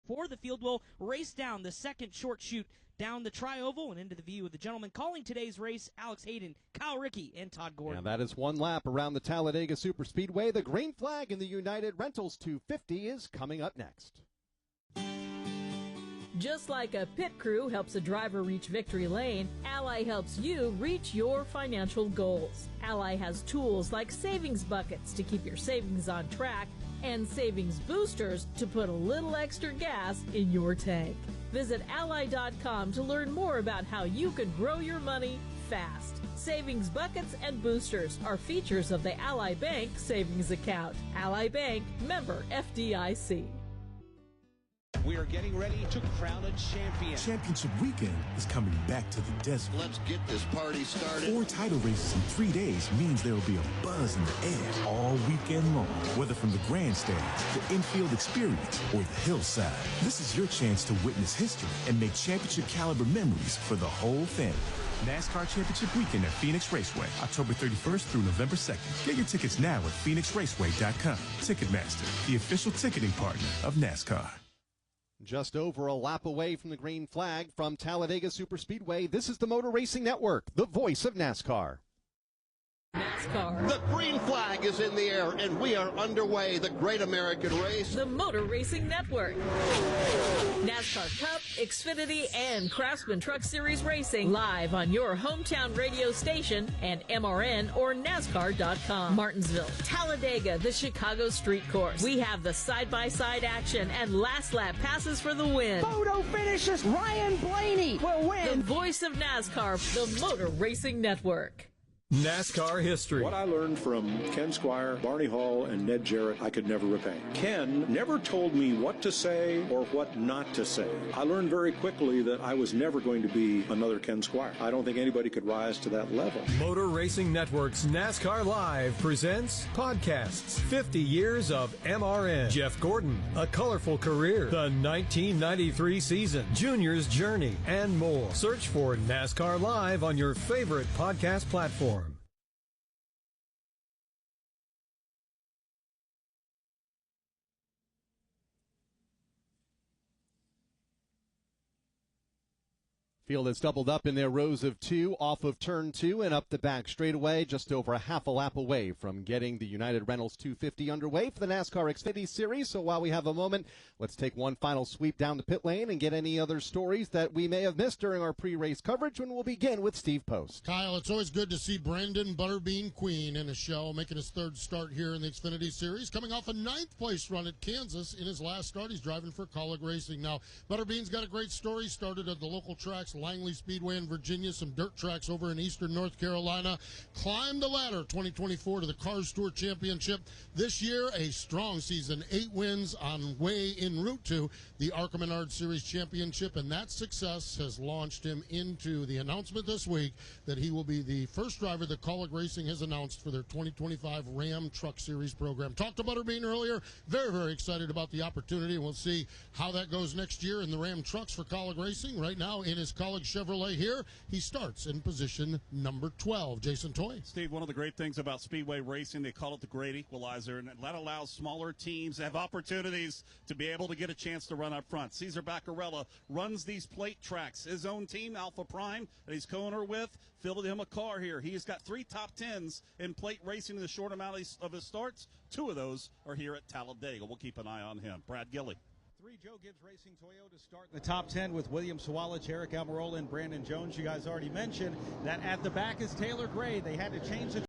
for the field will race down the second short chute down the tri-oval and into the view of the gentleman calling today's race, Alex Hayden, Kyle Rickey, and Todd Gordon. And that is one lap around the Talladega Superspeedway. The green flag in the United Rentals 250 is coming up next. Just like a pit crew helps a driver reach victory lane, Ally helps you reach your financial goals. Ally has tools like savings buckets to keep your savings on track and savings boosters to put a little extra gas in your tank. Visit Ally.com to learn more about how you can grow your money fast. Savings buckets and boosters are features of the Ally Bank savings account. Ally Bank, member FDIC. We are getting ready to crown a champion. Championship weekend is coming back to the desert. Let's get this party started. 4 title races in 3 days means there will be a buzz in the air all weekend long. Whether from the grandstands, the infield experience, or the hillside, this is your chance to witness history and make championship caliber memories for the whole family. NASCAR Championship Weekend at Phoenix Raceway, October 31st through November 2nd. Get your tickets now at PhoenixRaceway.com. Ticketmaster, the official ticketing partner of NASCAR. Just over a lap away from the green flag from Talladega Superspeedway, this is the Motor Racing Network, the voice of NASCAR. NASCAR. The green flag is in the air, and we are underway. The Great American Race. The Motor Racing Network. NASCAR Cup, Xfinity, and Craftsman Truck Series Racing live on your hometown radio station and MRN or NASCAR.com. Martinsville, Talladega, the Chicago Street Course. We have the side-by-side action and last lap passes for the win. Photo finishes. Ryan Blaney will win. The voice of NASCAR, the Motor Racing Network. NASCAR history. What I learned from Ken Squire, Barney Hall, and Ned Jarrett, I could never repay. Ken never told me what to say or what not to say. I learned very quickly that I was never going to be another Ken Squire. I don't think anybody could rise to that level. Motor Racing Network's NASCAR Live presents podcasts. 50 years of MRN. Jeff Gordon, A Colorful Career, the 1993 season, Junior's Journey, and more. Search for NASCAR Live on your favorite podcast platform. Field has doubled up in their rows of 2 off of turn 2 and up the back straightaway, just over a half a lap away from getting the United Rentals 250 underway for the NASCAR Xfinity Series. So while we have a moment, let's take one final sweep down the pit lane and get any other stories that we may have missed during our pre-race coverage, when we'll begin with Steve Post. Kyle, it's always good to see Brandon Butterbean Queen in a show, making his 3rd start here in the Xfinity Series, coming off a 9th place run at Kansas in his last start. He's driving for Kaulig Racing. Now, Butterbean's got a great story. Started at the local tracks, Langley Speedway in Virginia, some dirt tracks over in eastern North Carolina. Climbed the ladder 2024 to the Cars Tour Championship. This year, a strong season, 8 wins on way en route to the ARCA Menard Series Championship, and that success has launched him into the announcement this week that he will be the first driver that Kaulig Racing has announced for their 2025 Ram Truck Series program. Talked to Butterbean earlier. Very, very excited about the opportunity, and we'll see how that goes next year in the Ram trucks for Kaulig Racing. Right now in his Kaulig Chevrolet here, he starts in position number 12. Jason Toy. Steve, one of the great things about Speedway racing, they call it the great equalizer, and that allows smaller teams to have opportunities to be able to get a chance to run up front. Cesar Baccarella runs these plate tracks. His own team, Alpha Prime, that he's co-owner with, filled him a car here. He's got 3 top 10s in plate racing in the short amount of his starts. 2 of those are here at Talladega. We'll keep an eye on him. Brad Gilly. 3 Joe Gibbs Racing Toyota start in the top 10 with William Sawalich, Eric Almirola, and Brandon Jones. You guys already mentioned that at the back is Taylor Gray. They had to change the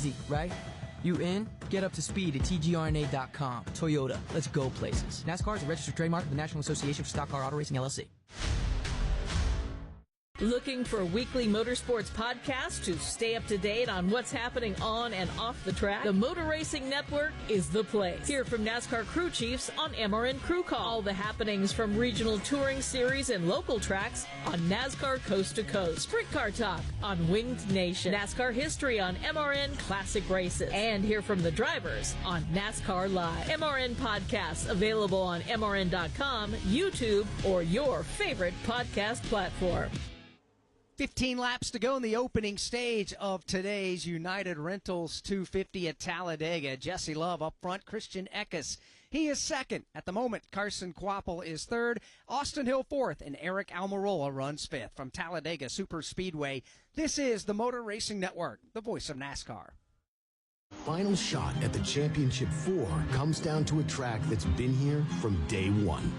Easy, right? You in? Get up to speed at tgrna.com. Toyota, let's go places. NASCAR is a registered trademark of the National Association for Stock Car Auto Racing, LLC. Looking for weekly motorsports podcasts to stay up to date on what's happening on and off the track? The Motor Racing Network is the place. Hear from NASCAR crew chiefs on MRN Crew Call. All the happenings from regional touring series and local tracks on NASCAR Coast to Coast. Sprint Car Talk on Winged Nation. NASCAR history on MRN Classic Races. And hear from the drivers on NASCAR Live. MRN podcasts available on MRN.com, YouTube, or your favorite podcast platform. 15 laps to go in the opening stage of today's United Rentals 250 at Talladega. Jesse Love up front, Christian Eckes. He is second. At the moment, Carson Kvapil is third, Austin Hill fourth, and Eric Almirola runs fifth. From Talladega Superspeedway, this is the Motor Racing Network, the voice of NASCAR. Final shot at the Championship 4 comes down to a track that's been here from day one.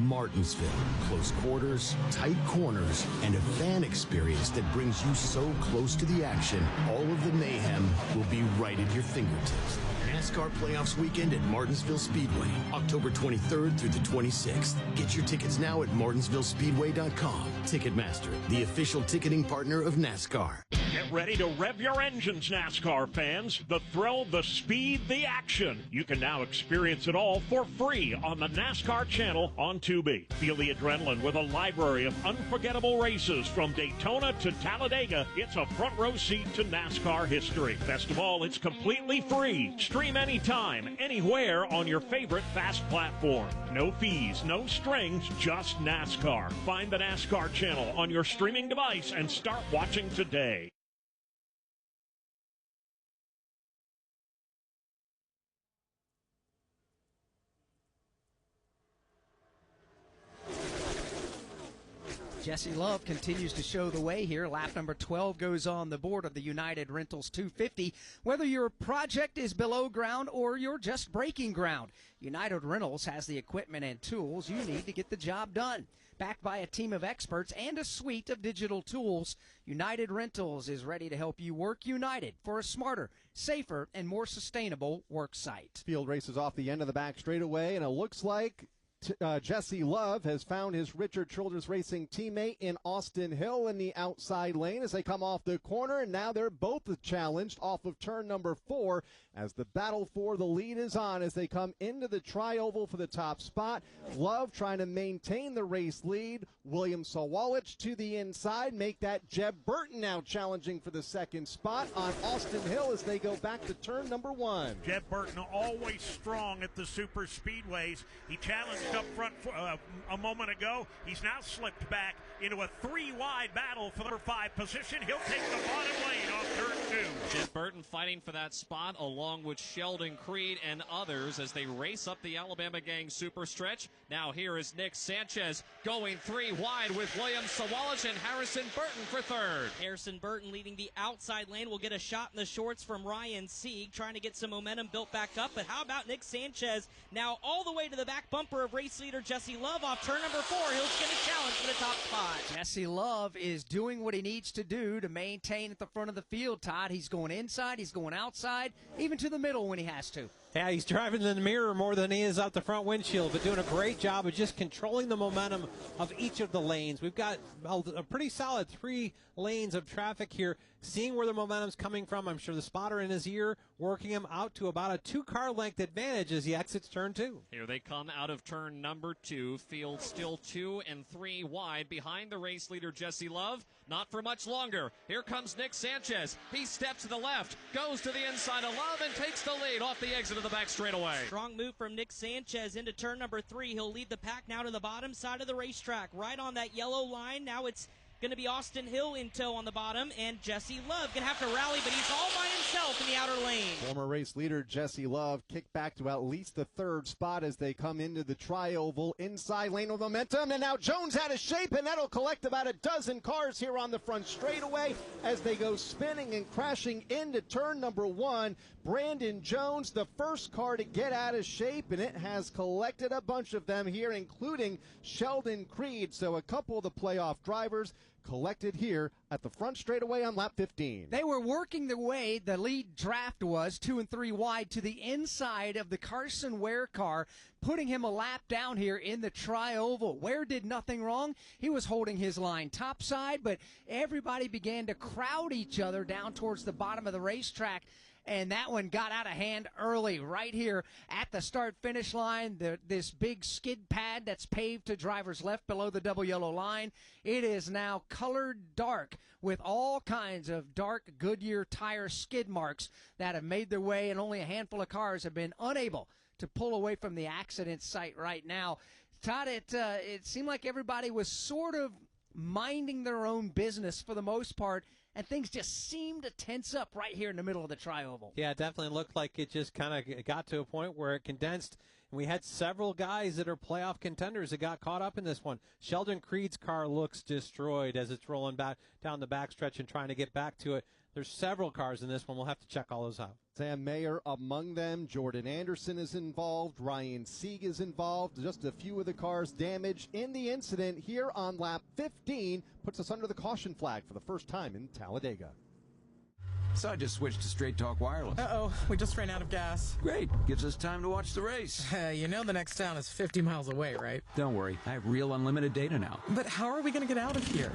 Martinsville. Close quarters, tight corners, and a fan experience that brings you so close to the action, all of the mayhem will be right at your fingertips. NASCAR Playoffs Weekend at Martinsville Speedway, October 23rd through the 26th. Get your tickets now at martinsvillespeedway.com. Ticketmaster, the official ticketing partner of NASCAR. Get ready to rev your engines, NASCAR fans. The thrill, the speed, the action. You can now experience it all for free on the NASCAR channel on Tubi. Feel the adrenaline with a library of unforgettable races from Daytona to Talladega. It's a front row seat to NASCAR history. Best of all, it's completely free. Stream anytime, anywhere on your favorite fast platform. No fees, no strings, just NASCAR. Find the NASCAR channel on your streaming device and start watching today. Jesse Love continues to show the way here. Lap number 12 goes on the board of the United Rentals 250. Whether your project is below ground or you're just breaking ground, United Rentals has the equipment and tools you need to get the job done. Backed by a team of experts and a suite of digital tools, United Rentals is ready to help you work united for a smarter, safer, and more sustainable work site. Field races off the end of the back straightaway, and it looks like Jesse Love has found his Richard Childress Racing teammate in Austin Hill in the outside lane as they come off the corner, and now they're both challenged off of turn number 4 as the battle for the lead is on as they come into the tri-oval for the top spot. Love trying to maintain the race lead. William Sawalich to the inside, make that Jeb Burton now challenging for the second spot on Austin Hill as they go back to turn number 1. Jeb Burton always strong at the super speedways. He challenged up front a moment ago. He's now slipped back into a 3-wide battle for number 5 position. He'll take the bottom lane off turn 2. Jeb Burton fighting for that spot along with Sheldon Creed and others as they race up the Alabama Gang super stretch. Now here is Nick Sanchez going 3 wide with William Sawalich and Harrison Burton for third. Harrison Burton leading the outside lane will get a shot in the shorts from Ryan Sieg, trying to get some momentum built back up. But how about Nick Sanchez now all the way to the back bumper of race leader Jesse Love off turn number 4. He'll get a challenge for the top spot. Jesse Love is doing what he needs to do to maintain at the front of the field, Todd. He's going inside, he's going outside, even to the middle when he has to. Yeah, he's driving in the mirror more than he is out the front windshield, but doing a great job of just controlling the momentum of each of the lanes. We've got a pretty solid 3 lanes of traffic here, seeing where the momentum's coming from. I'm sure the spotter in his ear working him out to about a 2-car length advantage as he exits turn 2. Here they come out of turn number 2. Field still 2 and 3 wide behind the race leader Jesse Love. Not for much longer. Here comes Nick Sanchez. He steps to the left, goes to the inside of Love, and takes the lead off the exit of the back straightaway. Strong move from Nick Sanchez into turn number 3. He'll lead the pack now to the bottom side of the racetrack. Right on that yellow line. Now it's going to be Austin Hill in tow on the bottom, and Jesse Love going to have to rally, but he's all by himself in the outer lane. Former race leader Jesse Love kicked back to at least the 3rd spot as they come into the tri-oval inside lane with momentum, and now Jones out of shape, and that'll collect about a dozen cars here on the front straightaway as they go spinning and crashing into turn number 1. Brandon Jones, the first car to get out of shape, and it has collected a bunch of them here, including Sheldon Creed. So a couple of the playoff drivers collected here at the front straightaway on lap 15. They were working their way, the lead draft was 2 and 3 wide, to the inside of the Carson Ware car, putting him a lap down here in the tri-oval. Ware did nothing wrong. He was holding his line topside, but everybody began to crowd each other down towards the bottom of the racetrack. And that one got out of hand early right here at the start-finish line. This big skid pad that's paved to drivers left below the double yellow line. It is now colored dark with all kinds of dark Goodyear tire skid marks that have made their way, and only a handful of cars have been unable to pull away from the accident site right now. Todd, it seemed like everybody was sort of minding their own business for the most part, and things just seemed to tense up right here in the middle of the tri-oval. Yeah, it definitely looked like it just kind of got to a point where it condensed, and we had several guys that are playoff contenders that got caught up in this one. Sheldon Creed's car looks destroyed as it's rolling back down the backstretch and trying to get back to it. There's several cars in this one. We'll have to check all those out. Sam Mayer among them. Jordan Anderson is involved. Ryan Sieg is involved. Just a few of the cars damaged in the incident here on lap 15. Puts us under the caution flag for the first time in Talladega. So I just switched to Straight Talk Wireless. Uh-oh, we just ran out of gas. Great, gives us time to watch the race. You know the next town is 50 miles away, right? Don't worry, I have real unlimited data now. But how are we going to get out of here?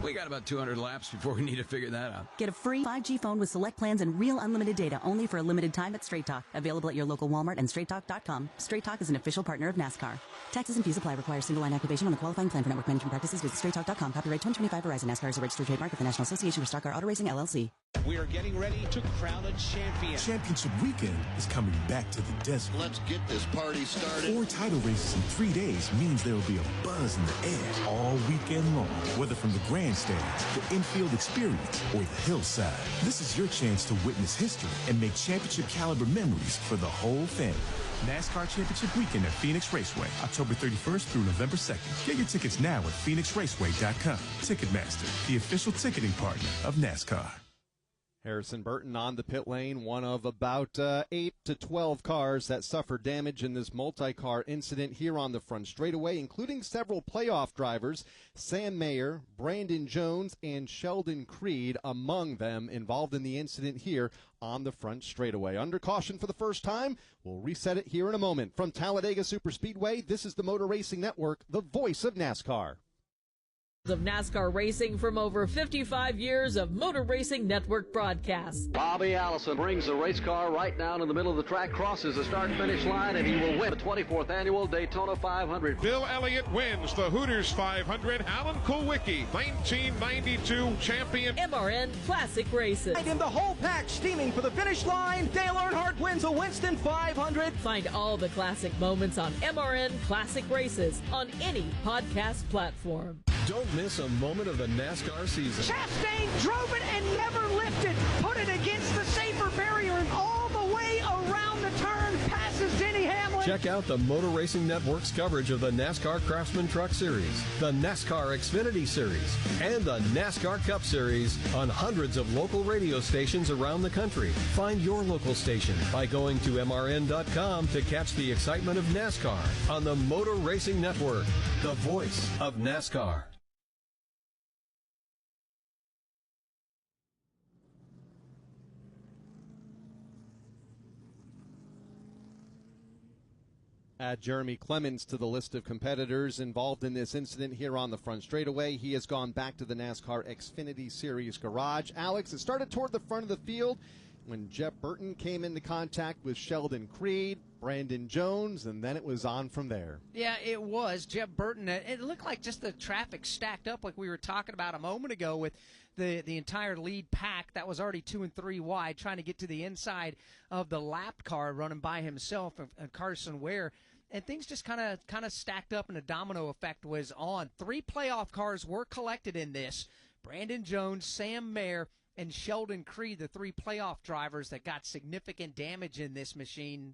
We got about 200 laps before we need to figure that out. Get a free 5G phone with select plans and real unlimited data only for a limited time at Straight Talk. Available at your local Walmart and StraightTalk.com. Straight Talk is an official partner of NASCAR. Taxes and fees apply. Requires single line activation on the qualifying plan for network management practices. Visit StraightTalk.com. Copyright 2025 Verizon. NASCAR is a registered trademark of the National Association for Stock Car Auto Racing, LLC. We are getting ready to crown a champion. Championship weekend is coming back to the desert. Let's get this party started. 4 title races in 3 days means there will be a buzz in the air all weekend long. Whether from the grandstands, the infield experience, or the hillside, this is your chance to witness history and make championship caliber memories for the whole family. NASCAR Championship Weekend at Phoenix Raceway, October 31st through November 2nd. Get your tickets now at PhoenixRaceway.com. Ticketmaster, the official ticketing partner of NASCAR. Harrison Burton on the pit lane, one of about 8 to 12 cars that suffered damage in this multi-car incident here on the front straightaway, including several playoff drivers, Sam Mayer, Brandon Jones, and Sheldon Creed among them involved in the incident here on the front straightaway. Under caution for the first time. We'll reset it here in a moment. From Talladega Superspeedway, this is the Motor Racing Network, the voice of NASCAR. Of NASCAR racing from over 55 years of Motor Racing Network broadcasts. Bobby Allison brings the race car right down in the middle of the track, crosses the start-finish line, and he will win the 24th annual Daytona 500. Bill Elliott wins the Hooters 500. Alan Kulwicki, 1992 champion. MRN Classic Races. And in the whole pack, steaming for the finish line, Dale Earnhardt wins the Winston 500. Find all the classic moments on MRN Classic Races on any podcast platform. Don't miss a moment of the NASCAR season. Chastain drove it and never lifted. Put it against the safer barrier and all the way around the turn, passes Denny Hamlin. Check out the Motor Racing Network's coverage of the NASCAR Craftsman Truck Series, the NASCAR Xfinity Series, and the NASCAR Cup Series on hundreds of local radio stations around the country. Find your local station by going to MRN.com to catch the excitement of NASCAR on the Motor Racing Network, the voice of NASCAR. Add Jeremy Clements to the list of competitors involved in this incident here on the front straightaway. He has gone back to the NASCAR Xfinity Series garage. Alex, it started toward the front of the field when Jeb Burton came into contact with Sheldon Creed, Brandon Jones, and then it was on from there. Yeah, it was. Jeb Burton, it looked like just the traffic stacked up like we were talking about a moment ago with the entire lead pack that was already 2 and 3 wide trying to get to the inside of the lap car running by himself, Carson Ware. And things just kind of stacked up, and a domino effect was on. 3 playoff cars were collected in this. Brandon Jones, Sam Mayer, and Sheldon Creed, the 3 playoff drivers that got significant damage in this machine,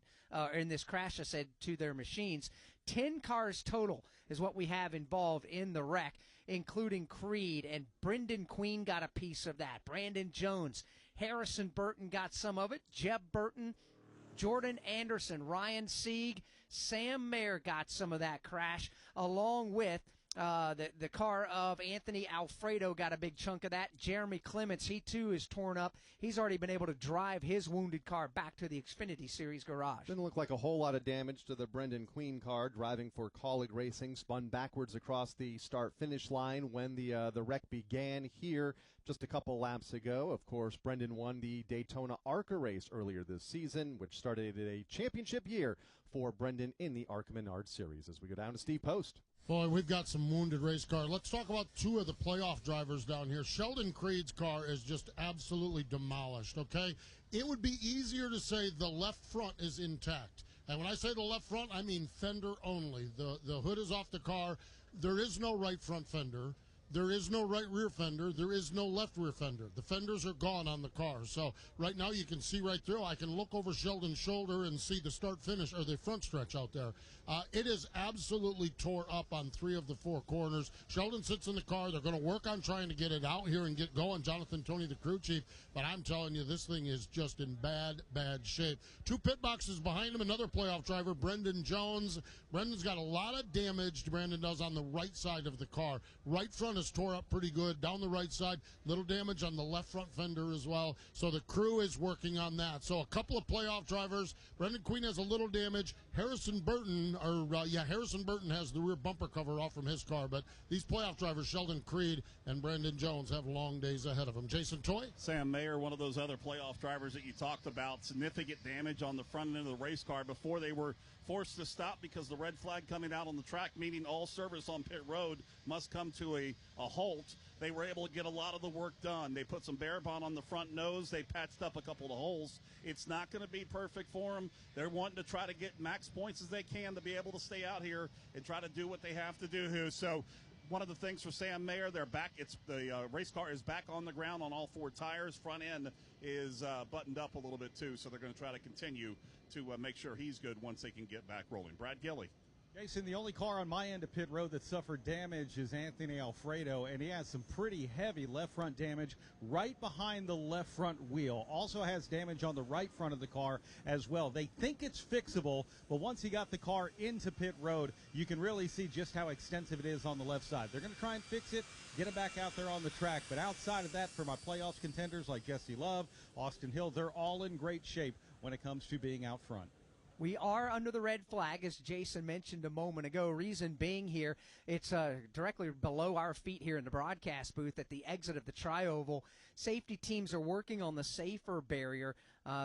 in this crash, I said, to their machines. 10 cars total is what we have involved in the wreck, including Creed, and Brendan Queen got a piece of that. Brandon Jones, Harrison Burton got some of it. Jeb Burton, Jordan Anderson, Ryan Sieg, Sam Mayer got some of that crash, along with The car of Anthony Alfredo got a big chunk of that. Jeremy Clements, he too is torn up. He's already been able to drive his wounded car back to the Xfinity Series garage. Didn't look like a whole lot of damage to the Brendan Queen car driving for Kaulig Racing. Spun backwards across the start-finish line when the wreck began here just a couple laps ago. Of course, Brendan won the Daytona ARCA race earlier this season, which started a championship year for Brendan in the ARCA Menard Series. As we go down to Steve Post. Boy, we've got some wounded race car. Let's talk about two of the playoff drivers down here. Sheldon Creed's car is just absolutely demolished, okay? It would be easier to say the left front is intact. And when I say the left front, I mean fender only. The hood is off the car. There is no right front fender. There is no right rear fender. There is no left rear fender. The fenders are gone on the car. So right now you can see right through. I can look over Sheldon's shoulder and see the start finish or the front stretch out there. It is absolutely tore up on 3 of the 4 corners. Sheldon sits in the car. They're going to work on trying to get it out here and get going. Jonathan Tony, the crew chief. But I'm telling you, this thing is just in bad shape. 2 pit boxes behind him. Another playoff driver, Brendan Jones. Brendan's got a lot of damage, Brandon does, on the right side of the car. Right front is tore up pretty good. Down the right side, little damage on the left front fender as well. So the crew is working on that. So a couple of playoff drivers. Brendan Queen has a little damage. Harrison Burton has the rear bumper cover off from his car. But these playoff drivers, Sheldon Creed and Brandon Jones, have long days ahead of them. Jason Toy? Sam Mayer, one of those other playoff drivers that you talked about, significant damage on the front end of the race car before they were forced to stop because the red flag coming out on the track, meaning all service on pit road must come to a halt. They were able to get a lot of the work done. They put some Barabon on the front nose. They patched up a couple of holes. It's not going to be perfect for them. They're wanting to try to get max points as they can to be able to stay out here and try to do what they have to do. So one of the things for Sam Mayer, they're back. The race car is back on the ground on all 4 tires. Front end is buttoned up a little bit too, so they're going to try to continue to make sure he's good once they can get back rolling. Brad Gilly. Jason, the only car on my end of pit road that suffered damage is Anthony Alfredo, and he has some pretty heavy left front damage right behind the left front wheel. Also has damage on the right front of the car as well. They think it's fixable, but once he got the car into pit road, you can really see just how extensive it is on the left side. They're going to try and fix it, get him back out there on the track. But outside of that, for my playoffs contenders like Jesse Love, Austin Hill, they're all in great shape when it comes to being out front. We are under the red flag, as Jason mentioned a moment ago. Reason being here, it's directly below our feet here in the broadcast booth at the exit of the Tri-Oval. Safety teams are working on the safer barrier.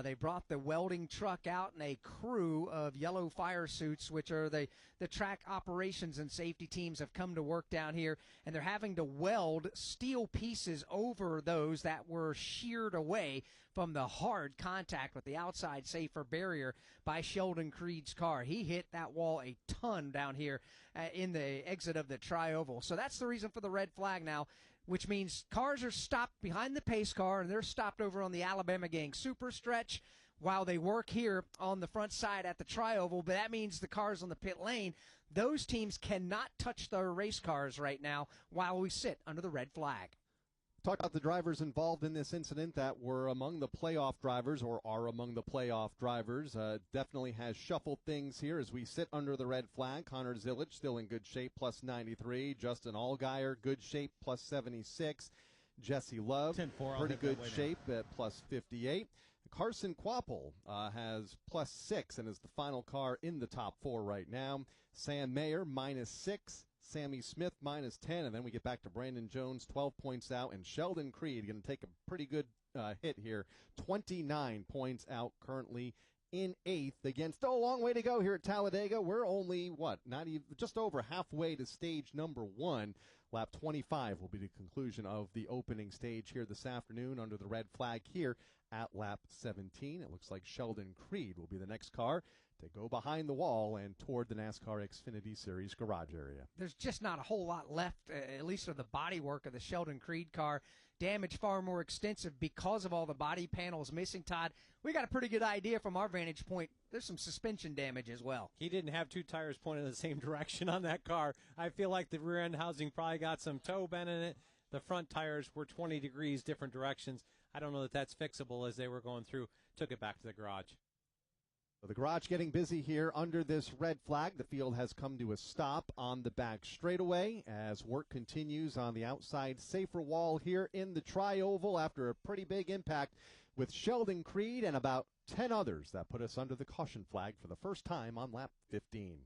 They brought the welding truck out and a crew of yellow fire suits, which are the track operations and safety teams have come to work down here, and they're having to weld steel pieces over those that were sheared away from the hard contact with the outside safer barrier by Sheldon Creed's car. He hit that wall a ton down here in the exit of the Tri-Oval. So that's the reason for the red flag now, which means cars are stopped behind the pace car, and they're stopped over on the Alabama Gang Super Stretch while they work here on the front side at the Tri-Oval. But that means the cars on the pit lane, those teams cannot touch their race cars right now while we sit under the red flag. Talk about the drivers involved in this incident that were among the playoff drivers or are among the playoff drivers. Definitely has shuffled things here as we sit under the red flag. Connor Zilic still in good shape, plus 93. Justin Allgaier, good shape, plus 76. Jesse Love, pretty good shape at plus 58. Carson Kvapil has plus 6 and is the final car in the top 4 right now. Sam Mayer, minus 6. Sammy Smith, minus 10. And then we get back to Brandon Jones, 12 points out. And Sheldon Creed going to take a pretty good hit here. 29 points out currently in 8th against, a long way to go here at Talladega. We're only, not even, just over halfway to stage number 1. Lap 25 will be the conclusion of the opening stage here this afternoon under the red flag here at lap 17. It looks like Sheldon Creed will be the next car to go behind the wall and toward the NASCAR Xfinity Series garage area. There's just not a whole lot left, at least of the bodywork of the Sheldon Creed car. Damage far more extensive because of all the body panels missing, Todd. We got a pretty good idea from our vantage point. There's some suspension damage as well. He didn't have 2 tires pointed in the same direction on that car. I feel like the rear end housing probably got some toe bend in it. The front tires were 20 degrees different directions. I don't know that that's fixable as they were going through. Took it back to the garage. So the garage getting busy here under this red flag. The field has come to a stop on the back straightaway as work continues on the outside safer wall here in the tri-oval after a pretty big impact with Sheldon Creed and about 10 others that put us under the caution flag for the first time on lap 15.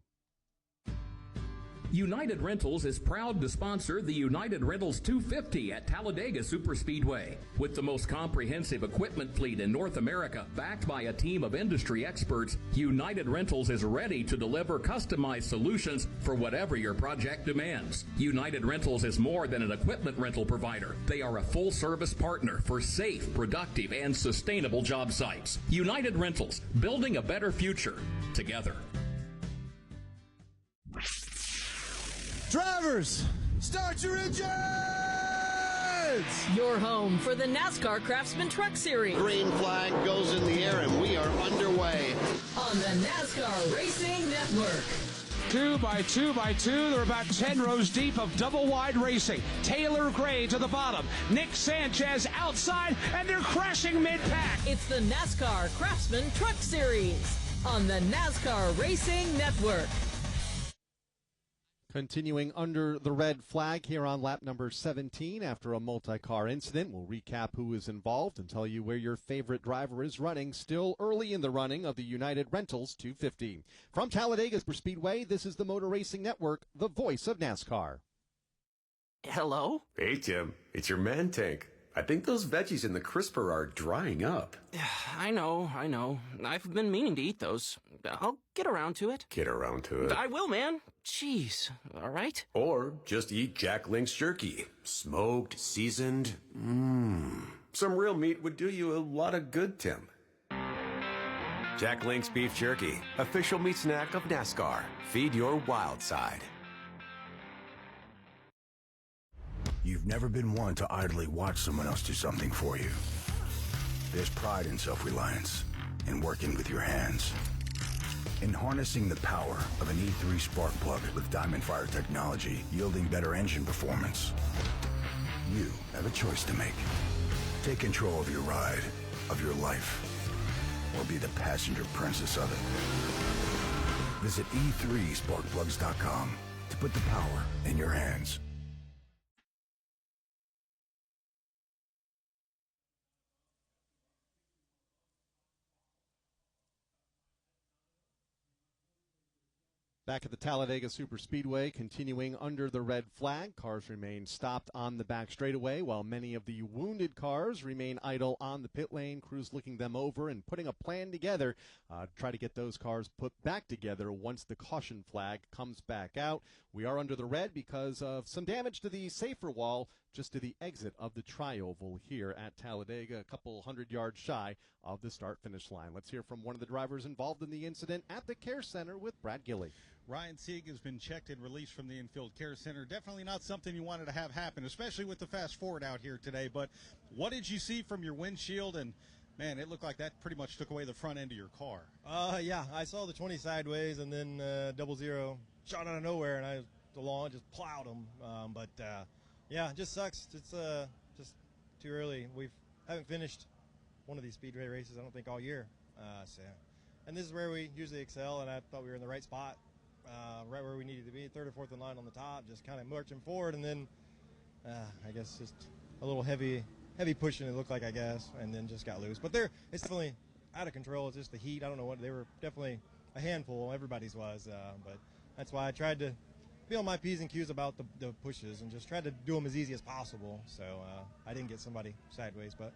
United Rentals is proud to sponsor the United Rentals 250 at Talladega Superspeedway. With the most comprehensive equipment fleet in North America, backed by a team of industry experts, United Rentals is ready to deliver customized solutions for whatever your project demands. United Rentals is more than an equipment rental provider. They are a full-service partner for safe, productive, and sustainable job sites. United Rentals, building a better future together. Drivers, start your engines! Your home for the NASCAR Craftsman Truck Series. Green flag goes in the air and we are underway. On the NASCAR Racing Network. 2x2x2. They're about 10 rows deep of double wide racing. Taylor Gray to the bottom. Nick Sanchez outside, and they're crashing mid-pack. It's the NASCAR Craftsman Truck Series on the NASCAR Racing Network. Continuing under the red flag here on lap number 17 after a multi-car incident. We'll recap who is involved and tell you where your favorite driver is running still early in the running of the United Rentals 250. From Talladega Superspeedway, this is the Motor Racing Network, the voice of NASCAR. Hello? Hey, Tim. It's your man tank. I think those veggies in the crisper are drying up. I know. I've been meaning to eat those. I'll get around to it. Get around to it. I will, man. Jeez. All right? Or just eat Jack Link's jerky. Smoked, seasoned. Some real meat would do you a lot of good, Tim. Jack Link's Beef Jerky. Official meat snack of NASCAR. Feed your wild side. You've never been one to idly watch someone else do something for you. There's pride in self-reliance, in working with your hands, in harnessing the power of an E3 spark plug with Diamond Fire technology, yielding better engine performance. You have a choice to make. Take control of your ride, of your life, or be the passenger princess of it. Visit e3sparkplugs.com to put the power in your hands. Back at the Talladega Superspeedway, continuing under the red flag. Cars remain stopped on the back straightaway, while many of the wounded cars remain idle on the pit lane. Crews looking them over and putting a plan together to try to get those cars put back together once the caution flag comes back out. We are under the red because of some damage to the safer wall just to the exit of the tri-oval here at Talladega, a couple 100 yards shy of the start-finish line. Let's hear from one of the drivers involved in the incident at the Care Center with Brad Gilley. Ryan Sieg has been checked and released from the infield care center. Definitely not something you wanted to have happen, especially with the fast forward out here today. But what did you see from your windshield? And, man, it looked like that pretty much took away the front end of your car. Yeah, I saw the 20 sideways and then 00 shot out of nowhere, and the lawn just plowed them. Yeah, it just sucks. It's just too early. We haven't finished one of these speedway races, I don't think, all year. And this is where we usually excel, and I thought we were in the right spot. Right where we needed to be, third or fourth in line on the top, just kind of marching forward, and then I guess just a little heavy pushing, it looked like, I guess, and then just got loose. But it's definitely out of control. It's just the heat. I don't know what, they were definitely a handful. Everybody's was, but that's why I tried to be on my P's and Q's about the pushes and just tried to do them as easy as possible. So I didn't get somebody sideways, but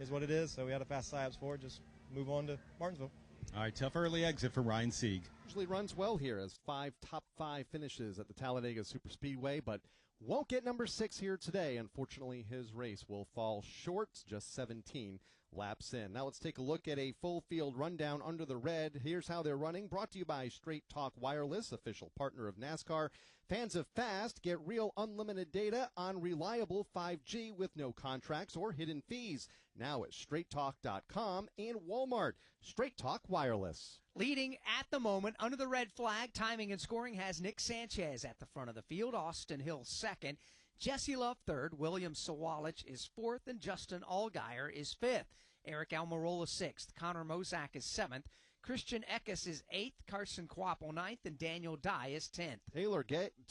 is what it is. So we had a fast psyops forward, just move on to Martinsville. All right, tough early exit for Ryan Sieg. Usually runs well here as top five finishes at the Talladega Superspeedway, but won't get number 6 here today. Unfortunately, his race will fall short, just 17 laps in. Now let's take a look at a full field rundown under the red. Here's how they're running. Brought to you by Straight Talk Wireless, official partner of NASCAR. Fans of fast get real unlimited data on reliable 5G with no contracts or hidden fees. Now at straighttalk.com and Walmart. Straight Talk Wireless. Leading at the moment under the red flag, timing and scoring has Nick Sanchez at the front of the field. Austin Hill second. Jesse Love third. William Sawalich is fourth. And Justin Allgaier is fifth. Eric Almirola sixth. Connor Mosak is seventh. Christian Eckes is 8th, Carson Kvapil 9th, and Daniel Dye is 10th.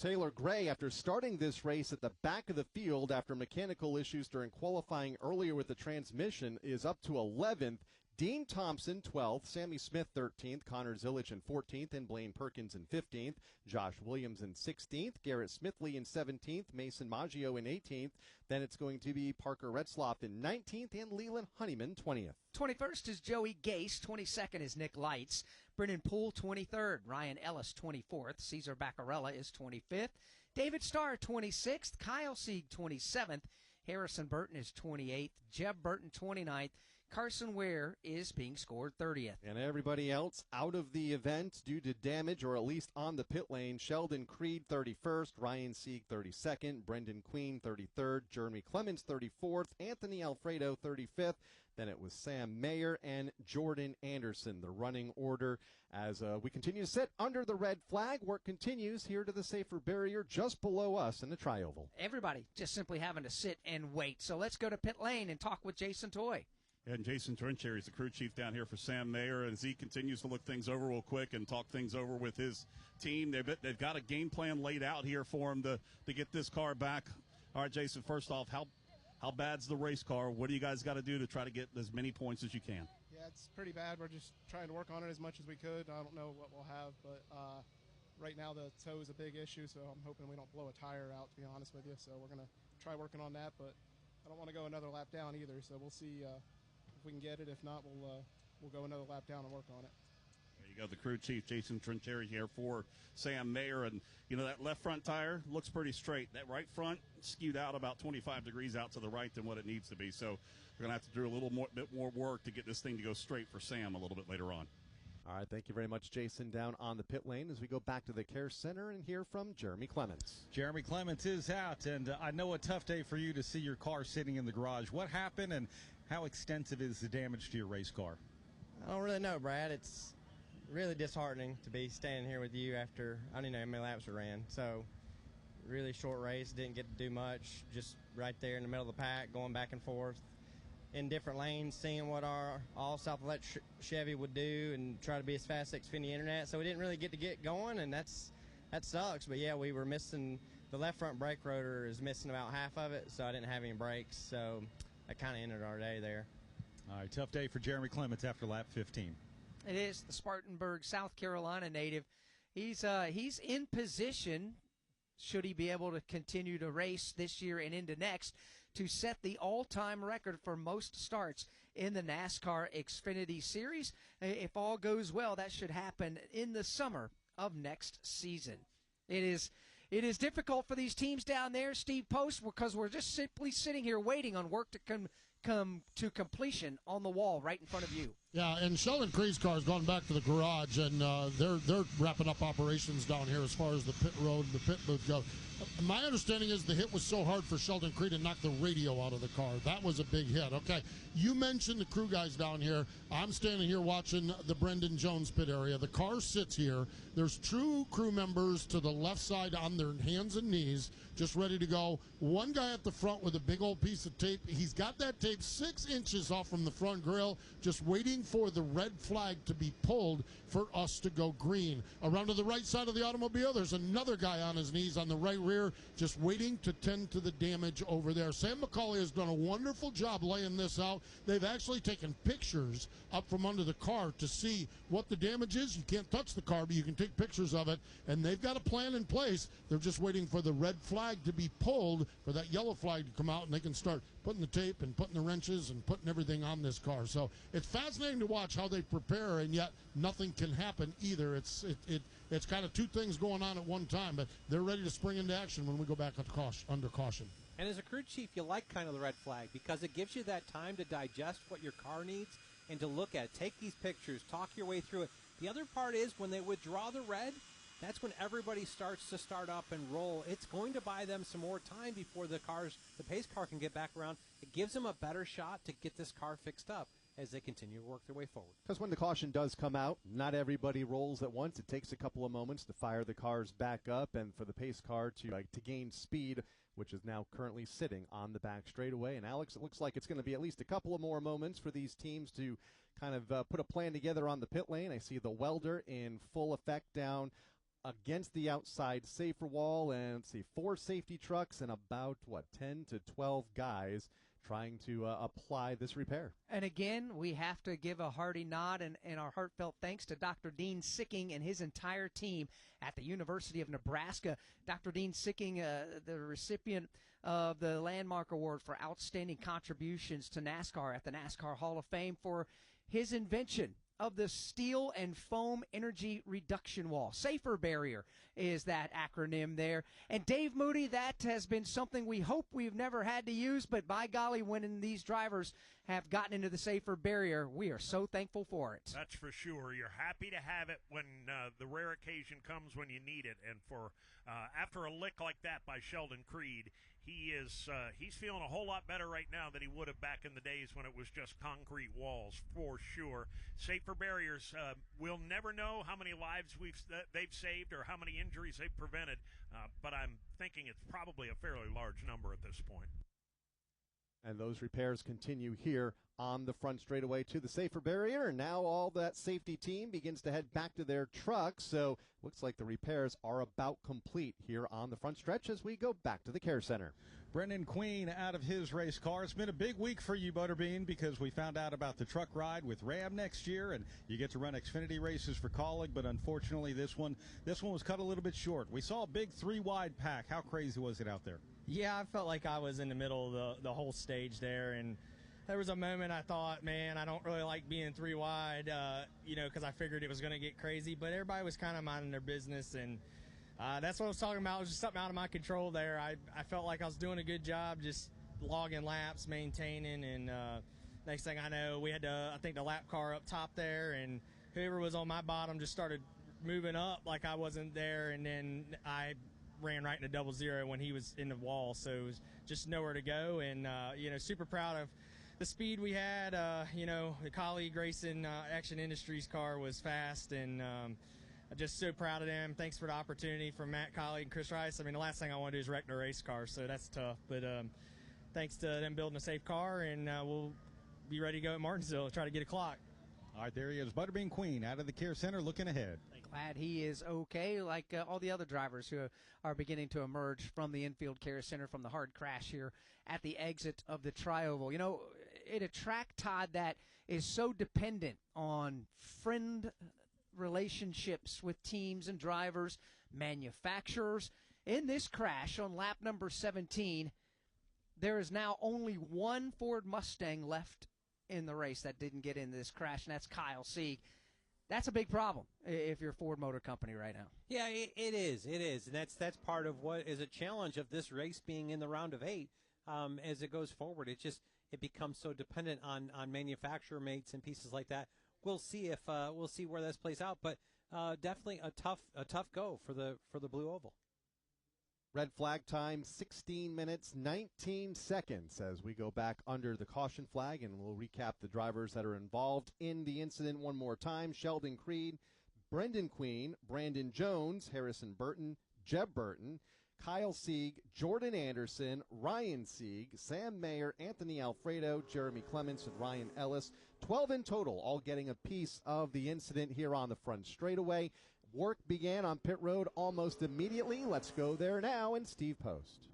Taylor Gray, after starting this race at the back of the field after mechanical issues during qualifying earlier with the transmission, is up to 11th. Dean Thompson, 12th, Sammy Smith, 13th, Connor Zilic in 14th, and Blaine Perkins in 15th, Josh Williams in 16th, Garrett Smithley in 17th, Mason Maggio in 18th. Then it's going to be Parker Retzloff in 19th, and Leland Honeyman, 20th. 21st is Joey Gase, 22nd is Nick Lights, Brennan Poole, 23rd, Ryan Ellis, 24th, Cesar Baccarella is 25th, David Starr, 26th, Kyle Sieg, 27th, Harrison Burton is 28th, Jeb Burton, 29th, Carson Ware is being scored 30th. And everybody else out of the event due to damage or at least on the pit lane: Sheldon Creed 31st, Ryan Sieg 32nd, Brendan Queen 33rd, Jeremy Clements 34th, Anthony Alfredo 35th. Then it was Sam Mayer and Jordan Anderson, the running order. As we continue to sit under the red flag, work continues here to the safer barrier just below us in the tri-oval. Everybody just simply having to sit and wait. So let's go to pit lane and talk with Jason Toy. And Jason Trincherry is the crew chief down here for Sam Mayer, and as he continues to look things over real quick and talk things over with his team, they've got a game plan laid out here for him to get this car back. All right, Jason, first off, how bad's the race car? What do you guys got to do to try to get as many points as you can? Yeah, it's pretty bad. We're just trying to work on it as much as we could. I don't know what we'll have, but right now the toe is a big issue, so I'm hoping we don't blow a tire out, to be honest with you. So we're going to try working on that, but I don't want to go another lap down either, so we'll see if we can get it. If not, we'll go another lap down and work on it. There you go, the crew chief, Jason Trincherry, here for Sam Mayer. And, you know, that left front tire looks pretty straight. That right front skewed out about 25 degrees out to the right than what it needs to be. So we're going to have to do a little bit more work to get this thing to go straight for Sam a little bit later on. All right, thank you very much, Jason, down on the pit lane as we go back to the care center and hear from Jeremy Clements. Jeremy Clements is out, and I know a tough day for you to see your car sitting in the garage. What happened, and how extensive is the damage to your race car? I don't really know, Brad. It's really disheartening to be standing here with you after I don't even know how many laps we ran. So, really short race, didn't get to do much, just right there in the middle of the pack, going back and forth in different lanes, seeing what our all South Electric Chevy would do and try to be as fast as Xfinity Internet. So we didn't really get to get going, and that sucks. But yeah, we were missing, the left front brake rotor is missing about half of it, so I didn't have any brakes. So that kind of ended our day there. All right, tough day for Jeremy Clements after lap 15. It is the Spartanburg, South Carolina native. He's in position, should he be able to continue to race this year and into next, to set the all-time record for most starts in the NASCAR Xfinity Series. If all goes well, that should happen in the summer of next season. It is difficult for these teams down there, Steve Post, because we're just simply sitting here waiting on work to come to completion on the wall right in front of you. Yeah, and Sheldon Creed's car has gone back to the garage, and they're wrapping up operations down here as far as the pit road and the pit booth go. My understanding is the hit was so hard for Sheldon Creed to knock the radio out of the car. That was a big hit. Okay, you mentioned the crew guys down here. I'm standing here watching the Brendan Jones pit area. The car sits here. There's two crew members to the left side on their hands and knees, just ready to go. One guy at the front with a big old piece of tape. He's got that tape 6 inches off from the front grille, just waiting for the red flag to be pulled for us to go green. Around to the right side of the automobile, there's another guy on his knees on the right rear, just waiting to tend to the damage over there. Sam McCauley has done a wonderful job laying this out. They've actually taken pictures up from under the car to see what the damage is. You can't touch the car, but you can take pictures of it, and they've got a plan in place. They're just waiting for the red flag to be pulled, for that yellow flag to come out, and they can start putting the tape and putting the wrenches and putting everything on this car. So it's fascinating to watch how they prepare, and yet nothing can happen either. It's kind of two things going on at one time, but they're ready to spring into action when we go back under caution. And as a crew chief, you like kind of the red flag because it gives you that time to digest what your car needs and to look at it. Take these pictures, talk your way through it. The other part is when they withdraw the red, that's when everybody starts to start up and roll. It's going to buy them some more time before the pace car can get back around. It gives them a better shot to get this car fixed up as they continue to work their way forward. Because when the caution does come out, not everybody rolls at once. It takes a couple of moments to fire the cars back up and for the pace car to gain speed, which is now currently sitting on the back straightaway. And Alex, it looks like it's going to be at least a couple of more moments for these teams to kind of put a plan together on the pit lane. I see the welder in full effect down against the outside safer wall, and let's see, 4 safety trucks and about 10 to 12 guys trying to apply this repair. And again, we have to give a hearty nod and our heartfelt thanks to Dr. Dean Sicking and his entire team at the University of Nebraska. Dr. Dean Sicking, the recipient of the Landmark Award for outstanding contributions to NASCAR at the NASCAR Hall of Fame for his invention of the steel and foam energy reduction wall. Safer Barrier is that acronym there. And Dave Moody, that has been something we hope we've never had to use, but by golly, when these drivers have gotten into the Safer Barrier, we are so thankful for it. That's for sure. You're happy to have it when the rare occasion comes when you need it. And for after a lick like that by Sheldon Creed, he's feeling a whole lot better right now than he would have back in the days when it was just concrete walls, for sure. Safer Barriers, we'll never know how many lives they've saved or how many injuries they've prevented, but I'm thinking it's probably a fairly large number at this point. And those repairs continue here on the front straightaway to the Safer Barrier. And now all that safety team begins to head back to their trucks. So looks like the repairs are about complete here on the front stretch as we go back to the Care Center. Brendan Queen out of his race car. It's been a big week for you, Butterbean, because we found out about the truck ride with Ram next year, and you get to run Xfinity races for Kaulig, but unfortunately this one was cut a little bit short. We saw a big 3-wide pack. How crazy was it out there? Yeah, I felt like I was in the middle of the whole stage there, and there was a moment I thought, man, I don't really like being 3 wide, because I figured it was going to get crazy, but everybody was kind of minding their business, and that's what I was talking about. It was just something out of my control there. I felt like I was doing a good job just logging laps, maintaining, and next thing I know, we had I think the lap car up top there, and whoever was on my bottom just started moving up like I wasn't there, and then I ran right into 00 when he was in the wall, so it was just nowhere to go. And super proud of the speed we had. The Kaulig Racing Action Industries car was fast, and I'm just so proud of them. Thanks for the opportunity from Matt Kaulig and Chris Rice. I mean, the last thing I want to do is wreck their race car, so that's tough. But thanks to them building a safe car, and we'll be ready to go at Martinsville to try to get a clock. All right, there he is, Butterbean Queen out of the Care Center looking ahead. Glad he is okay, like all the other drivers who are beginning to emerge from the infield Care Center from the hard crash here at the exit of the Tri-Oval. In a track, Todd, that is so dependent on friend relationships with teams and drivers, manufacturers. In this crash on lap number 17, there is now only one Ford Mustang left in the race that didn't get into this crash, and that's Kyle Sieg. That's a big problem if you're a Ford Motor Company right now. Yeah, it is. It is. And that's part of what is a challenge of this race being in the round of 8 as it goes forward. It becomes so dependent on manufacturer mates and pieces like that. We'll see where this plays out, but definitely a tough go for the Blue Oval. Red flag time, 16 minutes, 19 seconds as we go back under the caution flag, and we'll recap the drivers that are involved in the incident one more time. Sheldon Creed, Brendan Queen, Brandon Jones, Harrison Burton, Jeb Burton, Kyle Sieg, Jordan Anderson, Ryan Sieg, Sam Mayer, Anthony Alfredo, Jeremy Clements, and Ryan Ellis. 12 in total, all getting a piece of the incident here on the front straightaway. Work began on pit road almost immediately. Let's go there now, and Steve Post.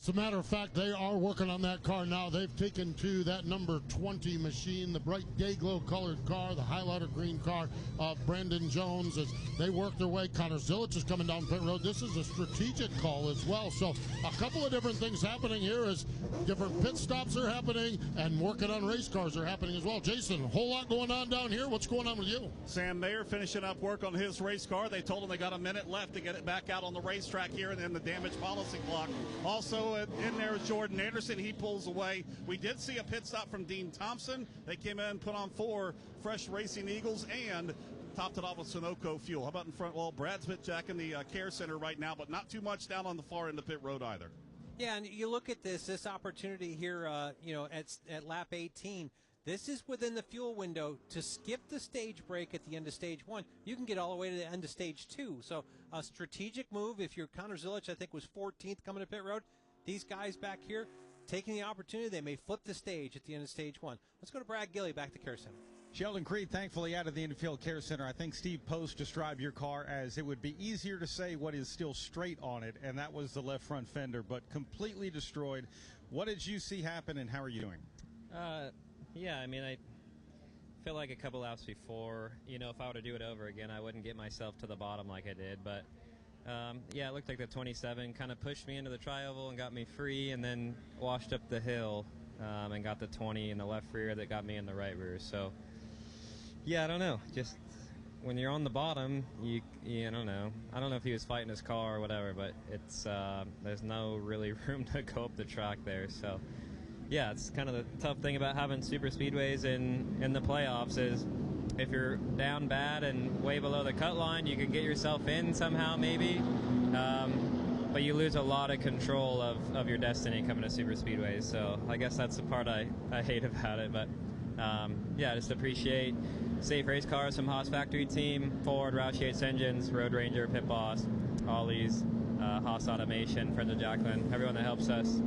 As a matter of fact, they are working on that car now. They've taken to that number 20 machine, the bright day-glow colored car, the highlighter green car of Brandon Jones, as they work their way. Connor Zilich is coming down pit road. This is a strategic call as well. So a couple of different things happening here as different pit stops are happening and working on race cars are happening as well. Jason, a whole lot going on down here. What's going on with you? Sam Mayer finishing up work on his race car. They told him they got a minute left to get it back out on the racetrack here, and then the damage policy clock. Also in there is Jordan Anderson. He pulls away. We did see a pit stop from Dean Thompson. They came in and put on 4 fresh Racing Eagles and topped it off with Sunoco fuel. How about in front? Well, Brad's pit jack in the Care Center right now, but not too much down on the far end of pit road either. Yeah, and you look at this opportunity here, at lap 18. This is within the fuel window to skip the stage break at the end of stage 1. You can get all the way to the end of stage 2. So a strategic move. If you're Connor Zilich, I think was 14th coming to pit road. These guys back here, taking the opportunity. They may flip the stage at the end of stage 1. Let's go to Brad Gilly back to Care Center. Sheldon Creed, thankfully, out of the Infield Care Center. I think Steve Post described your car as it would be easier to say what is still straight on it, and that was the left front fender, but completely destroyed. What did you see happen, and how are you doing? Yeah, I mean, I feel like a couple laps before, if I were to do it over again, I wouldn't get myself to the bottom like I did, but yeah, it looked like the 27 kind of pushed me into the tri-oval and got me free, and then washed up the hill and got the 20 in the left rear that got me in the right rear. So, yeah, I don't know. Just when you're on the bottom, you I don't know. I don't know if he was fighting his car or whatever, but it's there's no really room to go up the track there. So, yeah, it's kind of the tough thing about having super speedways in the playoffs is if you're down bad and way below the cut line, you can get yourself in somehow maybe, but you lose a lot of control of your destiny coming to super speedways. So I guess that's the part I hate about it. But yeah, just appreciate Safe Race Cars from Haas Factory Team, Ford, Roush Yates Engines, Road Ranger, Pit Boss, Ollie's, Haas Automation, friends of Jacqueline, everyone that helps us.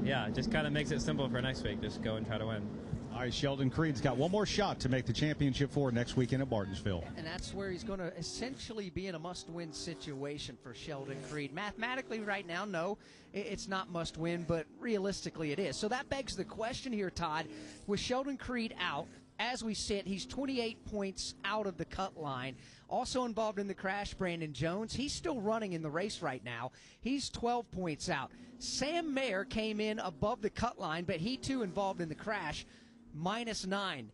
Yeah, it just kind of makes it simple for next week. Just go and try to win. All right, Sheldon Creed's got one more shot to make the championship four next weekend at Martinsville. And that's where he's going to essentially be in a must-win situation for Sheldon Creed. Mathematically right now, no, it's not must-win, but realistically it is. So that begs the question here, Todd. With Sheldon Creed out, as we sit, he's 28 points out of the cut line. Also involved in the crash, Brandon Jones. He's still running in the race right now. He's 12 points out. Sam Mayer came in above the cut line, but he too involved in the crash, -9.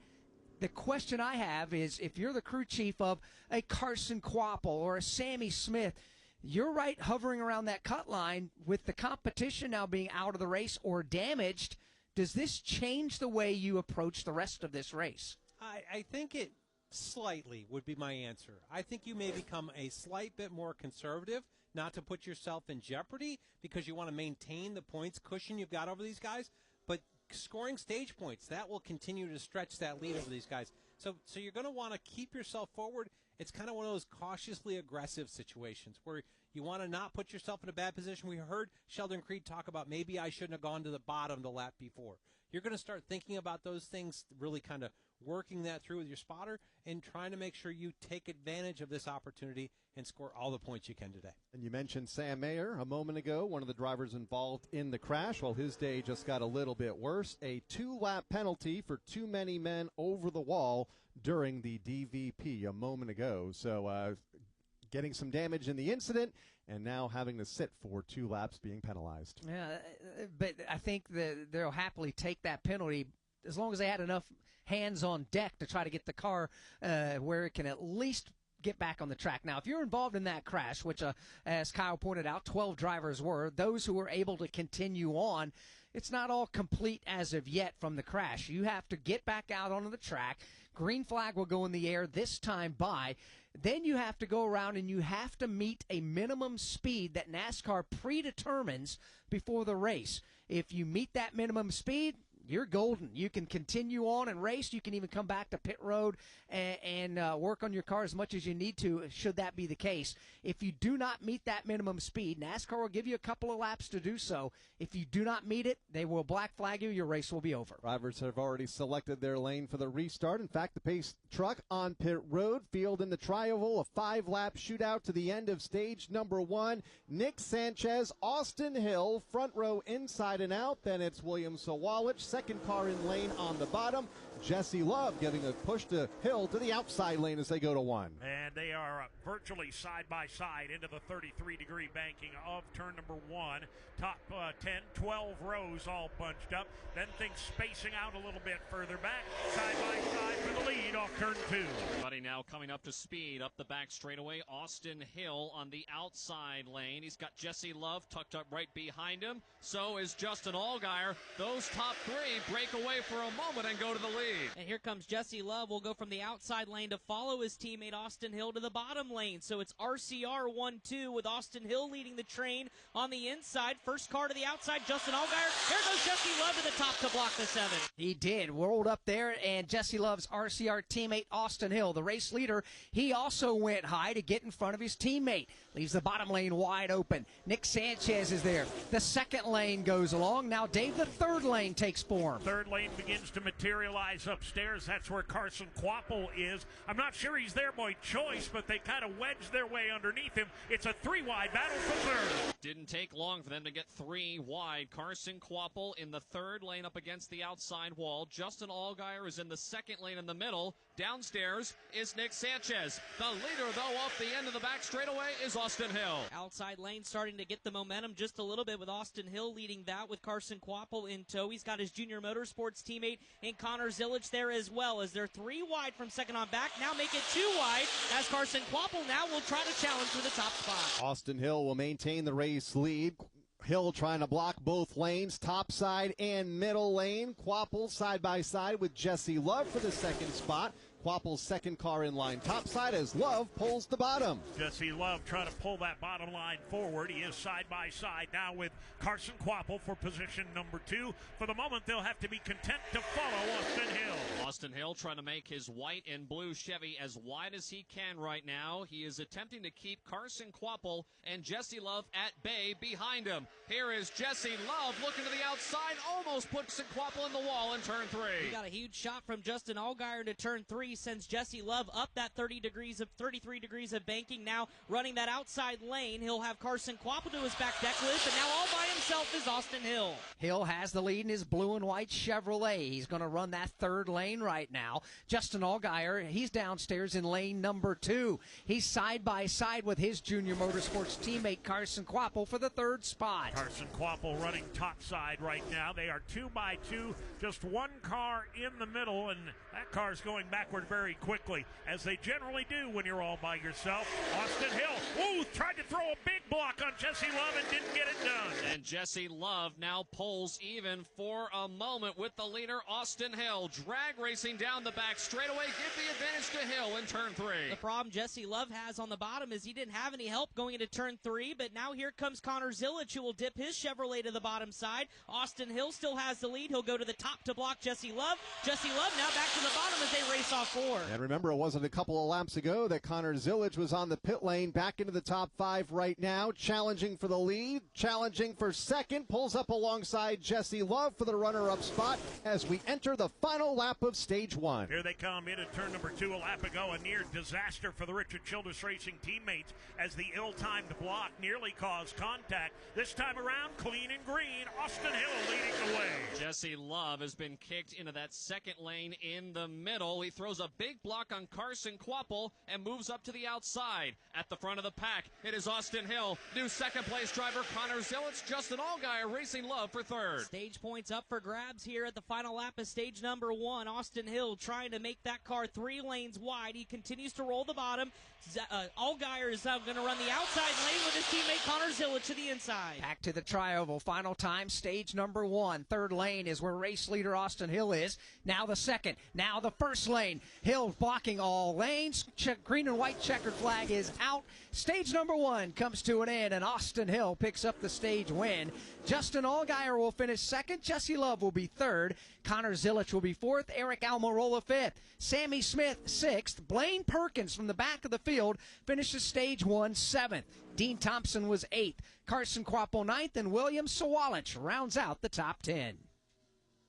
The question I have is, if you're the crew chief of a Carson Kvapil or a Sammy Smith, you're right hovering around that cut line with the competition now being out of the race or damaged. Does this change the way you approach the rest of this race? I think it slightly would be my answer. I think you may become a slight bit more conservative, not to put yourself in jeopardy because you want to maintain the points cushion you've got over these guys, but scoring stage points, that will continue to stretch that lead over these guys. So you're going to want to keep yourself forward. It's kind of one of those cautiously aggressive situations where you want to not put yourself in a bad position. We heard Sheldon Creed talk about maybe I shouldn't have gone to the bottom the lap before. You're going to start thinking about those things, really kind of working that through with your spotter and trying to make sure you take advantage of this opportunity and score all the points you can today. And you mentioned Sam Mayer a moment ago, one of the drivers involved in the crash. Well, his day just got a little bit worse. A 2-lap penalty for too many men over the wall during the DVP a moment ago. So getting some damage in the incident and now having to sit for 2 laps being penalized. Yeah, but I think that they'll happily take that penalty as long as they had enough hands on deck to try to get the car where it can at least get back on the track. Now, if you're involved in that crash, which, as Kyle pointed out, 12 drivers were, those who were able to continue on, it's not all complete as of yet from the crash. You have to get back out onto the track. Green flag will go in the air this time by. Then you have to go around and you have to meet a minimum speed that NASCAR predetermines before the race. If you meet that minimum speed, you're golden. You can continue on and race. You can even come back to pit road and work on your car as much as you need to, should that be the case. If you do not meet that minimum speed, NASCAR will give you a couple of laps to do so. If you do not meet it, they will black flag you. Your race will be over. Drivers have already selected their lane for the restart. In fact, the pace truck on pit road, field in the tri-oval, a 5-lap shootout to the end of stage number 1. Nick Sanchez, Austin Hill, front row inside and out. Then it's William Sawalich, second car in lane on the bottom. Jesse Love giving a push to Hill to the outside lane as they go to 1. And they are virtually side by side into the 33-degree banking of turn number 1. Top 10, 12 rows all bunched up. Then things spacing out a little bit further back. Side by side for the lead off turn 2. Everybody now coming up to speed up the back straightaway. Austin Hill on the outside lane. He's got Jesse Love tucked up right behind him. So is Justin Allgaier. Those top 3 break away for a moment and go to the lead. And here comes Jesse Love. Will go from the outside lane to follow his teammate Austin Hill to the bottom lane. So it's RCR 1-2 with Austin Hill leading the train on the inside. First car to the outside, Justin Allgaier. Here goes Jesse Love to the top to block the 7. He did. Rolled up there, and Jesse Love's RCR teammate Austin Hill, The race leader, he also went high to get in front of his teammate. Leaves the bottom lane wide open. Nick Sanchez is there. The second lane goes along. Now, Dave, the third lane takes form. Third lane begins to materialize upstairs. That's where Carson Kvapil is. I'm not sure he's there by choice, but they kind of wedged their way underneath him. It's a 3-wide battle for third. Didn't take long for them to get 3 wide. Carson Kvapil in the third lane up against the outside wall. Justin Allgaier is in the second lane in the middle. Downstairs is Nick Sanchez. The leader, though, off the end of the back straightaway is Austin Hill. Outside lane starting to get the momentum just a little bit with Austin Hill leading that with Carson Kvapil in tow. He's got his Junior Motorsports teammate in Connor Zilic there as well, as they're 3 wide from second on back. Now make it 2 wide as Carson Kvapil now will try to challenge for the top spot. Austin Hill will maintain the race lead. Hill trying to block both lanes, top side and middle lane. Kvapil side by side with Jesse Love for the second spot. Kvapil's second car in line topside as Love pulls the bottom. Jesse Love trying to pull that bottom line forward. He is side by side now with Carson Kvapil for position number 2. For the moment, they'll have to be content to follow Austin Hill. Austin Hill trying to make his white and blue Chevy as wide as he can right now. He is attempting to keep Carson Kvapil and Jesse Love at bay behind him. Here is Jesse Love looking to the outside, almost puts Kvapil in the wall in turn 3. We got a huge shot from Justin Allgaier into turn 3. Sends Jesse Love up that 33 degrees of banking. Now running that outside lane, he'll have Carson Kvapil to his back deck list, and now all by himself is Austin Hill. Hill has the lead in his blue and white Chevrolet. He's going to run that third lane right now. Justin Allgaier, he's downstairs in lane number 2. He's side by side with his Junior Motorsports teammate Carson Kvapil for the third spot. Carson Kvapil running top side right now. They are 2 by 2, just one car in the middle, and that car's going backward very quickly, as they generally do when you're all by yourself. Austin Hill, tried to throw a big block on Jesse Love and didn't get it done. And Jesse Love now pulls even for a moment with the leader, Austin Hill. Drag racing down the back straightaway, give the advantage to Hill in turn 3. The problem Jesse Love has on the bottom is he didn't have any help going into turn 3, but now here comes Connor Zilic, who will dip his Chevrolet to the bottom side. Austin Hill still has the lead. He'll go to the top to block Jesse Love. Jesse Love now back to the bottom as they race off 4. And remember, it wasn't a couple of laps ago that Connor Zilic was on the pit lane, back into the top 5 right now, challenging for the lead, challenging for second, pulls up alongside Jesse Love for the runner-up spot as we enter the final lap of stage 1. Here they come into turn number 2 a lap ago. A near disaster for the Richard Childress Racing teammates as the ill-timed block nearly caused contact. This time around, clean and green, Austin Hill leading the way. Jesse Love has been kicked into that second lane in the middle. He throws a big block on Carson Kvapil and moves up to the outside. At the front of the pack, it is Austin Hill. New second-place driver Connor Zilic. Justin Allgaier racing Love for third. Stage points up for grabs here at the final lap of stage number 1. Austin Hill trying to make that car 3 lanes wide. He continues to roll the bottom. Allgaier is going to run the outside lane with his teammate Connor Zilic to the inside. Back to the tri-oval. Final time, stage number 1. Third lane is where race leader Austin Hill is. Now the second. Now the first lane. Hill blocking all lanes. Green and white checkered flag is out. Stage number 1 comes to an end, and Austin Hill picks up the stage win. Justin Allgaier will finish second. Jesse Love will be third. Connor Zilic will be fourth. Eric Almirola fifth. Sammy Smith sixth. Blaine Perkins from the back of the field finishes stage 1 seventh. Dean Thompson was eighth. Carson Kvapil ninth, and William Sawalich rounds out the top 10.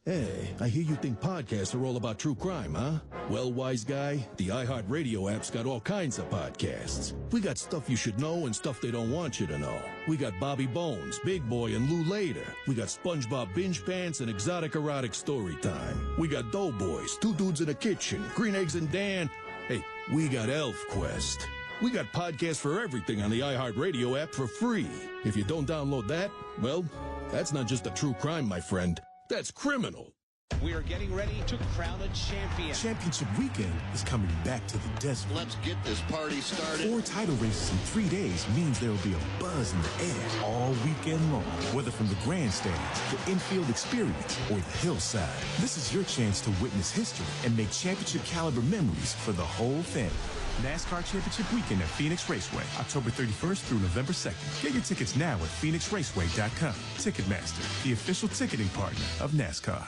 Hey, I hear you think podcasts are all about true crime, huh? Well, wise guy, the iHeartRadio app's got all kinds of podcasts. We got stuff you should know and stuff they don't want you to know. We got Bobby Bones, Big Boy, and Lou Later. We got SpongeBob Binge Pants and Exotic Erotic Story Time. We got Doughboys, Two Dudes in a Kitchen, Green Eggs and Dan. Hey, we got Elf Quest. We got podcasts for everything on the iHeartRadio app for free. If you don't download that, well, that's not just a true crime, my friend. That's criminal. We are getting ready to crown a champion. Championship weekend is coming back to the desert. Let's get this party started. 4 title races in 3 days means there will be a buzz in the air all weekend long. Whether from the grandstands, the infield experience, or the hillside, this is your chance to witness history and make championship caliber memories for the whole family. NASCAR Championship Weekend at Phoenix Raceway, October 31st through November 2nd. Get your tickets now at PhoenixRaceway.com. Ticketmaster, the official ticketing partner of NASCAR.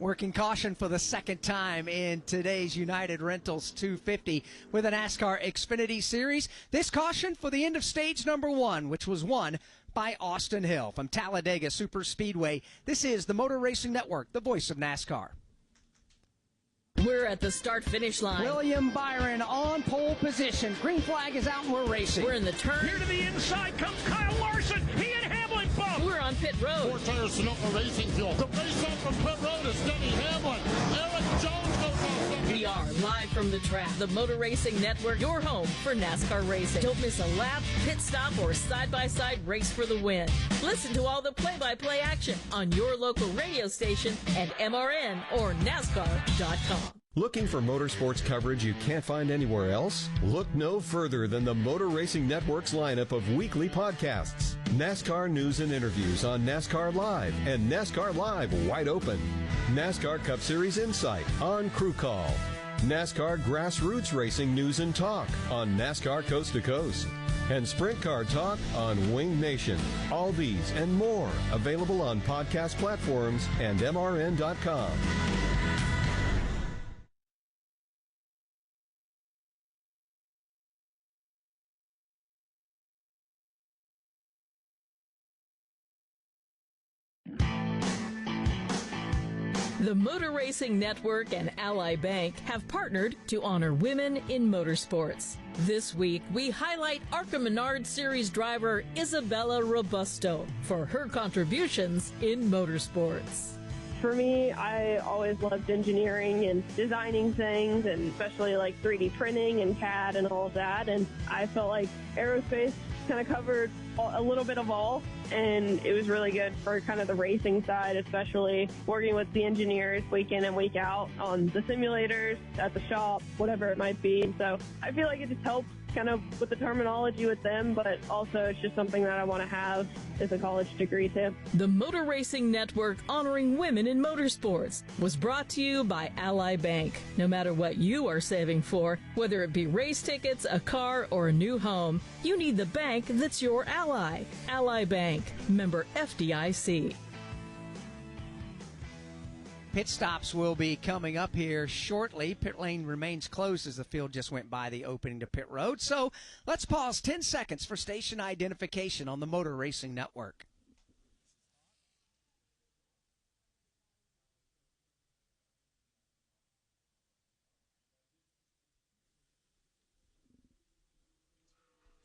Working caution for the second time in today's United Rentals 250 with a NASCAR Xfinity Series. This caution for the end of stage number 1, which was won by Austin Hill. From Talladega Superspeedway, this is the Motor Racing Network, the voice of NASCAR. We're at the start-finish line. William Byron on pole position. Green flag is out and we're racing. We're in the turn. Here to the inside comes Kyle Larson. He and Hamlin bump. We're on pit road. 4 Tires Sunoco Racing Fuel. The race off from pit road is Denny Hamlin. Eric Jones goes off second. We are live from the track. The Motor Racing Network, your home for NASCAR racing. Don't miss a lap, pit stop, or side-by-side race for the win. Listen to all the play-by-play action on your local radio station and MRN or NASCAR.com. Looking for motorsports coverage you can't find anywhere else? Look no further than the Motor Racing Network's lineup of weekly podcasts. NASCAR news and interviews on NASCAR Live and NASCAR Live Wide Open. NASCAR Cup Series Insight on Crew Call. NASCAR Grassroots Racing News and Talk on NASCAR Coast to Coast. And Sprint Car Talk on Wing Nation. All these and more available on podcast platforms and MRN.com. The Motor Racing Network and Ally Bank have partnered to honor women in motorsports. This week, we highlight ARCA Menard Series driver Isabella Robusto for her contributions in motorsports. For me, I always loved engineering and designing things, and especially like 3D printing and CAD and all of that. And I felt like aerospace kind of covered a little bit of all, and it was really good for kind of the racing side, especially working with the engineers week in and week out on the simulators, at the shop, whatever it might be. So I feel like it just helps kind of with the terminology with them, but also it's just something that I want to have as a college degree too. The Motor Racing Network honoring women in motorsports was brought to you by Ally Bank. No matter what you are saving for, whether it be race tickets, a car, or a new home, you need the bank that's your ally. Ally Bank, member FDIC. Pit stops will be coming up here shortly. Pit lane remains closed as the field just went by the opening to pit road. So let's pause 10 seconds for station identification on the Motor Racing Network.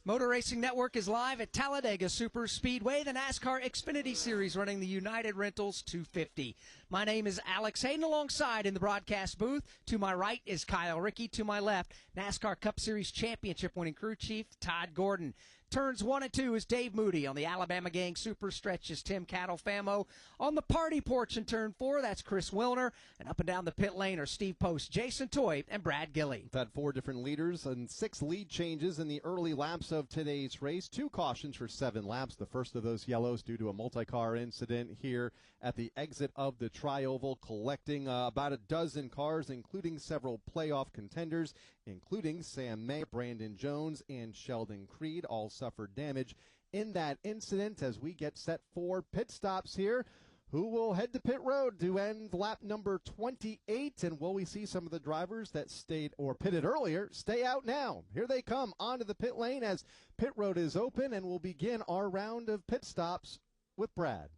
Motor Racing Network is live at Talladega Superspeedway, the NASCAR Xfinity Series running the United Rentals 250. My name is Alex Hayden alongside in the broadcast booth. To my right is Kyle Rickey. To my left, NASCAR Cup Series Championship winning crew chief Todd Gordon. Turns 1 and 2 is Dave Moody. On the Alabama Gang Super Stretch is Tim Cattle-Famo. On the party porch in turn 4, that's Chris Wilner. And up and down the pit lane are Steve Post, Jason Toy, and Brad Gilly. We've had 4 different leaders and 6 lead changes in the early laps of today's race. 2 cautions for 7 laps. The first of those yellows due to a multi-car incident here at the exit of the Tri-Oval, collecting about a dozen cars, including several playoff contenders, including Sam May, Brandon Jones, and Sheldon Creed, all suffered damage in that incident. As we get set for pit stops here, who will head to pit road to end lap number 28, and will we see some of the drivers that stayed or pitted earlier stay out now? Here they come onto the pit lane as pit road is open, and we'll begin our round of pit stops with Brad.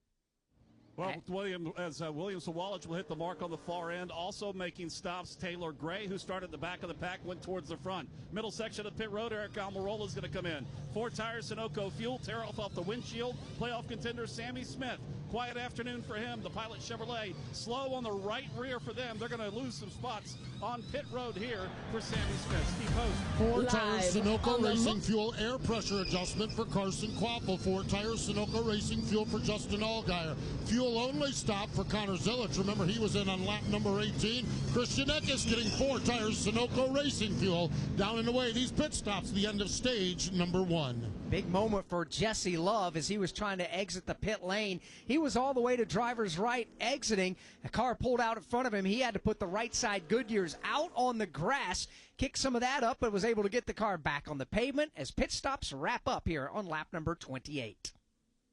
Well, William Sawalich will hit the mark on the far end. Also making stops, Taylor Gray, who started at the back of the pack, went towards the front. Middle section of pit road, Eric Almirola is going to come in. 4 Tires Sunoco Fuel, tear off the windshield. Playoff contender Sammy Smith. Quiet afternoon for him. The Pilot Chevrolet slow on the right rear for them. They're going to lose some spots on pit road here for Sammy Smith. Steve Post. 4 Tires Sunoco Racing Fuel air pressure adjustment for Carson Quapple. 4 Tires Sunoco Racing Fuel for Justin Allgaier. Fuel only stop for Connor Zillich. Remember, he was in on lap number 18. Christian Eckes getting 4 Tires Sunoco Racing Fuel down and away. These pit stops, the end of stage number 1. Big moment for Jesse Love as he was trying to exit the pit lane. He was all the way to driver's right exiting. A car pulled out in front of him. He had to put the right side Goodyears out on the grass, kick some of that up, but was able to get the car back on the pavement as pit stops wrap up here on lap number 28.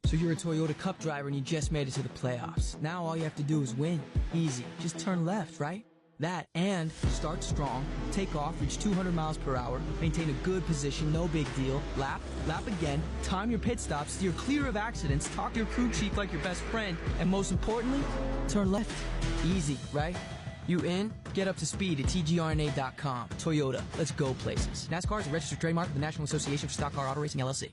So you're a Toyota Cup driver and you just made it to the playoffs. Now all you have to do is win. Easy. Just turn left, right? That and start strong, take off, reach 200 miles per hour, maintain a good position, no big deal, lap again, time your pit stops, steer clear of accidents, talk to your crew chief like your best friend, and most importantly, turn left. Easy, right? You in? Get up to speed at tgrna.com. Toyota, let's go places. NASCAR is a registered trademark of the National Association for Stock Car Auto Racing, LLC.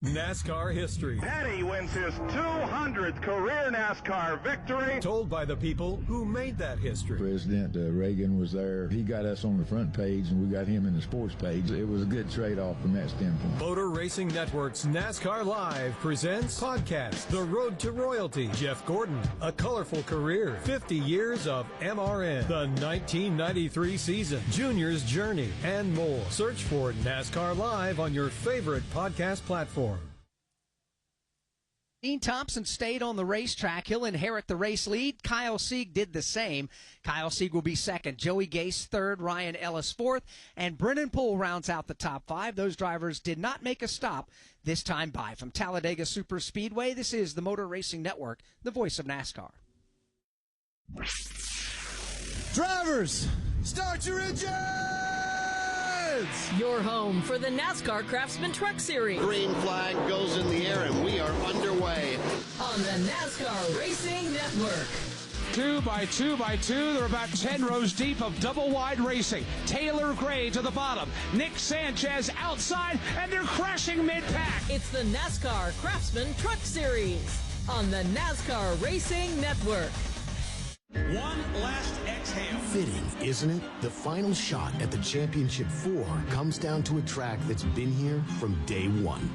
NASCAR history. Petty wins his 200th career NASCAR victory. Told by the people who made that history. President Reagan was there. He got us on the front page, and we got him in the sports page. It was a good trade-off from that standpoint. Motor Racing Network's NASCAR Live presents podcast The Road to Royalty. Jeff Gordon, A Colorful Career, 50 Years of MRN, the 1993 season, Junior's Journey, and more. Search for NASCAR Live on your favorite podcast platform. Dean Thompson stayed on the racetrack. He'll inherit the race lead. Kyle Sieg did the same. Kyle Sieg will be second. Joey Gase third. Ryan Ellis fourth. And Brennan Poole rounds out the top five. Those drivers did not make a stop this time by. From Talladega Super Speedway, this is the Motor Racing Network, the voice of NASCAR. Drivers, start your engines! Your home for the NASCAR Craftsman Truck Series. Green flag goes in the air, and we are underway. On the NASCAR Racing Network. 2 by 2 by 2. They're about 10 rows deep of double wide racing. Taylor Gray to the bottom. Nick Sanchez outside, and they're crashing mid-pack. It's the NASCAR Craftsman Truck Series on the NASCAR Racing Network. One last exhale. Fitting, isn't it? The final shot at the Championship 4 comes down to a track that's been here from day one.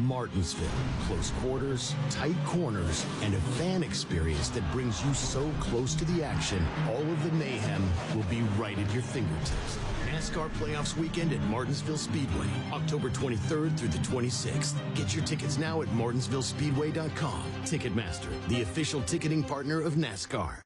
Martinsville. Close quarters, tight corners, and a fan experience that brings you so close to the action, all of the mayhem will be right at your fingertips. NASCAR Playoffs Weekend at Martinsville Speedway, October 23rd through the 26th. Get your tickets now at martinsvillespeedway.com. Ticketmaster, the official ticketing partner of NASCAR.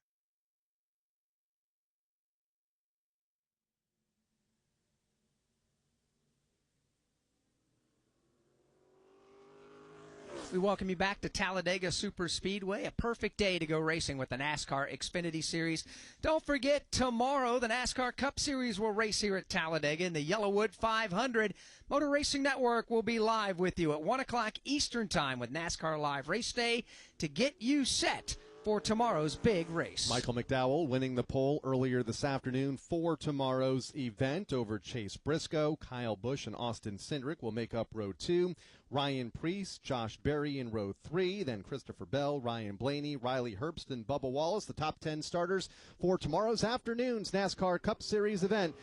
We welcome you back to Talladega Super Speedway, a perfect day to go racing with the NASCAR Xfinity Series. Don't forget, tomorrow the NASCAR Cup Series will race here at Talladega in the Yellowwood 500. Motor Racing Network will be live with you at 1 o'clock Eastern Time with NASCAR Live Race Day to get you set for tomorrow's big race. Michael McDowell winning the pole earlier this afternoon for tomorrow's event over Chase Briscoe. Kyle Busch and Austin Cindric will make up row 2. Ryan Preece, Josh Berry in row 3, then Christopher Bell, Ryan Blaney, Riley Herbst, and Bubba Wallace, the top 10 starters for tomorrow's afternoon's NASCAR Cup Series event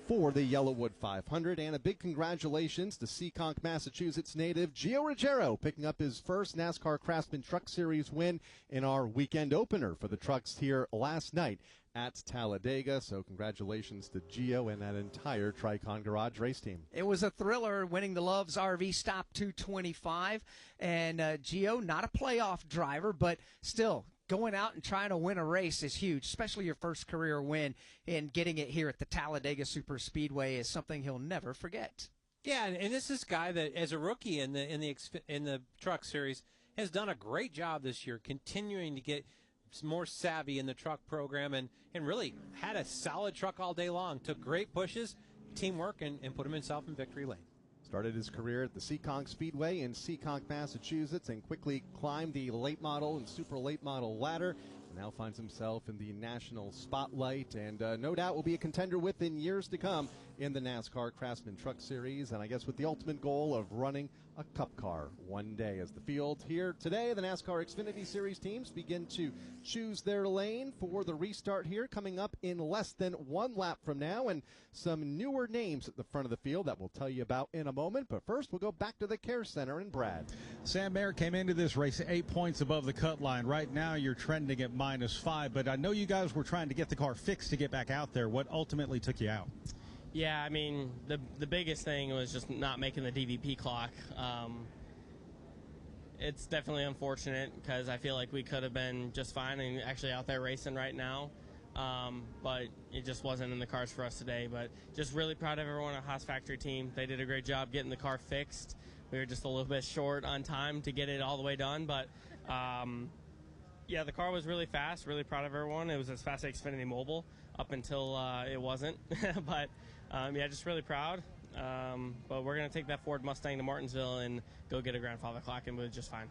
for the Yellowwood 500. And a big congratulations to Seekonk, Massachusetts native Gio Ruggiero, picking up his first NASCAR Craftsman Truck Series win in our weekend opener for the trucks here last night at Talladega. So congratulations to Gio and that entire Tricon Garage race team. It was a thriller winning the Love's RV Stop 225. And Gio, not a playoff driver, but still going out and trying to win a race is huge, especially your first career win, and getting it here at the Talladega Super Speedway is something he'll never forget. Yeah, and this is a guy that, as a rookie in the Truck Series, has done a great job this year, continuing to get more savvy in the truck program, and really had a solid truck all day long. Took great pushes, teamwork, and put himself in victory lane. Started his career at the Seekonk Speedway in Seekonk, Massachusetts, and quickly climbed the late model and super late model ladder. Now finds himself in the national spotlight, and no doubt will be a contender within years to come in the NASCAR Craftsman Truck Series, and I guess with the ultimate goal of running a cup car one day. As the field here today, the NASCAR Xfinity Series teams begin to choose their lane for the restart here, coming up in less than one lap from now, and some newer names at the front of the field that we'll tell you about in a moment. But first, we'll go back to the Care Center in Brad. Sam Mayer came into this race 8 points above the cut line. Right now, you're trending at -5, but I know you guys were trying to get the car fixed to get back out there. What ultimately took you out? Yeah, I mean, the biggest thing was just not making the DVP clock. It's definitely unfortunate because I feel like we could have been just fine and actually out there racing right now. but it just wasn't in the cards for us today. But just really proud of everyone at Haas Factory team. They did a great job getting the car fixed. We were just a little bit short on time to get it all the way done, but yeah, the car was really fast. Really proud of everyone. It was as fast as Xfinity Mobile up until it wasn't. But yeah, just really proud. But we're going to take that Ford Mustang to Martinsville and go get a grandfather clock, and we'll be just fine.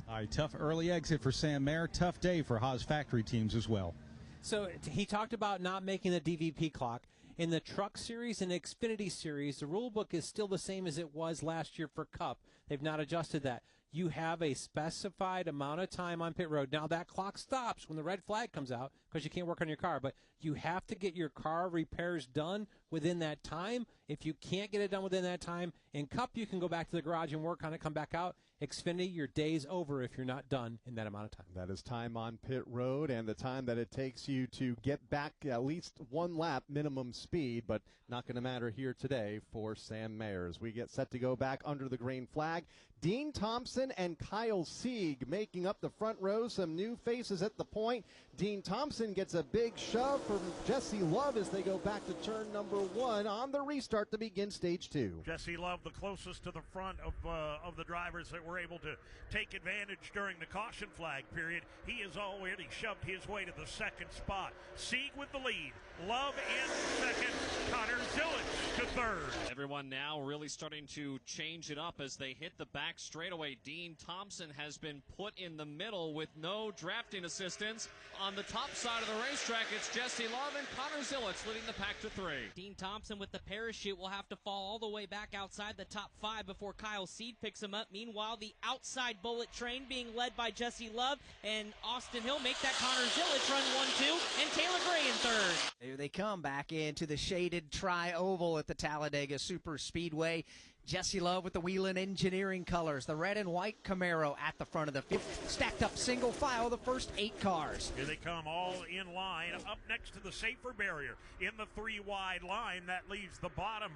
All right, tough early exit for Sam Mayer. Tough day for Haas Factory teams as well. So he talked about not making the DVP clock. In the Truck Series and Xfinity Series, the rule book is still the same as it was last year for Cup. They've not adjusted that. You have a specified amount of time on pit road. Now, that clock stops when the red flag comes out because you can't work on your car, but you have to get your car repairs done within that time. If you can't get it done within that time, in Cup, you can go back to the garage and work on it, come back out. Xfinity, your day's over if you're not done in that amount of time. That is time on pit road and the time that it takes you to get back at least one lap minimum speed, but not going to matter here today for Sam Mayer. As we get set to go back under the green flag, Dean Thompson and Kyle Sieg making up the front row. Some new faces at the point. Dean Thompson gets a big shove from Jesse Love as they go back to turn number 1 on the restart to begin stage 2. Jesse Love, the closest to the front of the drivers that were able to take advantage during the caution flag period. He has already shoved his way to the second spot. Sieg with the lead. Love in second. Connor Zilic to third. Everyone now really starting to change it up as they hit the back straightaway. Dean Thompson has been put in the middle with no drafting assistance. On the top side of the racetrack, it's Jesse Love and Connor Zilic leading the pack to 3. Dean Thompson with the parachute will have to fall all the way back outside the top 5 before Kyle Sieg picks him up. Meanwhile, the outside bullet train being led by Jesse Love and Austin Hill make that Connor Zilic run 1-2 and Taylor Gray in third. Here they come back into the shaded tri-oval at the Talladega Super Speedway. Jesse Love with the Whelen Engineering colors, the red and white Camaro at the front of the field, stacked up single file the first 8 cars. Here they come all in line up next to the safer barrier in the 3 wide line. That leaves the bottom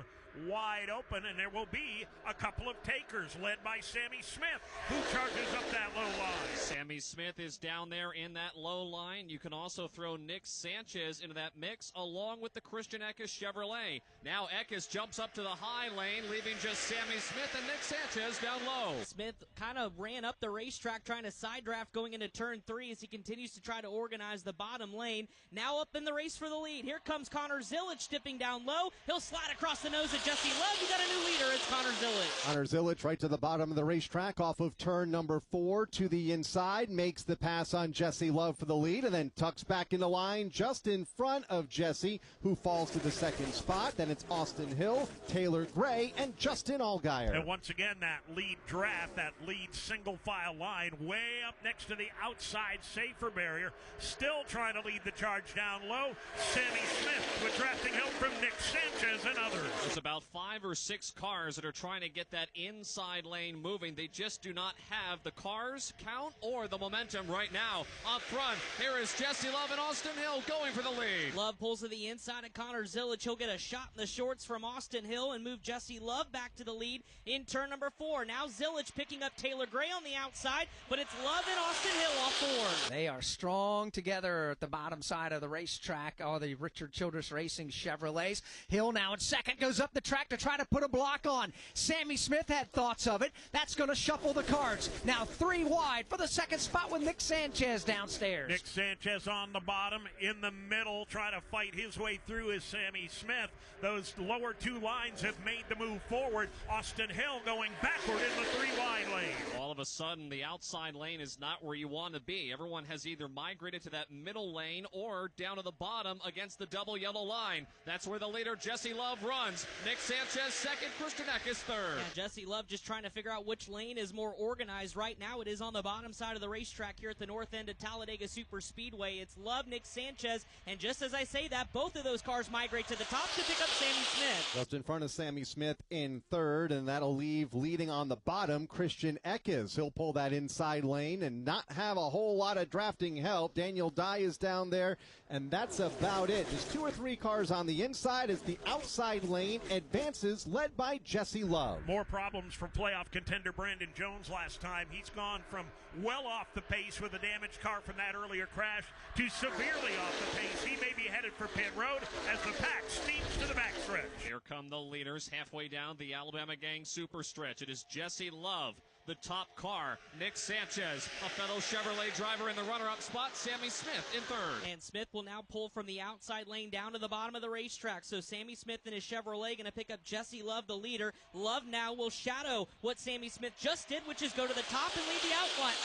wide open, and there will be a couple of takers led by Sammy Smith, who charges up that low line. Sammy Smith is down there in that low line. You can also throw Nick Sanchez into that mix along with the Christian Eckes Chevrolet. Now Eckes jumps up to the high lane, leaving just Sammy Smith and Nick Sanchez down low. Smith kind of ran up the racetrack trying to side draft going into turn 3 as he continues to try to organize the bottom lane. Now up in the race for the lead. Here comes Connor Zilic dipping down low. He'll slide across the nose of Jesse Love. You got a new leader. It's Connor Zilic. Connor Zilic right to the bottom of the racetrack off of turn number 4 to the inside. Makes the pass on Jesse Love for the lead and then tucks back into line just in front of Jesse, who falls to the second spot. Then it's Austin Hill, Taylor Gray, and Justin Allgaier. And once again, that lead draft, that lead single file line way up next to the outside safer barrier. Still trying to lead the charge down low. Sammy Smith with drafting help from Nick Sanchez and others. There's about 5 or 6 cars that are trying to get that inside lane moving. They just do not have the cars count or the momentum right now. Up front, here is Jesse Love and Austin Hill going for the lead. Love pulls to the inside at Connor Zilic. He'll get a shot in the shorts from Austin Hill and move Jesse Love back to the lead in turn number 4. Now Zilic picking up Taylor Gray on the outside, but it's Love and Austin Hill off 4. They are strong together at the bottom side of the racetrack, all the Richard Childress Racing Chevrolets. Hill now in second, goes up the track to try to put a block on. Sammy Smith had thoughts of it. That's going to shuffle the cards. Now 3 wide for the second spot with Nick Sanchez downstairs. Nick Sanchez on the bottom, in the middle, trying to fight his way through is Sammy Smith. Those lower 2 lines have made the move forward. Austin Hill going backward in the 3 wide lane. All of a sudden, the outside lane is not where you want to be. Everyone has either migrated to that middle lane or down to the bottom against the double yellow line. That's where the leader, Jesse Love, runs. Nick Sanchez second, Christian Eckes third. Yeah, Jesse Love just trying to figure out which lane is more organized. Right now it is on the bottom side of the racetrack here at the north end of Talladega Super Speedway. It's Love, Nick Sanchez, and just as I say that, both of those cars migrate to the top to pick up Sammy Smith. Just in front of Sammy Smith in third, and that'll leave leading on the bottom Christian Eckes. He'll pull that inside lane and not have a whole lot of drafting help. Daniel Dye is down there, and that's about it. Just 2 or 3 cars on the inside as the outside lane advances, led by Jesse Love. More problems for playoff contender Brandon Jones last time. He's gone from well off the pace with a damaged car from that earlier crash to severely off the pace. He may be headed for pit road as the pack steams to the backstretch. Here come the leaders halfway down the Alabama Gang super stretch. It is Jesse Love, the top car. Nick Sanchez, a fellow Chevrolet driver in the runner-up spot. Sammy Smith in third. And Smith will now pull from the outside lane down to the bottom of the racetrack. So Sammy Smith and his Chevrolet going to pick up Jesse Love, the leader. Love now will shadow what Sammy Smith just did, which is go to the top and leave the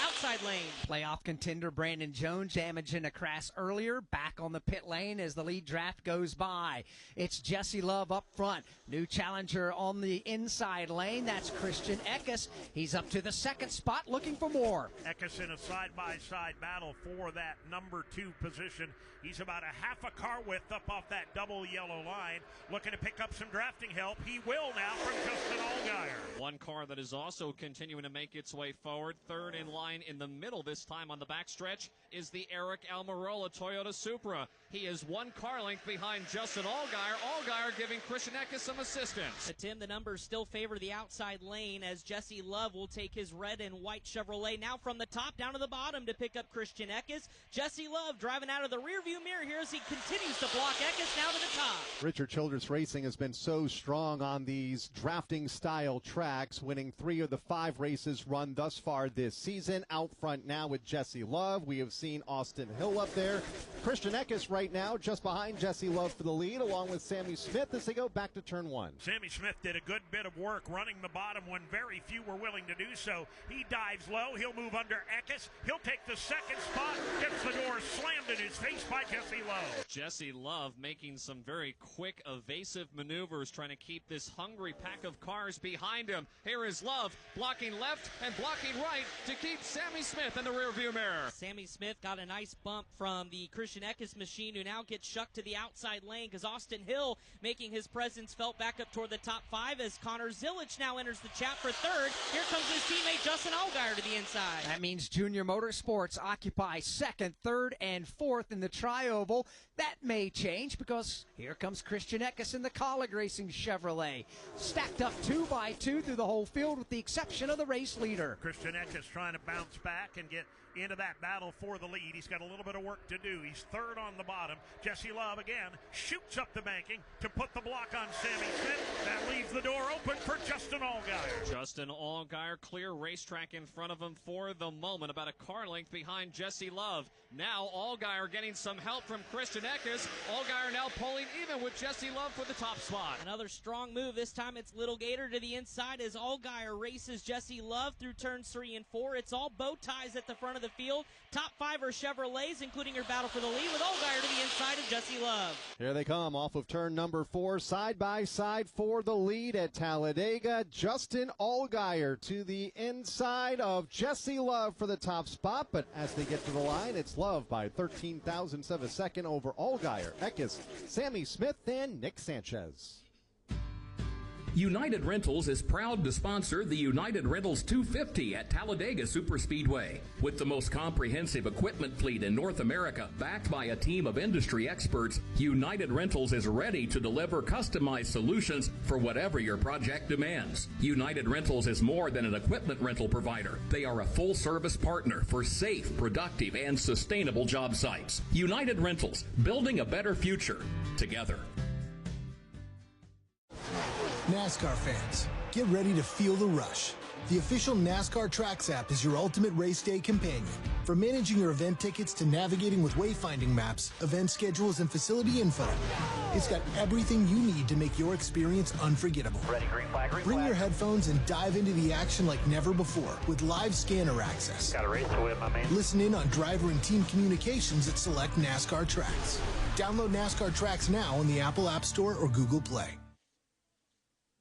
outside lane. Playoff contender Brandon Jones damaging a crash earlier, back on the pit lane as the lead draft goes by. It's Jesse Love up front. New challenger on the inside lane. That's Christian Eckes. He's up to the second spot looking for more. Eckes in a side-by-side battle for that number 2 position. He's about a half a car width up off that double yellow line. Looking to pick up some drafting help. He will now from Justin Allgaier. One car that is also continuing to make its way forward. Third in line in the middle this time on the backstretch is the Eric Almirola Toyota Supra. He is 1 car length behind Justin Allgaier. Allgaier giving Christian Eckes some assistance. But Tim, the numbers still favor the outside lane as Jesse Love will take his red and white Chevrolet now from the top down to the bottom to pick up Christian Eckes. Jesse Love driving out of the rearview mirror here as he continues to block Eckes now to the top. Richard Childress Racing has been so strong on these drafting style tracks, winning 3 of the 5 races run thus far this season. Out front now with Jesse Love. We have seen Austin Hill up there. Christian Eckes right now just behind Jesse Love for the lead, along with Sammy Smith as they go back to turn 1. Sammy Smith did a good bit of work running the bottom when very few were willing to do so. He dives low. He'll move under Eckes. He'll take the second spot. Gets the door slammed in his face by Jesse Love. Jesse Love making some very quick, evasive maneuvers, trying to keep this hungry pack of cars behind him. Here is Love blocking left and blocking right to keep Sammy Smith in the rearview mirror. Sammy Smith got a nice bump from the Christian Eckes machine, who now gets shucked to the outside lane because Austin Hill making his presence felt back up toward the top 5 as Connor Zilic now enters the chat for third. Here comes his teammate Justin Allgaier to the inside. That means Junior Motorsports occupy second, third, and fourth in the Tri-Oval. That may change because here comes Christian Eckes in the Colleague Racing Chevrolet. Stacked up 2 by 2 through the whole field with the exception of the race leader. Christian Eckes trying to bounce back and get into that battle for the lead. He's got a little bit of work to do. He's third on the bottom. Jesse Love again shoots up the banking to put the block on Sammy Smith. That leaves the door open for Justin Allgaier. Justin Allgaier, clear racetrack in front of him for the moment, about a car length behind Jesse Love. Now Allgaier getting some help from Christian Eckes. Allgaier now pulling even with Jesse Love for the top spot. Another strong move. This time it's Little Gator to the inside as Allgaier races Jesse Love through turns 3 and 4. It's all bow ties at the front of the field. Top 5 are Chevrolets, including your battle for the lead with Allgaier to the inside of Jesse Love. Here they come off of turn number 4, side by side for the lead at Talladega. Justin Allgaier to the inside of Jesse Love for the top spot, but as they get to the line, it's Love by 13 thousandths of a second over Allgaier, Eckes, Sammy Smith, and Nick Sanchez. United Rentals is proud to sponsor the United Rentals 250 at Talladega Superspeedway. With the most comprehensive equipment fleet in North America, backed by a team of industry experts, United Rentals is ready to deliver customized solutions for whatever your project demands. United Rentals is more than an equipment rental provider. They are a full-service partner for safe, productive, and sustainable job sites. United Rentals, building a better future together. NASCAR fans, get ready to feel the rush. The official NASCAR Tracks app is your ultimate race day companion. From managing your event tickets to navigating with wayfinding maps, event schedules, and facility info, it's got everything you need to make your experience unforgettable. Ready, green flag, green Bring flag. your headphones and dive into the action like never before with live scanner access. Got a race to win, my man. Listen in on driver and team communications at select NASCAR Tracks. Download NASCAR Tracks now on the Apple App Store or Google Play.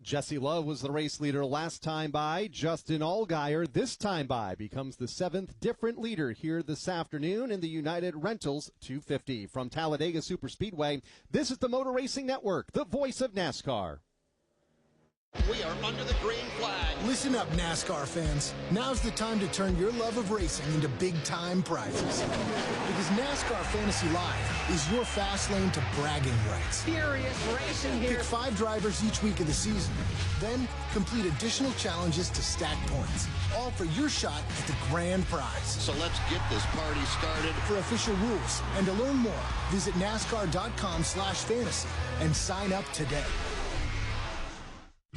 Jesse Love was the race leader last time by. Justin Allgaier this time by becomes the 7th different leader here this afternoon in the United Rentals 250. From Talladega Superspeedway, this is the Motor Racing Network, the voice of NASCAR. We are under the green flag. Listen up, NASCAR fans. Now's the time to turn your love of racing into big-time prizes. Because NASCAR Fantasy Live is your fast lane to bragging rights. Furious racing here. Pick 5 drivers each week of the season. Then complete additional challenges to stack points. All for your shot at the grand prize. So let's get this party started. For official rules and to learn more, visit NASCAR.com/fantasy and sign up today.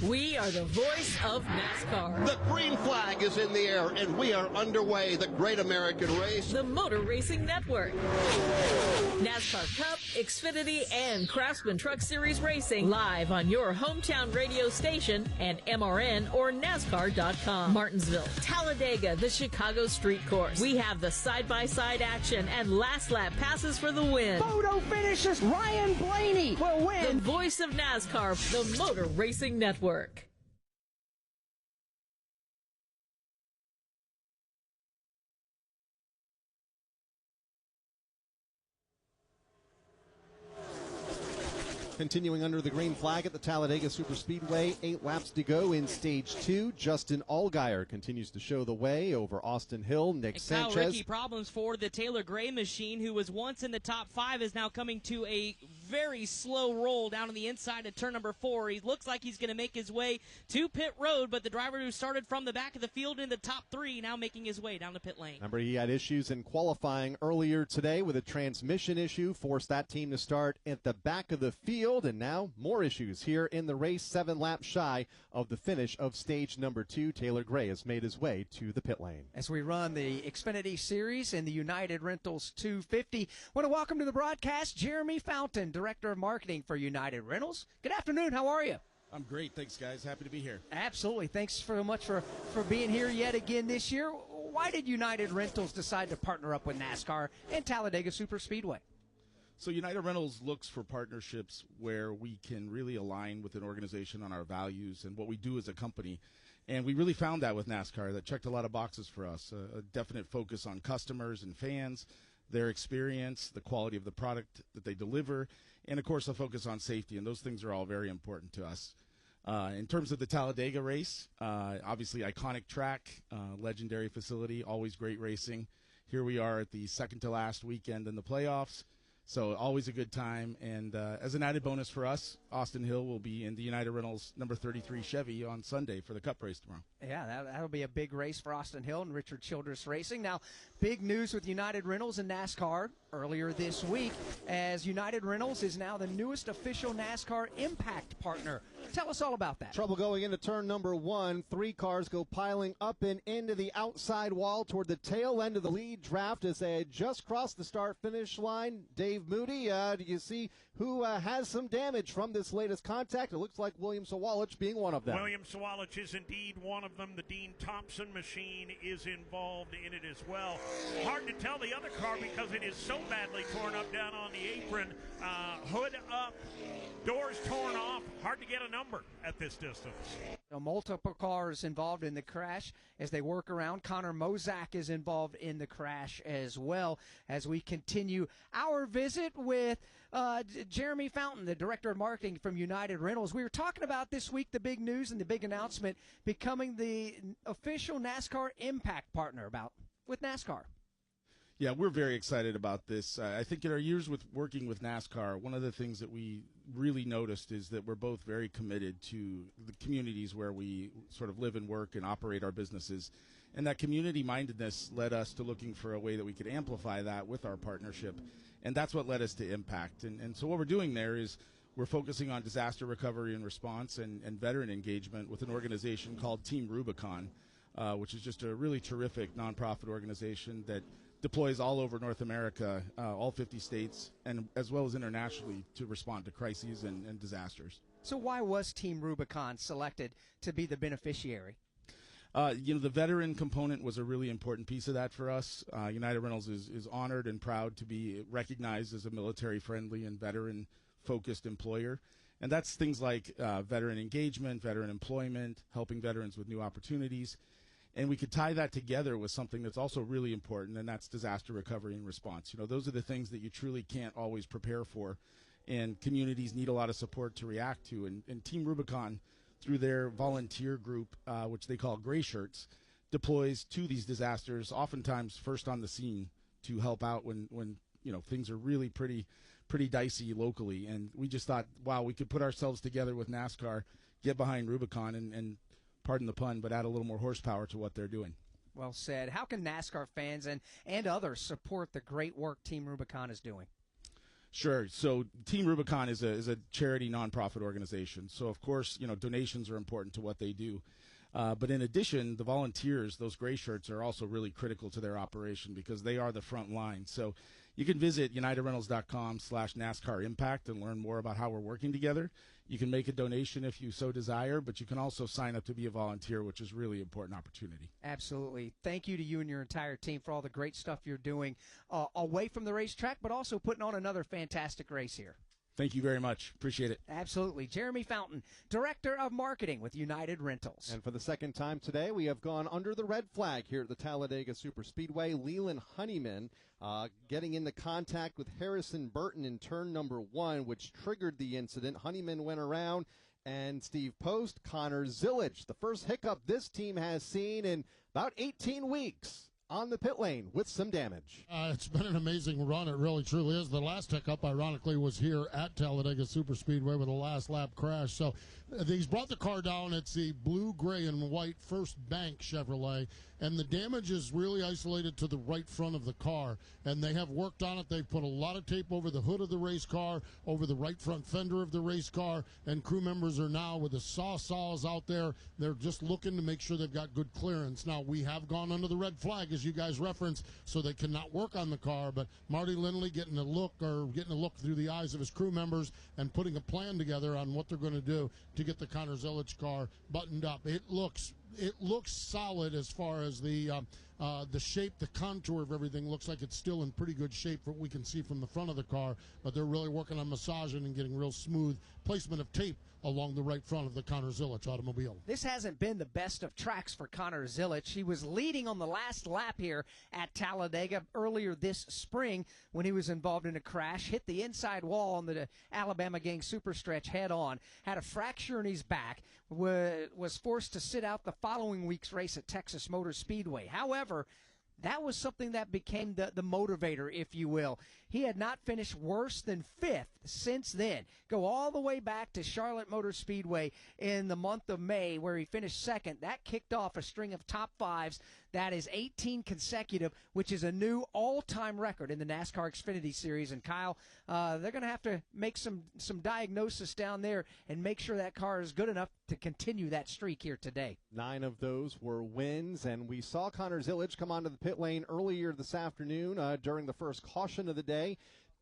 We are the voice of NASCAR. The green flag is in the air, and we are underway. The Great American Race. The Motor Racing Network. NASCAR Cup, Xfinity, and Craftsman Truck Series Racing live on your hometown radio station and MRN or NASCAR.com. Martinsville, Talladega, the Chicago Street Course. We have the side-by-side action and last lap passes for the win. Photo finishes. Ryan Blaney will win. The voice of NASCAR, the Motor Racing Network. Continuing under the green flag at the Talladega Superspeedway, 8 laps to go in Stage 2. Justin Allgaier continues to show the way over Austin Hill. Nick Sanchez. Ricky, problems for the Taylor Gray machine, who was once in the top 5, is now coming to a very slow roll down on the inside of turn number 4. He looks like he's going to make his way to pit road, but the driver who started from the back of the field in the top 3 now making his way down to pit lane. Remember, he had issues in qualifying earlier today with a transmission issue, forced that team to start at the back of the field, and now more issues here in the race. 7 laps shy of the finish of stage number 2. Taylor Gray has made his way to the pit lane. As we run the Xfinity Series in the United Rentals 250, want to welcome to the broadcast Jeremy Fountain, Director of Marketing for United Rentals. Good afternoon. How are you? I'm great. Thanks, guys. Happy to be here. Absolutely. Thanks so much for being here yet again this year. Why did United Rentals decide to partner up with NASCAR and Talladega Superspeedway? So United Rentals looks for partnerships where we can really align with an organization on our values and what we do as a company. And we really found that with NASCAR. That checked a lot of boxes for us. A definite focus on customers and fans, their experience, the quality of the product that they deliver, and, of course, a focus on safety. And those things are all very important to us. In terms of the Talladega race, obviously iconic track, legendary facility, always great racing. Here we are at the second-to-last weekend in the playoffs. So always a good time, and as an added bonus for us, Austin Hill will be in the United Rentals number 33 Chevy on Sunday for the Cup race tomorrow. Yeah, that'll be a big race for Austin Hill and Richard Childress Racing. Now, big news with United Rentals and NASCAR earlier this week, as United Rentals is now the newest official NASCAR Impact partner. Tell us all about that. Trouble going into turn number 1. 3 cars go piling up and into the outside wall toward the tail end of the lead draft as they had just crossed the start-finish line. Dave Moody, do you see who has some damage from this latest contact? It looks like William Sawalich being one of them. William Sawalich is indeed one of them. The Dean Thompson machine is involved in it as well. Hard to tell the other car because it is so badly torn up down on the apron. Hood up, doors torn off. Hard to get a number at this distance. Multiple cars involved in the crash as they work around. Connor Mozak is involved in the crash as well, as we continue our visit with Jeremy Fountain, the Director of Marketing from United Rentals. We were talking about this week the big news and the big announcement becoming the official NASCAR Impact partner with NASCAR. Yeah, we're very excited about this. I think in our years with working with NASCAR, one of the things that we really noticed is that we're both very committed to the communities where we sort of live and work and operate our businesses. And that community-mindedness led us to looking for a way that we could amplify that with our partnership. And that's what led us to Impact. And so what we're doing there is we're focusing on disaster recovery and response and veteran engagement with an organization called Team Rubicon, which is just a really terrific nonprofit organization that deploys all over North America, all 50 states, and as well as internationally to respond to crises and disasters. So why was Team Rubicon selected to be the beneficiary? The veteran component was a really important piece of that for us. United Rentals is honored and proud to be recognized as a military-friendly and veteran-focused employer. And that's things like veteran engagement, veteran employment, helping veterans with new opportunities. And we could tie that together with something that's also really important, and that's disaster recovery and response. Those are the things that you truly can't always prepare for, and communities need a lot of support to react to. And Team Rubicon, through their volunteer group, which they call Gray Shirts, deploys to these disasters, oftentimes first on the scene to help out when things are really pretty dicey locally. And we just thought, wow, we could put ourselves together with NASCAR, get behind Rubicon, and pardon the pun, but add a little more horsepower to what they're doing. Well said. How can NASCAR fans and others support the great work Team Rubicon is doing? Sure. So Team Rubicon is a charity nonprofit organization. So, of course, donations are important to what they do. But in addition, the volunteers, those Gray Shirts, are also really critical to their operation because they are the front line. So you can visit unitedrentals.com/NASCAR Impact and learn more about how we're working together. You can make a donation if you so desire, but you can also sign up to be a volunteer, which is really important opportunity. Absolutely. Thank you to you and your entire team for all the great stuff you're doing away from the racetrack, but also putting on another fantastic race here. Thank you very much. Appreciate it. Absolutely. Jeremy Fountain, Director of Marketing with United Rentals. And for the second time today, we have gone under the red flag here at the Talladega Superspeedway. Leland Honeyman getting into contact with Harrison Burton in turn number 1, which triggered the incident. Honeyman went around, and Steve Post, Connor Zilic, the first hiccup this team has seen in about 18 weeks. On the pit lane with some damage. It's been an amazing run. It really, truly is. The last hiccup, ironically, was here at Talladega Superspeedway with a last lap crash. So he's brought the car down. It's the blue, gray, and white First Bank Chevrolet, and the damage is really isolated to the right front of the car. And they have worked on it. They've put a lot of tape over the hood of the race car, over the right front fender of the race car, and crew members are now with the saws out there. They're just looking to make sure they've got good clearance. Now, we have gone under the red flag, as you guys referenced, so they cannot work on the car, but Marty Lindley getting a look through the eyes of his crew members and putting a plan together on what they're going to do to get the Connor Zilic car buttoned up. It looks solid as far as the shape, the contour of everything looks like it's still in pretty good shape from what we can see from the front of the car, but they're really working on massaging and getting real smooth placement of tape along the right front of the Connor Zilic automobile. This hasn't been the best of tracks for Connor Zilic. He was leading on the last lap here at Talladega earlier this spring when he was involved in a crash, hit the inside wall on the Alabama Gang Superstretch head on, had a fracture in his back, was forced to sit out the following week's race at Texas Motor Speedway. However, that was something that became the motivator, if you will. He had not finished worse than 5th since then. Go all the way back to Charlotte Motor Speedway in the month of May, where he finished 2nd. That kicked off a string of top 5s. That is 18 consecutive, which is a new all-time record in the NASCAR Xfinity Series. And, Kyle, they're going to have to make some diagnosis down there and make sure that car is good enough to continue that streak here today. 9 of those were wins, and we saw Connor Zilic come onto the pit lane earlier this afternoon during the first caution of the day.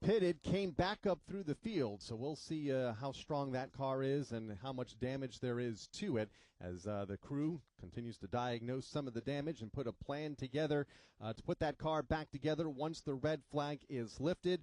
Pitted, came back up through the field, so we'll see how strong that car is and how much damage there is to it as the crew continues to diagnose some of the damage and put a plan together to put that car back together once the red flag is lifted.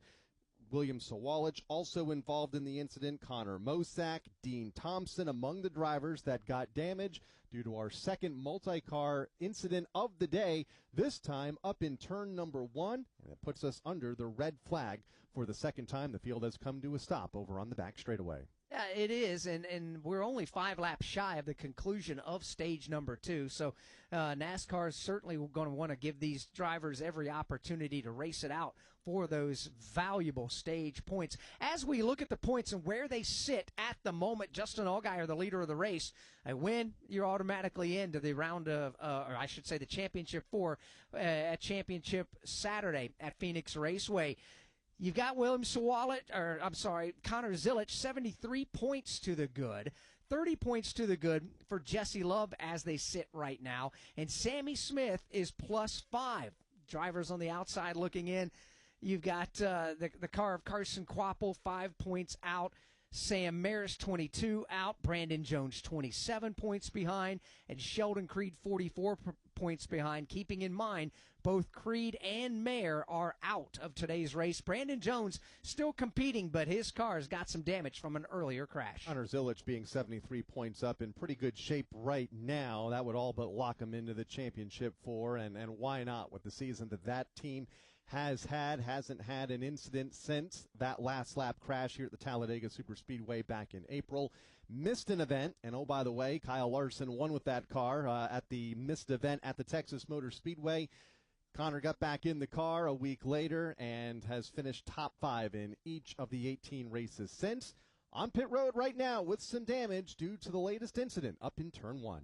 William Sawalich also involved in the incident. Connor Mosack, Dean Thompson among the drivers that got damage due to our second multi-car incident of the day, this time up in turn number 1, and it puts us under the red flag for the second time the field has come to a stop over on the back straightaway. Yeah, it is, and we're only 5 laps shy of the conclusion of stage number 2, so NASCAR is certainly going to want to give these drivers every opportunity to race it out for those valuable stage points. As we look at the points and where they sit at the moment, Justin Allgaier, the leader of the race, a win, you're automatically into the round of, or I should say the Championship 4 at Championship Saturday at Phoenix Raceway. You've got Connor Zilic, 73 points to the good. 30 points to the good for Jesse Love as they sit right now. And Sammy Smith is +5. Drivers on the outside looking in. You've got the car of Carson Kvapil, 5 points out. Sam Maris, 22 out. Brandon Jones, 27 points behind. And Sheldon Creed, 44 points behind, keeping in mind both Creed and Mayer are out of today's race. Brandon Jones still competing, but his car's got some damage from an earlier crash. Connor Zilic being 73 points up in pretty good shape right now. That would all but lock him into the Championship 4, and why not with the season that team hasn't had an incident since that last lap crash here at the Talladega Superspeedway back in April. Missed an event, and oh, by the way, Kyle Larson won with that car at the missed event at the Texas Motor Speedway. Connor got back in the car a week later and has finished top 5 in each of the 18 races since. On pit road right now with some damage due to the latest incident up in turn 1.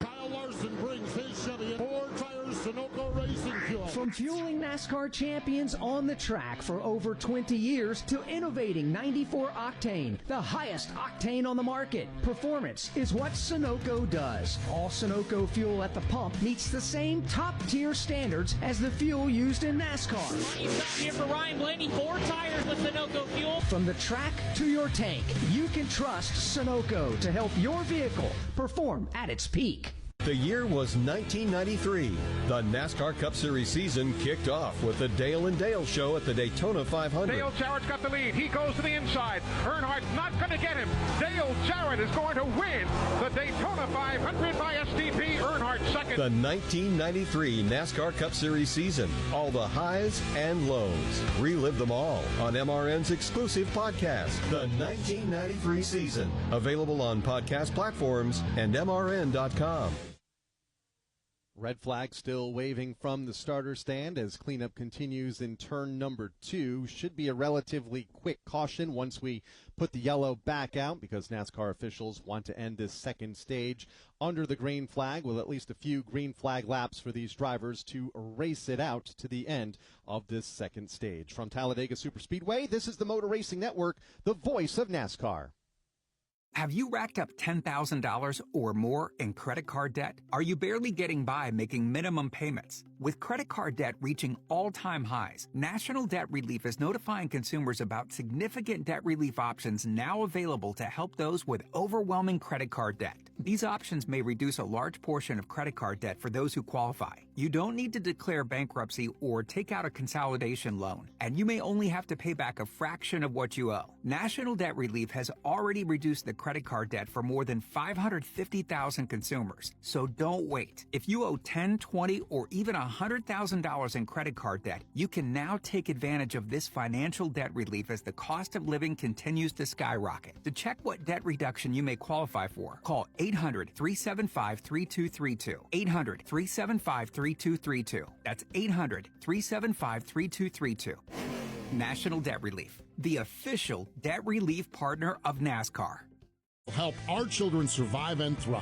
Kyle Larson brings his Chevy in 4 tires Sunoco Racing Fuel. From fueling NASCAR champions on the track for over 20 years to innovating 94 octane, the highest octane on the market, performance is what Sunoco does. All Sunoco fuel at the pump meets the same top-tier standards as the fuel used in NASCAR. You stop here for Ryan Blaney, 4 tires with Sunoco fuel. From the track to your tank, you can trust Sunoco to help your vehicle perform at its peak. The year was 1993. The NASCAR Cup Series season kicked off with the Dale and Dale Show at the Daytona 500. Dale Jarrett's got the lead. He goes to the inside. Earnhardt's not going to get him. Dale Jarrett is going to win the Daytona 500 by STP. Earnhardt second. The 1993 NASCAR Cup Series season. All the highs and lows. Relive them all on MRN's exclusive podcast, The 1993 Season. Available on podcast platforms and MRN.com. Red flag still waving from the starter stand as cleanup continues in turn number 2. Should be a relatively quick caution once we put the yellow back out because NASCAR officials want to end this second stage under the green flag with at least a few green flag laps for these drivers to race it out to the end of this second stage. From Talladega Superspeedway, this is the Motor Racing Network, the voice of NASCAR. Have you racked up $10,000 or more in credit card debt? Are you barely getting by making minimum payments? With credit card debt reaching all-time highs, National Debt Relief is notifying consumers about significant debt relief options now available to help those with overwhelming credit card debt. These options may reduce a large portion of credit card debt for those who qualify. You don't need to declare bankruptcy or take out a consolidation loan, and you may only have to pay back a fraction of what you owe. National Debt Relief has already reduced the credit card debt for more than 550,000 consumers, so don't wait. If you owe $10, $20, or even $100,000 in credit card debt, you can now take advantage of this financial debt relief as the cost of living continues to skyrocket. To check what debt reduction you may qualify for, call 800-375-3232. 800-375-3232. That's 800-375-3232. National Debt Relief, the official debt relief partner of NASCAR. Help our children survive and thrive.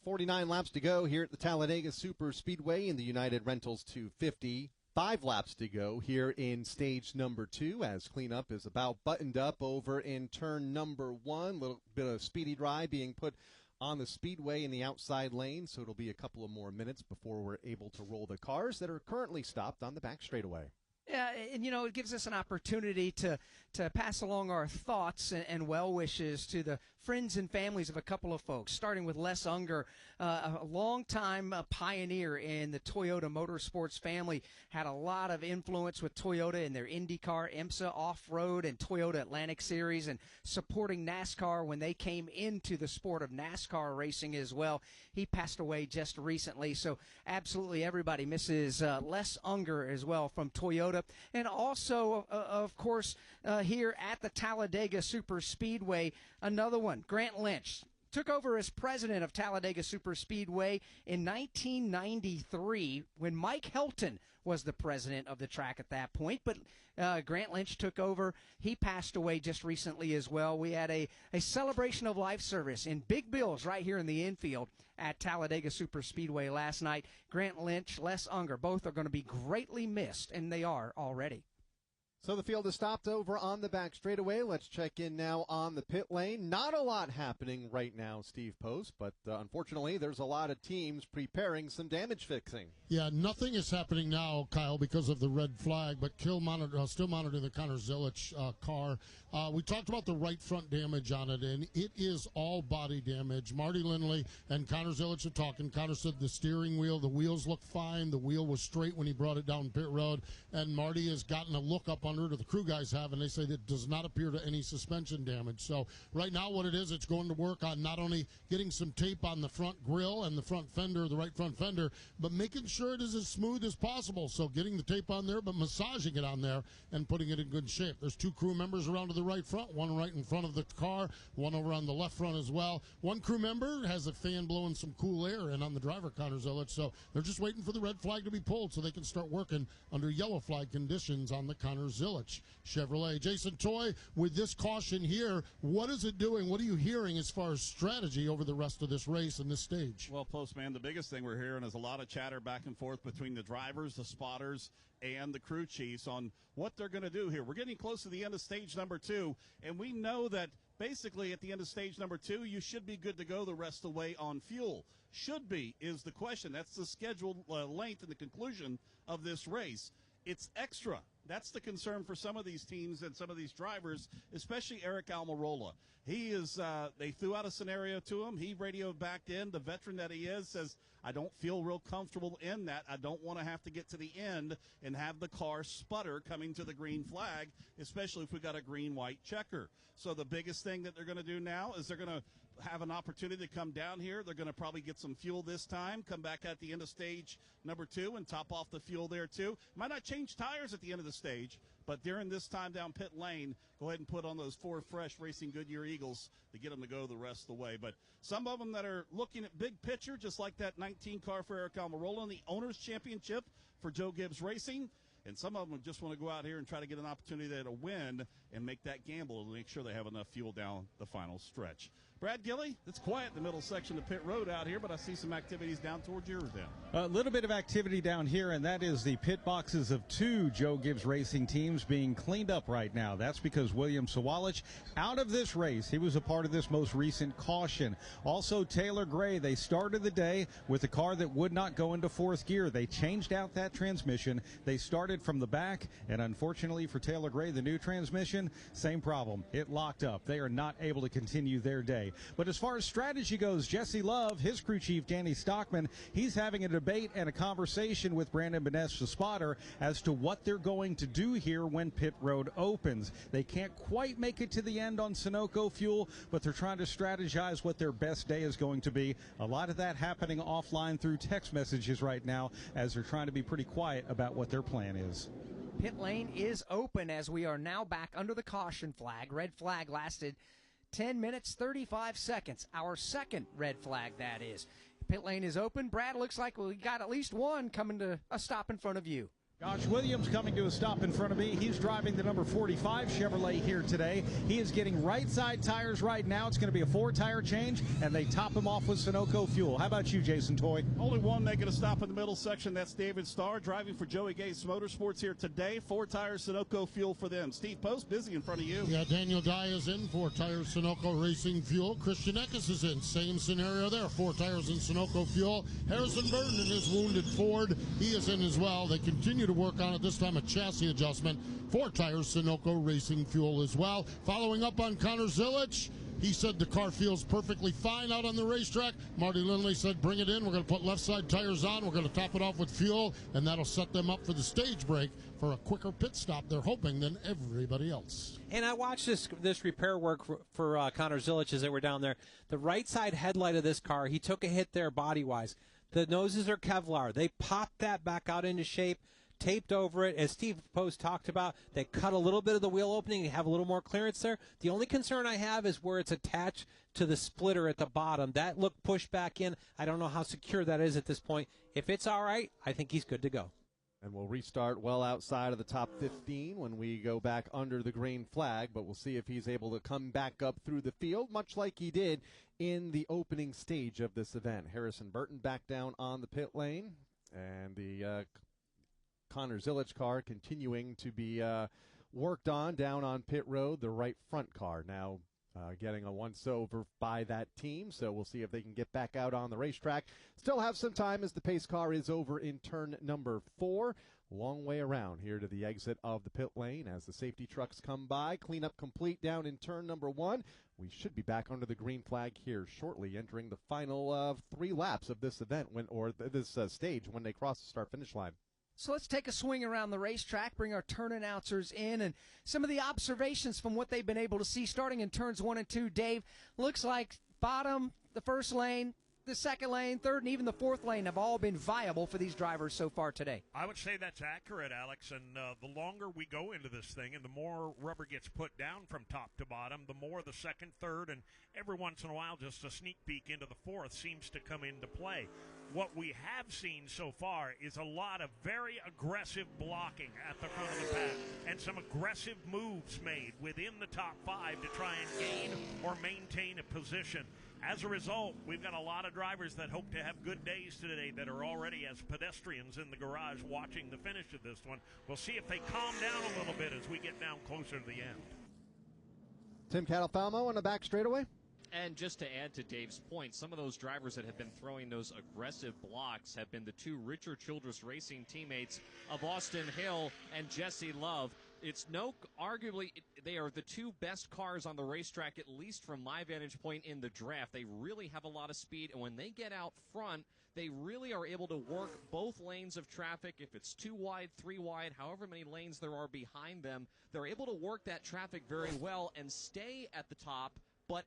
.49 laps to go here at the Talladega Superspeedway in the United Rentals 250. 5 laps to go here in stage number 2 as cleanup is about buttoned up over in turn number 1. Little bit of speedy dry being put on the speedway in the outside lane, so it'll be a couple of more minutes before we're able to roll the cars that are currently stopped on the back straightaway. Yeah, and you know, it gives us an opportunity to pass along our thoughts and well wishes to the friends and families of a couple of folks, starting with Les Unger, a longtime pioneer in the Toyota Motorsports family, had a lot of influence with Toyota in their IndyCar, IMSA off-road, and Toyota Atlantic Series, and supporting NASCAR when they came into the sport of NASCAR racing as well. He passed away just recently, so absolutely everybody misses Les Unger as well from Toyota. And also, of course, here at the Talladega Superspeedway, another one, Grant Lynch. Took over as president of Talladega Superspeedway in 1993 when Mike Helton was the president of the track at that point. But Grant Lynch took over. He passed away just recently as well. We had a celebration of life service in Big Bill's right here in the infield at Talladega Superspeedway last night. Grant Lynch, Les Unger, both are going to be greatly missed, and they are already. So the field is stopped over on the back straightaway. Let's check in now on the pit lane. Not a lot happening right now, Steve Post, but unfortunately there's a lot of teams preparing some damage fixing. Yeah, nothing is happening now, Kyle, because of the red flag, but still monitoring the Connor Zilic car. We talked about the right front damage on it, and it is all body damage. Marty Lindley and Connor Zilic are talking. Connor said the steering wheel, the wheels look fine. The wheel was straight when he brought it down pit road, and Marty has gotten a look up under it, or the crew guys have, and they say that it does not appear to any suspension damage. So right now what it is, it's going to work on not only getting some tape on the front grille and the front fender, the right front fender, but making sure it is as smooth as possible. So getting the tape on there, but massaging it on there and putting it in good shape. There's two crew members around to the right front, one right in front of the car, one over on the left front as well. One crew member has a fan blowing some cool air in on the driver, Connor Zilic, so they're just waiting for the red flag to be pulled so they can start working under yellow flag conditions on the Connor Zilic Chevrolet. Jason Toy, with this caution here, what is it doing? What are you hearing as far as strategy over the rest of this race and this stage? Well, Postman, the biggest thing we're hearing is a lot of chatter back and forth between the drivers, the spotters, and the crew chiefs on what they're going to do here. We're getting close to the end of stage number 2, and we know that basically at the end of stage number 2, you should be good to go the rest of the way on fuel. Should be is the question. That's the scheduled length and the conclusion of this race. It's extra. That's the concern for some of these teams and some of these drivers, especially Eric Almirola. He is, they threw out a scenario to him. He radioed back in. The veteran that he is says, I don't feel real comfortable in that. I don't want to have to get to the end and have the car sputter coming to the green flag, especially if we got a green-white checker. So the biggest thing that they're going to do now is they're going to have an opportunity to come down here. They're going to probably get some fuel this time, come back at the end of stage number 2 and top off the fuel there too. Might not change tires at the end of the stage, but during this time down pit lane, go ahead and put on those 4 fresh Racing Goodyear Eagles to get them to go the rest of the way. But some of them that are looking at big picture, just like that 19 car for Eric Almirola in the Owners Championship for Joe Gibbs Racing. And some of them just want to go out here and try to get an opportunity to win and make that gamble to make sure they have enough fuel down the final stretch. Brad Gilly, it's quiet in the middle section of pit road out here, but I see some activities down towards yours then. A little bit of activity down here, and that is the pit boxes of 2 Joe Gibbs Racing teams being cleaned up right now. That's because William Sawalich out of this race. He was a part of this most recent caution. Also, Taylor Gray, they started the day with a car that would not go into 4th gear. They changed out that transmission. They started from the back, and unfortunately for Taylor Gray, the new transmission, same problem. It locked up. They are not able to continue their day. But as far as strategy goes, Jesse Love, his crew chief, Danny Stockman, he's having a debate and a conversation with Brandon Benes, the spotter, as to what they're going to do here when pit road opens. They can't quite make it to the end on Sunoco fuel, but they're trying to strategize what their best day is going to be. A lot of that happening offline through text messages right now as they're trying to be pretty quiet about what their plan is. Pit lane is open as we are now back under the caution flag. Red flag lasted 10 minutes, 35 seconds. Our second red flag, that is. Pit lane is open. Brad, looks like we got at least one coming to a stop in front of you. Josh Williams coming to a stop in front of me. He's driving the number 45 Chevrolet here today. He is getting right side tires right now. It's going to be a 4-tire change, and they top him off with Sunoco fuel. How about you, Jason Toy? Only one making a stop in the middle section. That's David Starr driving for Joey Gase Motorsports here today. 4 tires Sunoco fuel for them. Steve Post busy in front of you. Yeah, Daniel Dye is in, 4 tires Sunoco Racing Fuel. Christian Eckes is in. Same scenario there, 4 tires in Sunoco fuel. Harrison Burton in his wounded Ford, he is in as well. They continue to work on it, this time a chassis adjustment. 4 tires Sunoco Racing Fuel as well. Following up on Connor Zilic, he said the car feels perfectly fine out on the racetrack. Marty Lindley said bring it in. We're going to put left side tires on. We're going to top it off with fuel, and that'll set them up for the stage break for a quicker pit stop, they're hoping, than everybody else. And I watched this repair work for Connor Zilic as they were down there. The right side headlight of this car, he took a hit there body-wise. The noses are Kevlar. They popped that back out into shape, taped over it. As Steve Post talked about, they cut a little bit of the wheel opening and have a little more clearance there. The only concern I have is where it's attached to the splitter at the bottom. That looked pushed back in. I don't know how secure that is at this point. If it's all right, I think he's good to go. And we'll restart well outside of the top 15 when we go back under the green flag, but we'll see if he's able to come back up through the field, much like he did in the opening stage of this event. Harrison Burton back down on the pit lane, and the Connor Zilic car continuing to be worked on down on pit road, the right front car now getting a once-over by that team, so we'll see if they can get back out on the racetrack. Still have some time as the pace car is over in turn number 4. Long way around here to the exit of the pit lane as the safety trucks come by. Cleanup complete down in turn number 1. We should be back under the green flag here shortly, entering the final 3 laps of this event, this stage when they cross the start-finish line. So let's take a swing around the racetrack, bring our turn announcers in, and some of the observations from what they've been able to see starting in turns 1 and 2. Dave, looks like bottom, the first lane, the second lane, third, and even the fourth lane have all been viable for these drivers so far today. I would say that's accurate, Alex, and the longer we go into this thing and the more rubber gets put down from top to bottom, the more the second, third, and every once in a while just a sneak peek into the fourth seems to come into play. What we have seen so far is a lot of very aggressive blocking at the front of the pack and some aggressive moves made within the top 5 to try and gain or maintain a position. As a result, we've got a lot of drivers that hope to have good days today that are already as pedestrians in the garage watching the finish of this one. We'll see if they calm down a little bit as we get down closer to the end. Tim Catalfalmo on the back straightaway. And just to add to Dave's point, some of those drivers that have been throwing those aggressive blocks have been the two Richard Childress Racing teammates of Austin Hill and Jesse Love. It's arguably, they are the two best cars on the racetrack, at least from my vantage point in the draft. They really have a lot of speed, and when they get out front, they really are able to work both lanes of traffic. If it's 2 wide, 3 wide, however many lanes there are behind them, they're able to work that traffic very well and stay at the top, but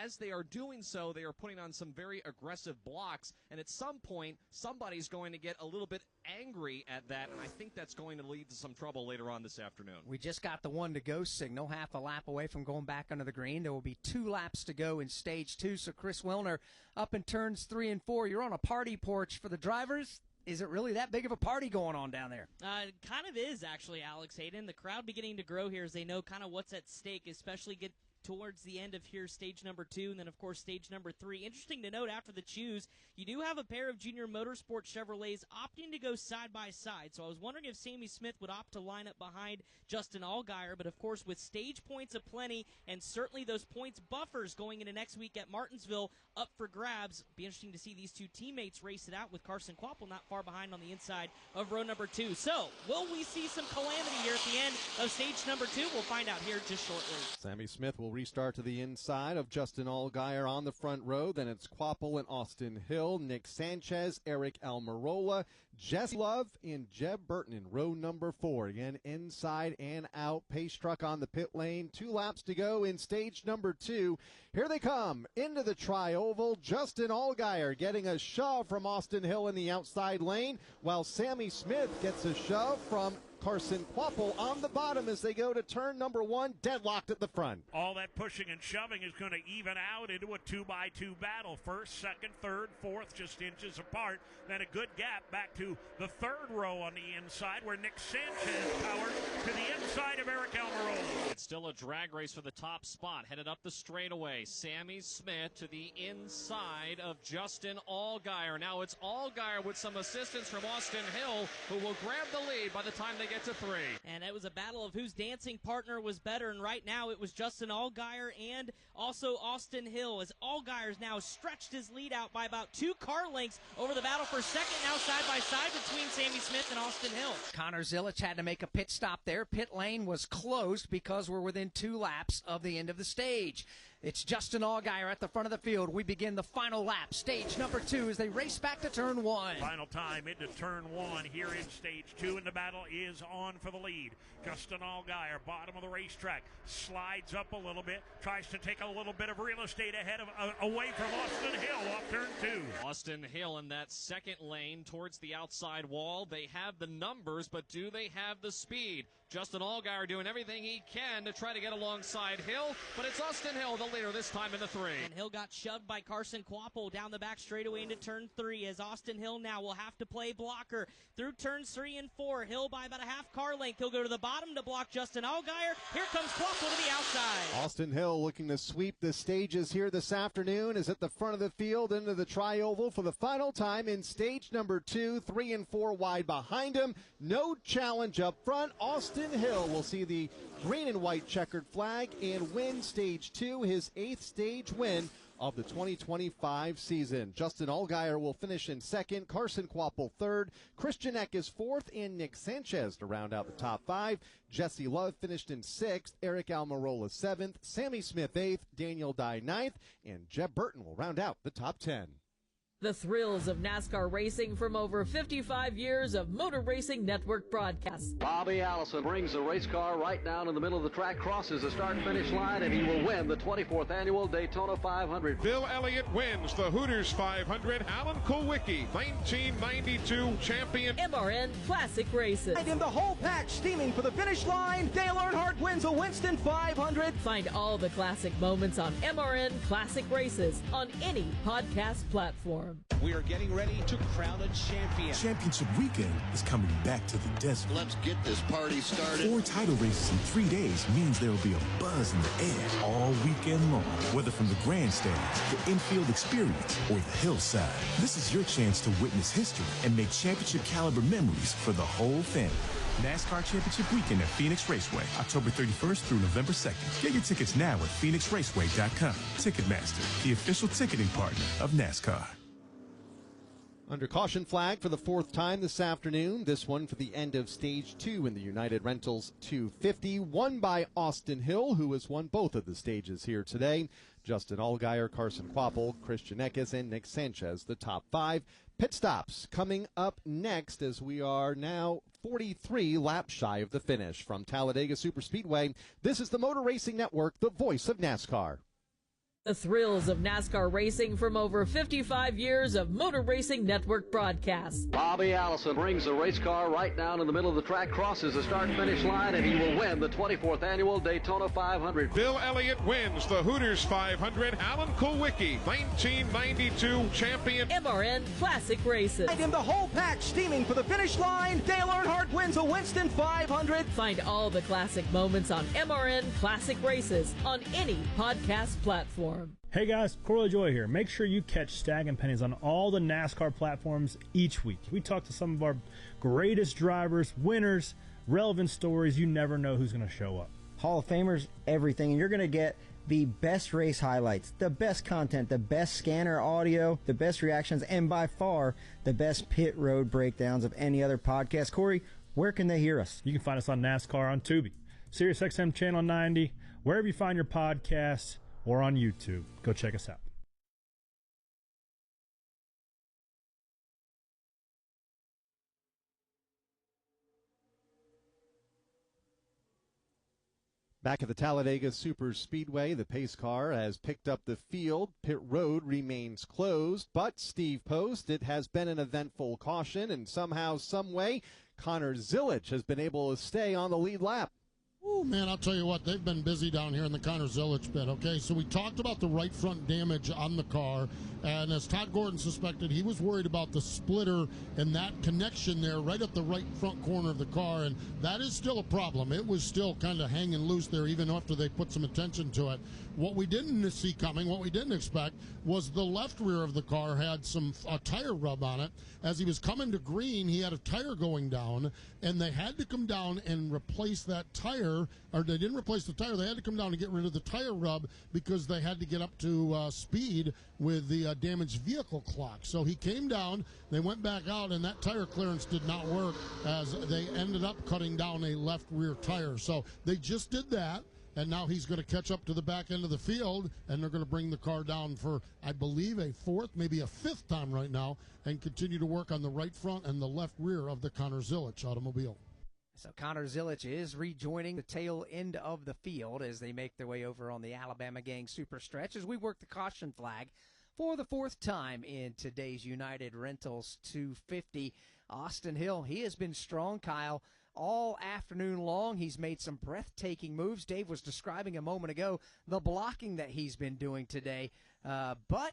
as they are doing so, they are putting on some very aggressive blocks, and at some point, somebody's going to get a little bit angry at that, and I think that's going to lead to some trouble later on this afternoon. We just got the 1-to-go signal, half a lap away from going back under the green. There will be 2 laps to go in stage 2, so Chris Wilner up in turns 3 and 4. You're on a party porch for the drivers. Is it really that big of a party going on down there? It kind of is, actually, Alex Hayden. The crowd beginning to grow here as they know kind of what's at stake, especially get towards the end of here, stage number 2, and then, of course, stage number 3. Interesting to note, after the choose, you do have a pair of Junior Motorsports Chevrolets opting to go side by side. So I was wondering if Sammy Smith would opt to line up behind Justin Allgaier, but, of course, with stage points aplenty and certainly those points buffers going into next week at Martinsville up for grabs, be interesting to see these two teammates race it out with Carson Kvapil not far behind on the inside of row number 2. So, will we see some calamity here at the end of stage number 2? We'll find out here just shortly. Sammy Smith will restart to the inside of Justin Allgaier on the front row. Then it's Kvapil and Austin Hill, Nick Sanchez, Eric Almirola, Jesse Love, and Jeb Burton in row number 4. Again, inside and out. Pace truck on the pit lane. 2 laps to go in stage number 2. Here they come into the tri-oval. Justin Allgaier getting a shove from Austin Hill in the outside lane, while Sammy Smith gets a shove from Carson Kvapil on the bottom as they go to turn number 1, deadlocked at the front. All that pushing and shoving is going to even out into a 2x2 battle. First, second, third, fourth, just inches apart. Then a good gap back to the third row on the inside where Nick Sanchez powered to the inside of Eric Almirola. It's still a drag race for the top spot. Headed up the straightaway. Sammy Smith to the inside of Justin Allgaier. Now it's Allgaier with some assistance from Austin Hill, who will grab the lead by the time they get to 3. And it was a battle of whose dancing partner was better, and right now it was Justin Allgaier and also Austin Hill, as Allgaier's now stretched his lead out by about 2 car lengths over the battle for second, now side by side between Sammy Smith and Austin Hill. Connor Zilic had to make a pit stop there. Pit lane was closed because we're within 2 laps of the end of the stage. It's Justin Allgaier at the front of the field. We begin the final lap, stage number 2, as they race back to turn 1. Final time into turn 1 here in stage 2, and the battle is on for the lead. Justin Allgaier, bottom of the racetrack, slides up a little bit, tries to take a little bit of real estate away from Austin Hill off turn 2. Austin Hill in that second lane towards the outside wall. They have the numbers, but do they have the speed? Justin Allgaier doing everything he can to try to get alongside Hill, but it's Austin Hill, the leader this time in the 3. And Hill got shoved by Carson Kvapil down the back straightaway into turn 3, as Austin Hill now will have to play blocker through turns 3 and 4. Hill by about a half car length. He'll go to the bottom to block Justin Allgaier. Here comes Kvapil to the outside. Austin Hill looking to sweep the stages here this afternoon is at the front of the field into the tri-oval for the final time in stage number 2, 3 and 4 wide behind him. No challenge up front. Austin Hill will see the green and white checkered flag and win stage 2, his 8th stage win of the 2025 season. Justin Allgaier will finish in 2nd, Carson Kvapil 3rd, Christian Eck is 4th, and Nick Sanchez to round out the top 5. Jesse Love finished in 6th, Eric Almirola 7th, Sammy Smith 8th, Daniel Dye 9th, and Jeb Burton will round out the top 10. The thrills of NASCAR racing from over 55 years of Motor Racing Network broadcasts. Bobby Allison brings the race car right down in the middle of the track, crosses the start-finish line, and he will win the 24th annual Daytona 500. Bill Elliott wins the Hooters 500. Alan Kulwicki, 1992 champion. MRN Classic Races. And in the whole pack, steaming for the finish line, Dale Earnhardt wins a Winston 500. Find all the classic moments on MRN Classic Races on any podcast platform. We are getting ready to crown a champion. Championship weekend is coming back to the desert. Let's get this party started. 4 title races in 3 days means there will be a buzz in the air all weekend long. Whether from the grandstands, the infield experience, or the hillside, this is your chance to witness history and make championship caliber memories for the whole family. NASCAR Championship Weekend at Phoenix Raceway, October 31st through November 2nd. Get your tickets now at PhoenixRaceway.com. Ticketmaster, the official ticketing partner of NASCAR. Under caution flag for the 4th time this afternoon. This one for the end of Stage 2 in the United Rentals 250, won by Austin Hill, who has won both of the stages here today. Justin Allgaier, Carson Kvapil, Christian Eckes, and Nick Sanchez, the top 5. Pit stops coming up next as we are now 43 laps shy of the finish. From Talladega Superspeedway, this is the Motor Racing Network, the voice of NASCAR. The thrills of NASCAR racing from over 55 years of Motor Racing Network broadcasts. Bobby Allison brings the race car right down in the middle of the track, crosses the start-finish line, and he will win the 24th annual Daytona 500. Bill Elliott wins the Hooters 500. Alan Kulwicki, 1992 champion. MRN Classic Races. And in the whole pack, steaming for the finish line, Dale Earnhardt wins a Winston 500. Find all the classic moments on MRN Classic Races on any podcast platform. Hey guys, Corley Joy here. Make sure you catch Stacking Pennies on all the NASCAR platforms each week. We talk to some of our greatest drivers, winners, relevant stories. You never know who's going to show up. Hall of Famers, everything. And you're going to get the best race highlights, the best content, the best scanner audio, the best reactions, and by far the best pit road breakdowns of any other podcast. Corey, where can they hear us? You can find us on NASCAR on Tubi, SiriusXM Channel 90, wherever you find your podcasts, or on YouTube. Go check us out. Back at the Talladega Superspeedway, the pace car has picked up the field. Pit road remains closed, but Steve Post, it has been an eventful caution, and somehow, some way, Connor Zilisch has been able to stay on the lead lap. Oh, man, I'll tell you what, they've been busy down here in the Connor Zilisch pit, okay? So we talked about the right front damage on the car, and as Todd Gordon suspected, he was worried about the splitter and that connection there right at the right front corner of the car, and that is still a problem. It was still kind of hanging loose there even after they put some attention to it. What we didn't see coming, what we didn't expect, was the left rear of the car had a tire rub on it. As he was coming to green, he had a tire going down, and they had to come down and replace that tire, or they didn't replace the tire, they had to come down and get rid of the tire rub because they had to get up to speed with the damaged vehicle clock. So he came down, they went back out, and that tire clearance did not work as they ended up cutting down a left rear tire. So they just did that. And now he's going to catch up to the back end of the field, and they're going to bring the car down for, I believe, a 4th, maybe a 5th time right now, and continue to work on the right front and the left rear of the Connor Zilisch automobile. So Connor Zilisch is rejoining the tail end of the field as they make their way over on the Alabama Gang Super Stretch as we work the caution flag for the 4th time in today's United Rentals 250. Austin Hill, he has been strong, Kyle, all afternoon long. He's made some breathtaking moves. Dave was describing a moment ago the blocking that he's been doing today, but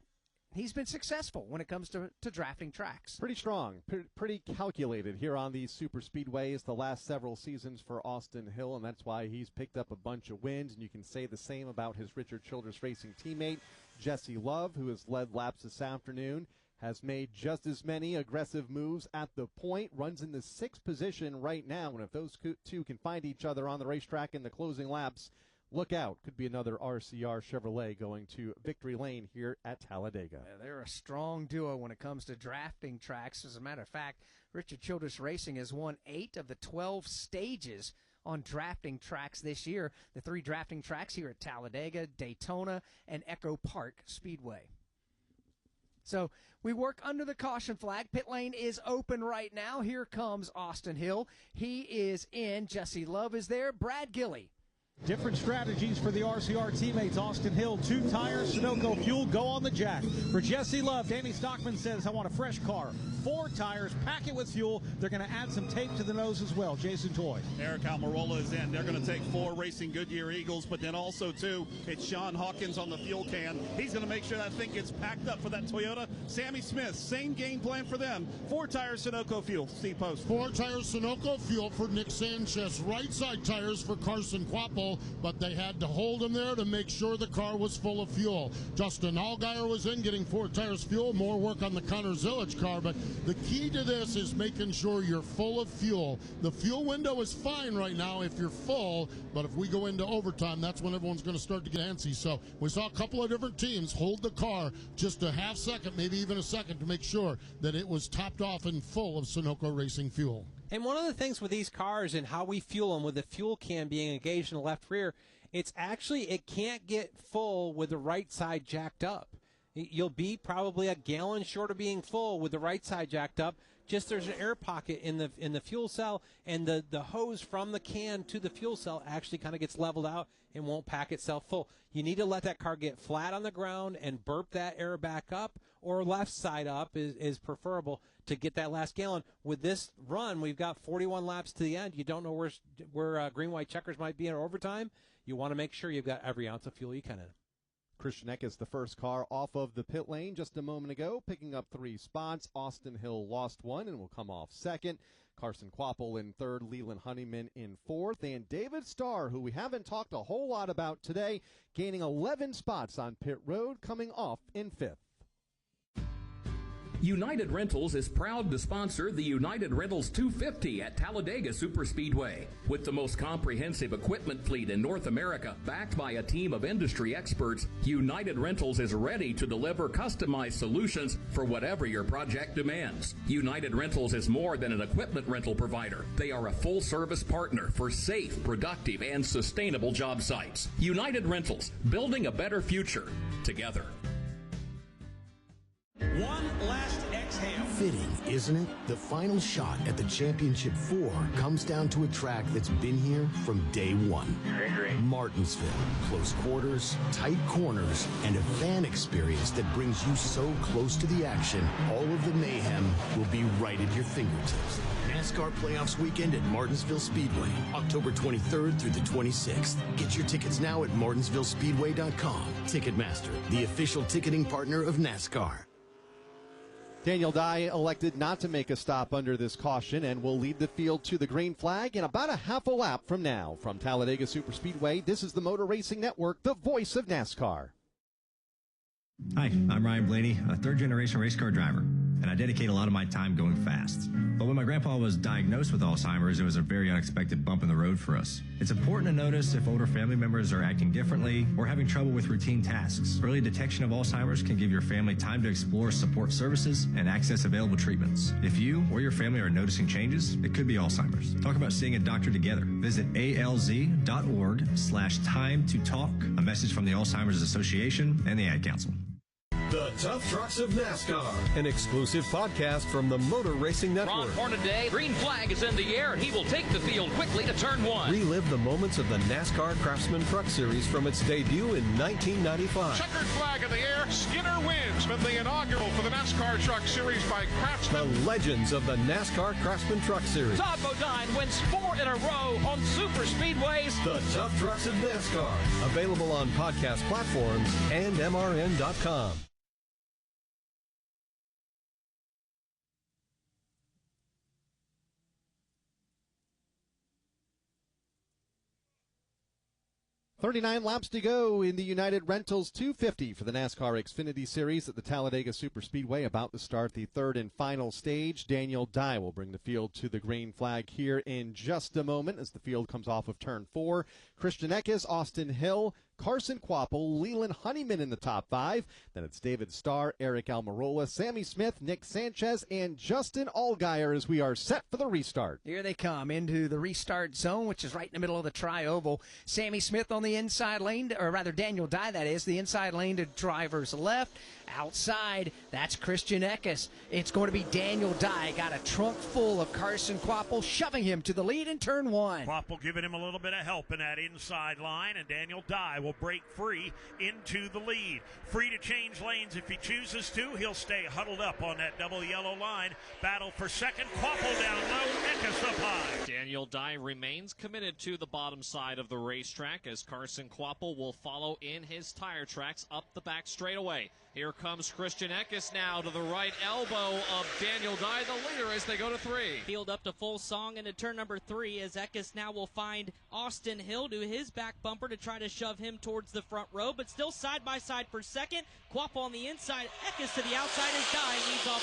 he's been successful when it comes to drafting tracks. Pretty strong, pretty calculated here on these super speedways the last several seasons for Austin Hill, and that's why he's picked up a bunch of wins. And you can say the same about his Richard Childress Racing teammate, Jesse Love, who has led laps this afternoon. Has made just as many aggressive moves at the point, runs in the 6th position right now, and if those two can find each other on the racetrack in the closing laps, look out. Could be another RCR Chevrolet going to victory lane here at Talladega. Yeah, they're a strong duo when it comes to drafting tracks. As a matter of fact, Richard Childress Racing has won 8 of the 12 stages on drafting tracks this year. The 3 drafting tracks here at Talladega, Daytona, and Echo Park Speedway. So we work under the caution flag. Pit lane is open right now. Here comes Austin Hill. He is in. Jesse Love is there. Brad Gilley. Different strategies for the RCR teammates. Austin Hill, 2 tires, Sunoco fuel, go on the jack. For Jesse Love, Danny Stockman says, I want a fresh car. 4 tires, pack it with fuel. They're going to add some tape to the nose as well. Jason Toy. Eric Almirola is in. They're going to take 4 Racing Goodyear Eagles, but then also, too, it's Sean Hawkins on the fuel can. He's going to make sure that thing gets packed up for that Toyota. Sammy Smith, same game plan for them. 4 tires, Sunoco fuel. Steve Post. 4 tires, Sunoco fuel for Nick Sanchez. Right side tires for Carson Quapple, but they had to hold him there to make sure the car was full of fuel. Justin Allgaier was in, getting 4 tires fuel. More work on the Connor Zilic car, but the key to this is making sure you're full of fuel. The fuel window is fine right now if you're full, but if we go into overtime, that's when everyone's going to start to get antsy. So we saw a couple of different teams hold the car just a half second, maybe even a second, to make sure that it was topped off and full of Sunoco Racing fuel. And one of the things with these cars and how we fuel them with the fuel can being engaged in the left rear, it can't get full with the right side jacked up. You'll be probably a gallon short of being full with the right side jacked up. Just there's an air pocket in the fuel cell, and the hose from the can to the fuel cell actually kind of gets leveled out and won't pack itself full. You need to let that car get flat on the ground and burp that air back up, or left side up is preferable to get that last gallon. With this run, we've got 41 laps to the end. You don't know where green-white checkers might be in overtime. You want to make sure you've got every ounce of fuel you can in it. Christian Eckes, the first car off of the pit lane just a moment ago, picking up 3 spots. Austin Hill lost 1 and will come off second. Carson Quapple in third, Leland Honeyman in fourth, and David Starr, who we haven't talked a whole lot about today, gaining 11 spots on pit road, coming off in fifth. United Rentals is proud to sponsor the United Rentals 250 at Talladega Superspeedway. With the most comprehensive equipment fleet in North America, backed by a team of industry experts, United Rentals is ready to deliver customized solutions for whatever your project demands. United Rentals is more than an equipment rental provider. They are a full-service partner for safe, productive, and sustainable job sites. United Rentals, building a better future together. One last exhale. Fitting, isn't it? The final shot at the Championship 4 comes down to a track that's been here from day one. Martinsville. Close quarters, tight corners, and a fan experience that brings you so close to the action, all of the mayhem will be right at your fingertips. NASCAR Playoffs Weekend at Martinsville Speedway, October 23rd through the 26th. Get your tickets now at martinsvillespeedway.com. Ticketmaster, the official ticketing partner of NASCAR. Daniel Dye elected not to make a stop under this caution and will lead the field to the green flag in about a half a lap from now. From Talladega Superspeedway, this is the Motor Racing Network, the voice of NASCAR. Hi, I'm Ryan Blaney, a third-generation race car driver, and I dedicate a lot of my time going fast. But when my grandpa was diagnosed with Alzheimer's, it was a very unexpected bump in the road for us. It's important to notice if older family members are acting differently or having trouble with routine tasks. Early detection of Alzheimer's can give your family time to explore support services and access available treatments. If you or your family are noticing changes, it could be Alzheimer's. Talk about seeing a doctor together. Visit alz.org/time to talk. A message from the Alzheimer's Association and the Ad Council. The Tough Trucks of NASCAR, an exclusive podcast from the Motor Racing Network. Ron Hornaday, green flag is in the air, and he will take the field quickly to turn 1. Relive the moments of the NASCAR Craftsman Truck Series from its debut in 1995. Checkered flag in the air, Skinner wins from the inaugural for the NASCAR Truck Series by Craftsman. The legends of the NASCAR Craftsman Truck Series. Todd Bodine wins 4 in a row on super speedways. The Tough Trucks of NASCAR, available on podcast platforms and MRN.com. .39 laps to go in the United Rentals 250 for the NASCAR Xfinity Series at the Talladega Superspeedway. About to start the third and final stage. Daniel Dye will bring the field to the green flag here in just a moment as the field comes off of turn 4. Christian Eckes, Austin Hill, Carson Quapple, Leland Honeyman in the top 5. Then it's David Starr, Eric Almirola, Sammy Smith, Nick Sanchez, and Justin Allgaier as we are set for the restart. Here they come into the restart zone, which is right in the middle of the tri-oval. Sammy Smith on the inside lane, or rather Daniel Dye, that is, the inside lane to driver's left. Outside, that's Christian Eckes. It's going to be Daniel Dye. Got a trunk full of Carson Kvapil, shoving him to the lead in turn 1. Kvapil giving him a little bit of help in that inside line, and Daniel Dye will break free into the lead. Free to change lanes if he chooses to. He'll stay huddled up on that double yellow line. Battle for second. Kvapil down low, Eckes up high. Daniel Dye remains committed to the bottom side of the racetrack as Carson Kvapil will follow in his tire tracks up the back straightaway. Here comes Christian Eckes now to the right elbow of Daniel Dye, the leader, as they go to 3. Field up to full song into turn number 3 as Eckes now will find Austin Hill to his back bumper to try to shove him towards the front row, but still side by side for second. Kvapil on the inside, Eckes to the outside as Dye leads off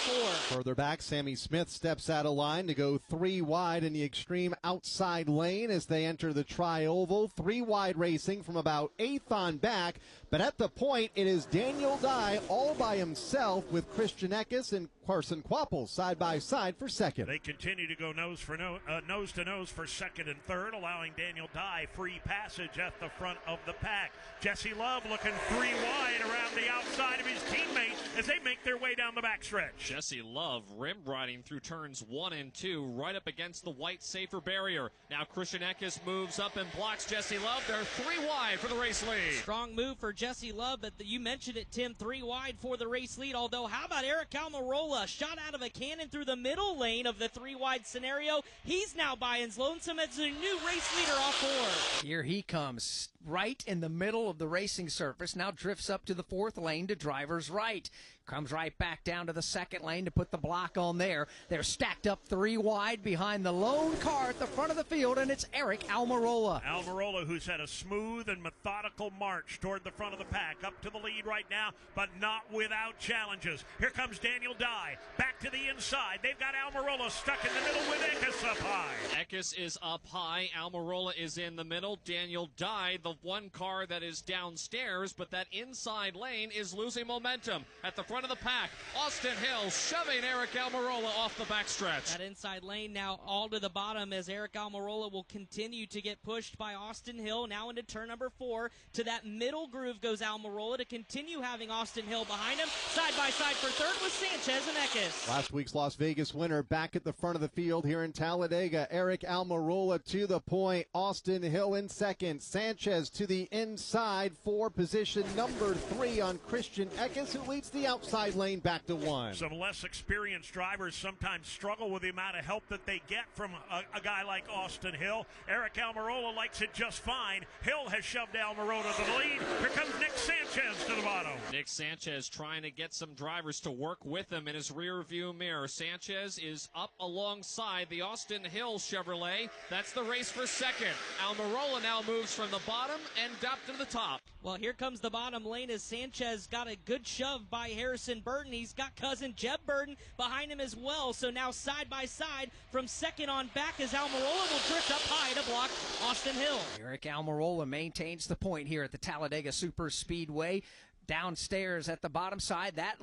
4. Further back, Sammy Smith steps out of line to go 3 wide in the extreme outside lane as they enter the tri-oval. 3 wide racing from about 8th on back, but at the point it is Daniel Dye all by himself with Christian Eckes and Carson Kvapil side by side for second. They continue to go nose to nose for second and third, allowing Daniel Dye free passage at the front of the pack. Jesse Love looking 3 wide around the outside of his teammate as they make their way down the backstretch. Jesse Love rim riding through turns 1 and 2 right up against the white safer barrier. Now Christian Eckes moves up and blocks Jesse Love. They're 3 wide for the race lead. Strong move for Jesse Love, but you mentioned it, Tim, 3 wide for the race lead. Although, how about Eric Almirola? Shot out of a cannon through the middle lane of the 3 wide scenario. He's now by his lonesome as a new race leader off 4. Here he comes, right in the middle of the racing surface. Now drifts up to the 4th lane to driver's right. Comes right back down to the 2nd lane to put the block on there. They're stacked up 3 wide behind the lone car at the front of the field, and it's Eric Almirola. Almirola, who's had a smooth and methodical march toward the front of the pack, up to the lead right now, but not without challenges. Here comes Daniel Dye, back to the inside. They've got Almirola stuck in the middle with Eckes up high. Eckes is up high. Almirola is in the middle. Daniel Dye, the one car that is downstairs, but that inside lane is losing momentum. At the front of the pack, Austin Hill shoving Eric Almirola off the backstretch. That inside lane now all to the bottom as Eric Almirola will continue to get pushed by Austin Hill. Now into turn number 4. To that middle groove goes Almirola to continue having Austin Hill behind him. Side by side for third with Sanchez and Eckes. Last week's Las Vegas winner back at the front of the field here in Talladega. Eric Almirola to the point. Austin Hill in second. Sanchez to the inside for position number 3 on Christian Eckes, who leads the outside lane back to 1. Some less experienced drivers sometimes struggle with the amount of help that they get from a guy like Austin Hill. Eric Almirola likes it just fine. Hill has shoved Almirola to the lead. Here comes Nick Sanchez to the bottom. Nick Sanchez trying to get some drivers to work with him in his rear view mirror. Sanchez is up alongside the Austin Hill Chevrolet. That's the race for second. Almirola now moves from the bottom and up to the top. Well, here comes the bottom lane as Sanchez got a good shove by Harrison Burton. He's got cousin Jeb Burton behind him as well. So now side by side from second on back as Almirola will drift up high to block Austin Hill. Eric Almirola maintains the point here at the Talladega Super Speedway. Downstairs at the bottom side, that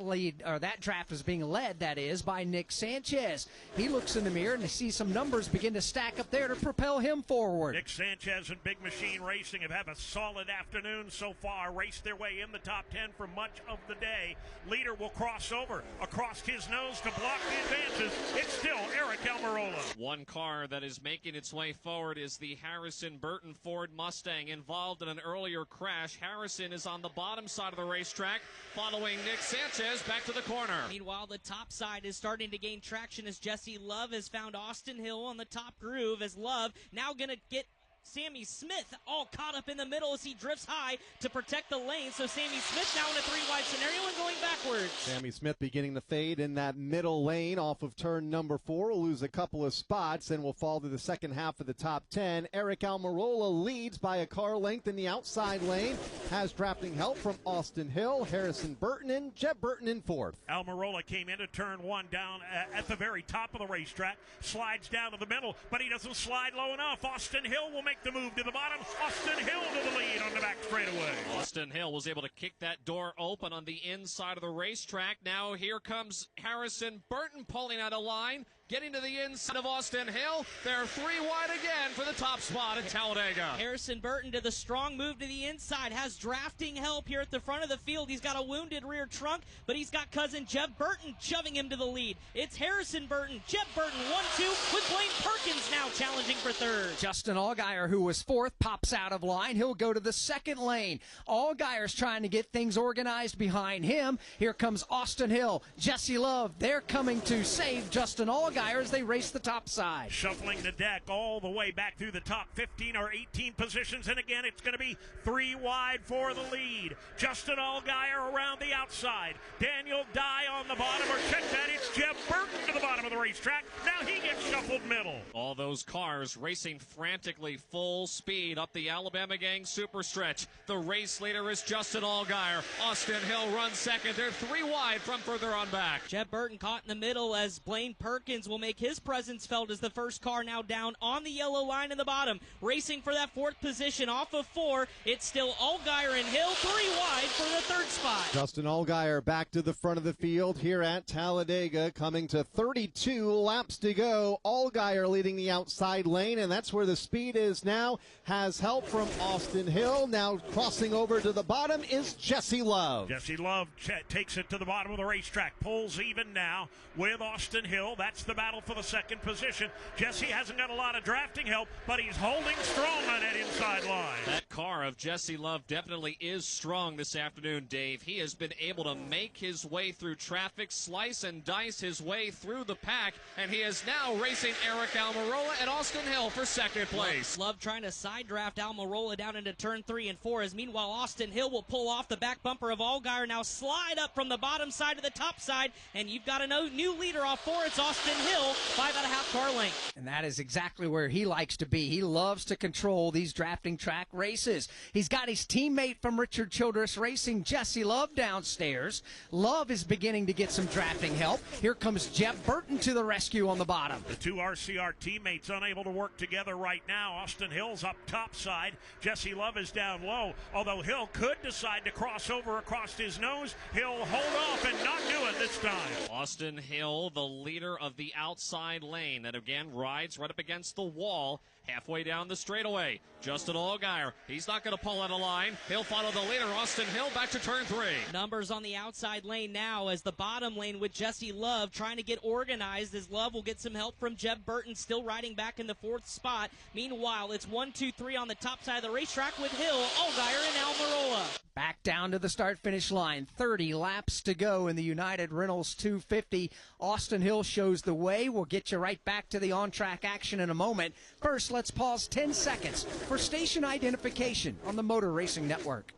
draft is being led, that is, by Nick Sanchez. He looks in the mirror and sees some numbers begin to stack up there to propel him forward. Nick Sanchez and Big Machine Racing have had a solid afternoon so far, raced their way in the top 10 for much of the day. Leader will cross over across his nose to block the advances. It's still Eric Almirola. One car that is making its way forward is the Harrison Burton Ford Mustang, involved in an earlier crash. Harrison is on the bottom side of the racetrack, following Nick Sanchez back to the corner. Meanwhile, the top side is starting to gain traction as Jesse Love has found Austin Hill on the top groove, as Love now going to get Sammy Smith all caught up in the middle as he drifts high to protect the lane. So Sammy Smith now in a 3-wide scenario and going backwards. Sammy Smith beginning to fade in that middle lane off of turn number 4. Will lose a couple of spots and will fall to the second half of the top 10. Eric Almirola leads by a car length in the outside lane. Has drafting help from Austin Hill, Harrison Burton, and Jeb Burton in 4th. Almirola came into turn 1 down at the very top of the racetrack, slides down to the middle, but he doesn't slide low enough. Austin Hill will make the move to the bottom. Austin Hill to the lead on the back straightaway. Austin Hill was able to kick that door open on the inside of the racetrack. Now here comes Harrison Burton pulling out a line. getting to the inside of Austin Hill. They're 3 wide again for the top spot at Talladega. Harrison Burton to the strong move to the inside, has drafting help here at the front of the field. He's got a wounded rear trunk, but he's got cousin Jeb Burton shoving him to the lead. It's Harrison Burton, Jeb Burton 1-2 with Blaine Perkins now challenging for third. Justin Allgaier, who was fourth, pops out of line. He'll go to the second lane. Allgaier's trying to get things organized behind him. Here comes Austin Hill, Jesse Love. They're coming to save Justin Allgaier as they race the top side. Shuffling the deck all the way back through the top 15 or 18 positions, and again it's going to be 3 wide for the lead. Justin Allgaier around the outside. Daniel Dye on the bottom, or check that, it's Jeb Burton to the bottom of the racetrack. Now he gets shuffled middle. All those cars racing frantically full speed up the Alabama Gang super stretch. The race leader is Justin Allgaier. Austin Hill runs second. They're 3 wide from further on back. Jeb Burton caught in the middle as Blaine Perkins will make his presence felt as the first car now down on the yellow line in the bottom. Racing for that 4th position off of 4. It's still Allgaier and Hill 3 wide for the 3rd spot. Justin Allgaier back to the front of the field here at Talladega, coming to 32 laps to go. Allgaier leading the outside lane, and that's where the speed is now. Has help from Austin Hill. Now crossing over to the bottom is Jesse Love. Jesse Love takes it to the bottom of the racetrack. Pulls even now with Austin Hill. That's the battle for the 2nd position. Jesse hasn't got a lot of drafting help, but he's holding strong on that inside line. That car of Jesse Love definitely is strong this afternoon, Dave. He has been able to make his way through traffic, slice and dice his way through the pack, and he is now racing Eric Almirola and Austin Hill for 2nd place. Love trying to side draft Almirola down into turn 3 and 4, as meanwhile Austin Hill will pull off the back bumper of Allgaier, now slide up from the bottom side to the top side, and you've got a new leader off 4. It's Austin Hill, 5.5 car length. And that is exactly where he likes to be. He loves to control these drafting track races. He's got his teammate from Richard Childress Racing, Jesse Love, downstairs. Love is beginning to get some drafting help. Here comes Jeb Burton to the rescue on the bottom. The 2 RCR teammates unable to work together right now. Austin Hill's up top side. Jesse Love is down low. Although Hill could decide to cross over across his nose, he'll hold off and not do it this time. Austin Hill, the leader of the outside lane, that again rides right up against the wall halfway down the straightaway. Justin Allgaier, he's not going to pull out a line. He'll follow the leader, Austin Hill, back to turn 3. Numbers on the outside lane now as the bottom lane with Jesse Love trying to get organized, as Love will get some help from Jeb Burton, still riding back in the 4th spot. Meanwhile, it's 1, 2, 3 on the top side of the racetrack with Hill, Allgaier, and Almirola. Back down to the start-finish line. 30 laps to go in the United Rentals 250. Austin Hill shows the way. We'll get you right back to the on-track action in a moment. First, let's pause 10 seconds for station identification on the Motor Racing Network.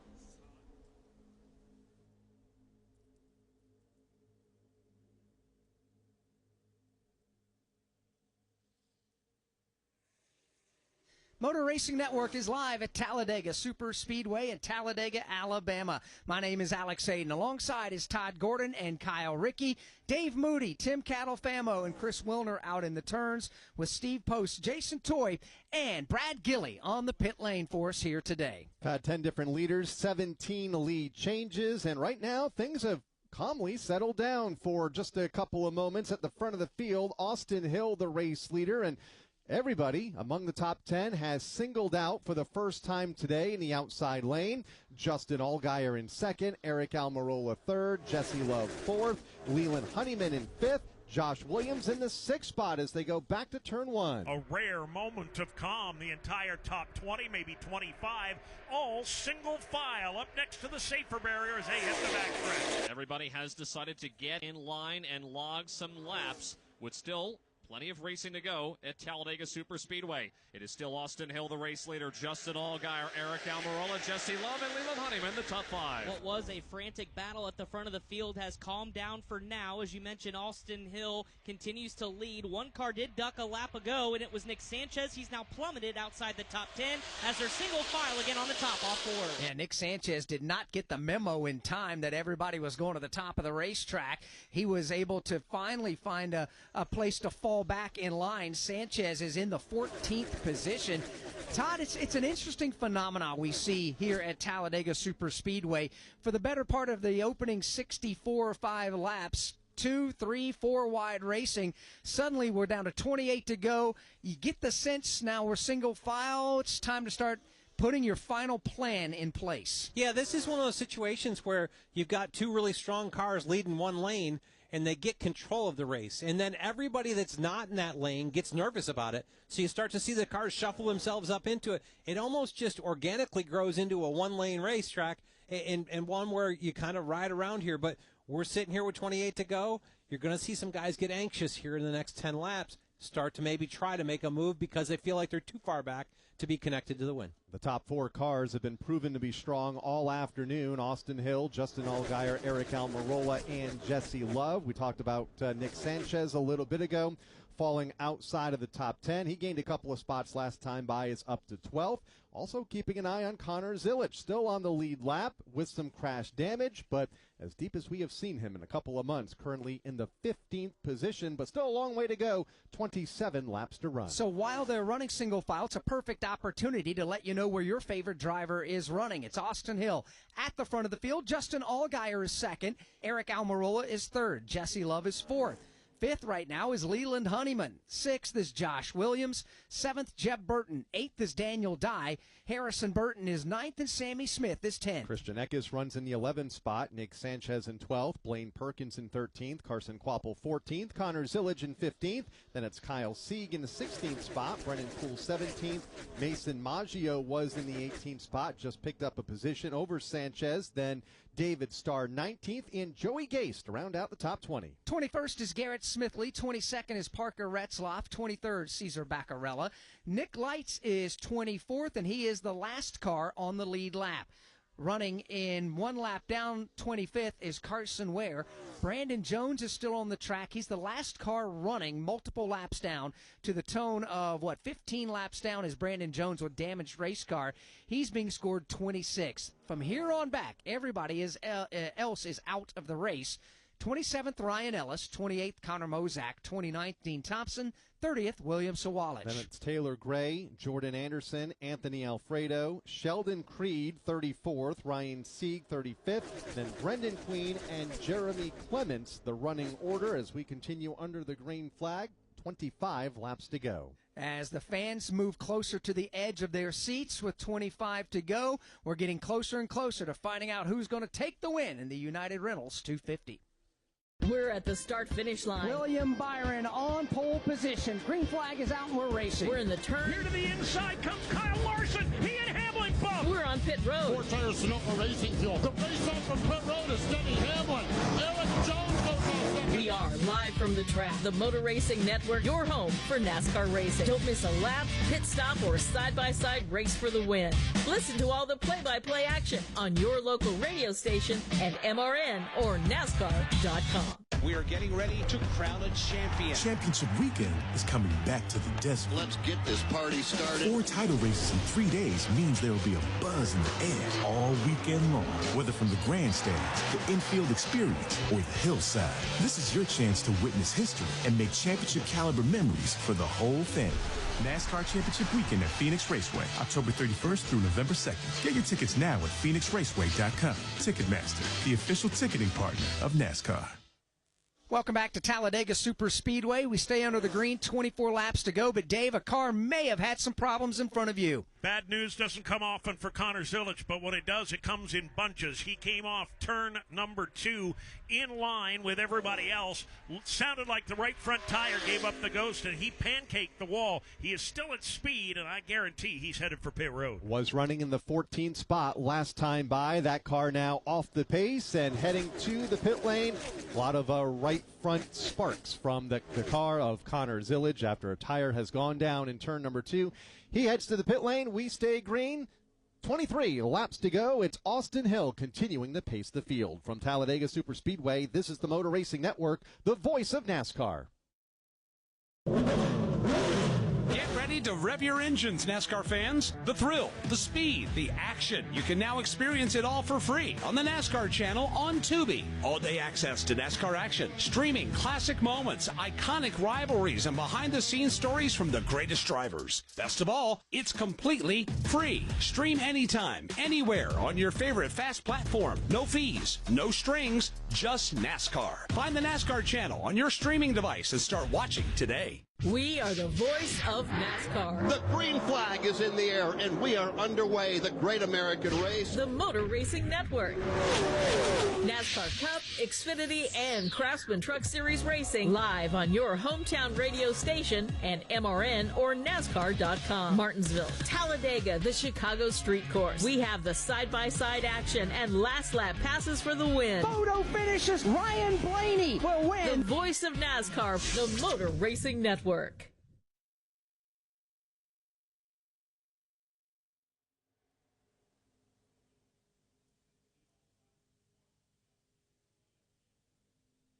Motor Racing Network is live at Talladega Super Speedway in Talladega, Alabama. My name is Alex Hayden. Alongside is Todd Gordon and Kyle Rickey, Dave Moody, Tim Catalfamo, and Chris Wilner out in the turns with Steve Post, Jason Toy, and Brad Gilley on the pit lane for us here today. Had 10 different leaders, 17 lead changes, and right now things have calmly settled down for just a couple of moments at the front of the field. Austin Hill, the race leader, and everybody among the top 10 has singled out for the first time today in the outside lane. Justin Allgaier in 2nd, Eric Almirola 3rd, Jesse Love 4th, Leland Honeyman in 5th, Josh Williams in the 6th spot as they go back to turn 1. A rare moment of calm. The entire top 20, maybe 25, all single file up next to the safer barrier as they hit the backstretch. Everybody has decided to get in line and log some laps with still plenty of racing to go at Talladega Superspeedway. It is still Austin Hill, the race leader, Justin Allgaier, Eric Almirola, Jesse Love, and Leland Honeyman, the top 5. What was a frantic battle at the front of the field has calmed down for now. As you mentioned, Austin Hill continues to lead. One car did duck a lap ago, and it was Nick Sanchez. He's now plummeted outside the top 10 as they're single file again on the top off 4. Yeah, Nick Sanchez did not get the memo in time that everybody was going to the top of the racetrack. He was able to finally find a place to fall back in line. Sanchez is in the 14th position. Todd, it's an interesting phenomenon we see here at Talladega Superspeedway. For the better part of the opening 64 or 5 laps, 2, 3, 4 wide racing. Suddenly we're down to 28 to go. You get the sense now we're single file. It's time to start putting your final plan in place. Yeah, this is one of those situations where you've got two really strong cars leading one lane, and they get control of the race. And then everybody that's not in that lane gets nervous about it. So you start to see the cars shuffle themselves up into it. It almost just organically grows into a one-lane racetrack and one where you kind of ride around here. But we're sitting here with 28 to go. You're going to see some guys get anxious here in the next 10 laps, start to maybe try to make a move because they feel like they're too far back to be connected to the win. The top 4 cars have been proven to be strong all afternoon. Austin Hill, Justin Allgaier, Eric Almirola, and Jesse Love. We talked about Nick Sanchez a little bit ago, falling outside of the top 10. He gained a couple of spots last time by, is up to 12th. Also keeping an eye on Connor Zilic, still on the lead lap with some crash damage, but as deep as we have seen him in a couple of months, currently in the 15th position, but still a long way to go, 27 laps to run. So while they're running single file, it's a perfect opportunity to let you know where your favorite driver is running. It's Austin Hill at the front of the field. Justin Allgaier is second. Eric Almirola is third. Jesse Love is fourth. Fifth right now is Leland Honeyman. Sixth is Josh Williams. Seventh, Jeb Burton. Eighth is Daniel Dye. Harrison Burton is ninth, and Sammy Smith is 10th. Christian Eckes runs in the 11th spot. Nick Sanchez in 12th. Blaine Perkins in 13th. Carson Quapple 14th. Connor Zilic in 15th. Then it's Kyle Sieg in the 16th spot. Brennan Poole 17th. Mason Maggio was in the 18th spot. Just picked up a position over Sanchez. Then David Starr 19th, and Joey Gase to round out the top 20. 21st is Garrett Smithley. 22nd is Parker Retzloff. 23rd, Cesar Baccarella. Nick Lights is 24th, and he is the last car on the lead lap. Running in one lap down, 25th, is Carson Ware. Brandon Jones is still on the track. He's the last car running multiple laps down to the tone of, 15 laps down is Brandon Jones with damaged race car. He's being scored 26th. From here on back, everybody else is out of the race. 27th, Ryan Ellis. 28th, Connor Mozak. 29th, Dean Thompson. 30th, William Sawalich. Then it's Taylor Gray, Jordan Anderson, Anthony Alfredo, Sheldon Creed, 34th, Ryan Sieg, 35th, then Brendan Queen and Jeremy Clements, the running order as we continue under the green flag. 25 laps to go. As the fans move closer to the edge of their seats with 25 to go, we're getting closer and closer to finding out who's going to take the win in the United Rentals 250. We're at the start-finish line. William Byron on pole position. Green flag is out and we're racing. We're in the turn. Here to the inside comes Kyle Larson. He and Hamlin bump. We're on pit road. 4 tires Sonoma Racing Fuel. The race off from pit road is Denny Hamlin. Eric Jones goes off second. We are live from the track. The Motor Racing Network, your home for NASCAR racing. Don't miss a lap, pit stop, or side-by-side race for the win. Listen to all the play-by-play action on your local radio station and MRN or NASCAR.com. We are getting ready to crown a champion. Championship weekend is coming back to the desert. Let's get this party started. 4 title races in 3 days means there will be a buzz in the air all weekend long. Whether from the grandstands, the infield experience, or the hillside, this is your chance to witness history and make championship caliber memories for the whole family. NASCAR Championship Weekend at Phoenix Raceway, October 31st through November 2nd. Get your tickets now at PhoenixRaceway.com. Ticketmaster, the official ticketing partner of NASCAR. Welcome back to Talladega Super Speedway. We stay under the green, 24 laps to go, but Dave, a car may have had some problems in front of you. Bad news doesn't come often for Connor Zilic, but when it does, it comes in bunches. He came off turn number 2 in line with everybody else. Sounded like the right front tire gave up the ghost, and he pancaked the wall. He is still at speed, and I guarantee he's headed for pit road. Was running in the 14th spot last time by. That car now off the pace and heading to the pit lane. A lot of right front sparks from the car of Connor Zilic after a tire has gone down in turn number 2. He heads to the pit lane. We stay green. 23 laps to go. It's Austin Hill continuing to pace the field. From Talladega Superspeedway, this is the Motor Racing Network, the voice of NASCAR. Get ready ready to rev your engines, NASCAR fans? The thrill, the speed, the action. You can now experience it all for free on the NASCAR channel on Tubi. All-day access to NASCAR action, streaming classic moments, iconic rivalries, and behind-the-scenes stories from the greatest drivers. Best of all, it's completely free. Stream anytime, anywhere on your favorite FAST platform. No fees, no strings, just NASCAR. Find the NASCAR channel on your streaming device and start watching today. We are the voice of NASCAR. The green flag is in the air, and we are underway. The Great American Race. The Motor Racing Network. NASCAR Cup, Xfinity, and Craftsman Truck Series Racing live on your hometown radio station and MRN or NASCAR.com. Martinsville, Talladega, the Chicago Street Course. We have the side-by-side action and last lap passes for the win. Photo finishes. Ryan Blaney will win. The voice of NASCAR, the Motor Racing Network.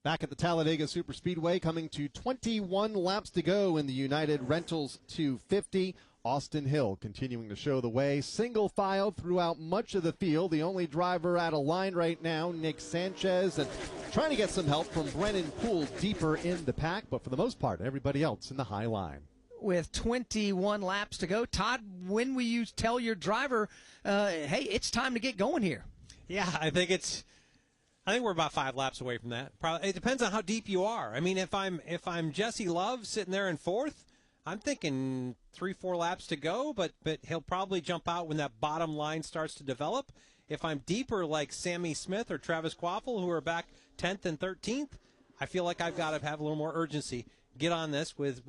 Back at the Talladega Superspeedway, coming to 21 laps to go in the United Rentals 250. Austin Hill continuing to show the way. Single file throughout much of the field. The only driver out of line right now, Nick Sanchez, and trying to get some help from Brennan Poole deeper in the pack. But for the most part, everybody else in the high line. With 21 laps to go, Todd, when will you tell your driver, hey, it's time to get going here? Yeah, I think we're about 5 laps away from that. Probably, it depends on how deep you are. I mean, if I'm Jesse Love sitting there in fourth, I'm thinking 3-4 laps to go, but he'll probably jump out when that bottom line starts to develop. If I'm deeper like Sammy Smith or Travis Quaffle, who are back 10th and 13th, I feel like I've got to have a little more urgency. Get on this with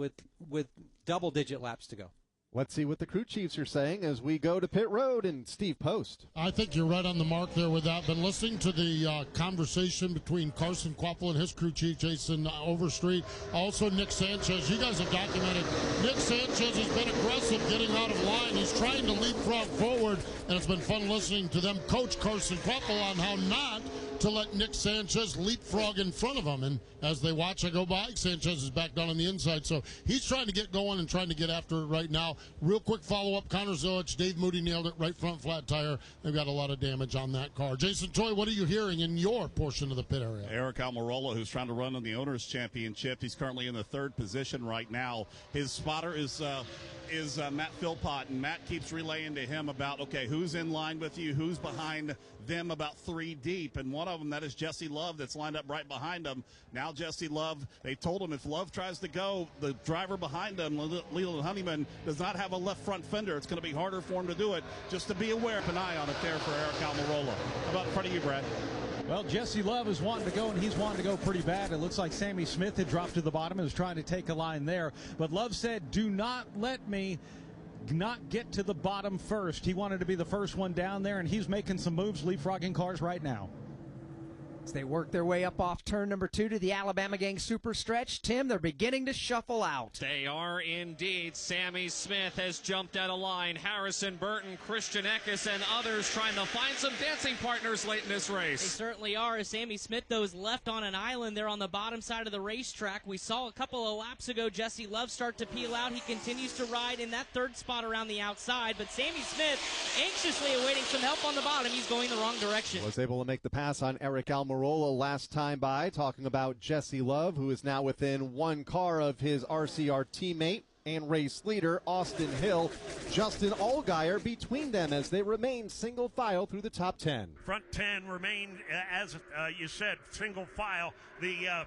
double-digit laps to go. Let's see what the crew chiefs are saying as we go to pit road and Steve Post. I think you're right on the mark there with that. Been listening to the conversation between Carson Quaffle and his crew chief, Jason Overstreet. Also, Nick Sanchez. You guys have documented Nick Sanchez has been aggressive getting out of line. He's trying to leapfrog forward, and it's been fun listening to them coach Carson Quaffle on how not to let Nick Sanchez leapfrog in front of him. And as they watch it go by, Sanchez is back down on the inside. So he's trying to get going and trying to get after it right now. Real quick follow-up, Connor Zilic, Dave Moody nailed it, right front flat tire. They've got a lot of damage on that car. Jason Toy, what are you hearing in your portion of the pit area? Eric Almirola, who's trying to run on the Owners' Championship. He's currently in the 3rd position right now. His spotter is Matt Philpott, and Matt keeps relaying to him about, okay, who's in line with you, who's behind them about 3 deep, and one of them, that is Jesse Love, that's lined up right behind him. Now Jesse Love, they told him if Love tries to go, the driver behind him, Leland Honeyman, does not have a left front fender. It's going to be harder for him to do it. Just to be aware, keep an eye on it there for Eric Almirola. How about in front of you, Brad? Well, Jesse Love is wanting to go, and he's wanting to go pretty bad. It looks like Sammy Smith had dropped to the bottom and was trying to take a line there. But Love said, do not let me not get to the bottom first. He wanted to be the first one down there, and he's making some moves, leapfrogging cars right now. As they work their way up off turn number 2 to the Alabama Gang Super Stretch, Tim, they're beginning to shuffle out. They are indeed. Sammy Smith has jumped out of line. Harrison Burton, Christian Eckes, and others trying to find some dancing partners late in this race. They certainly are. As Sammy Smith, though, is left on an island there on the bottom side of the racetrack. We saw a couple of laps ago Jesse Love start to peel out. He continues to ride in that 3rd spot around the outside, but Sammy Smith anxiously awaiting some help on the bottom. He's going the wrong direction. Was able to make the pass on Eric Almirola last time by, talking about Jesse Love, who is now within 1 car of his RCR teammate and race leader Austin Hill. Justin Allgaier between them as they remain single file through the top 10. Front 10 remain, as you said, single file. The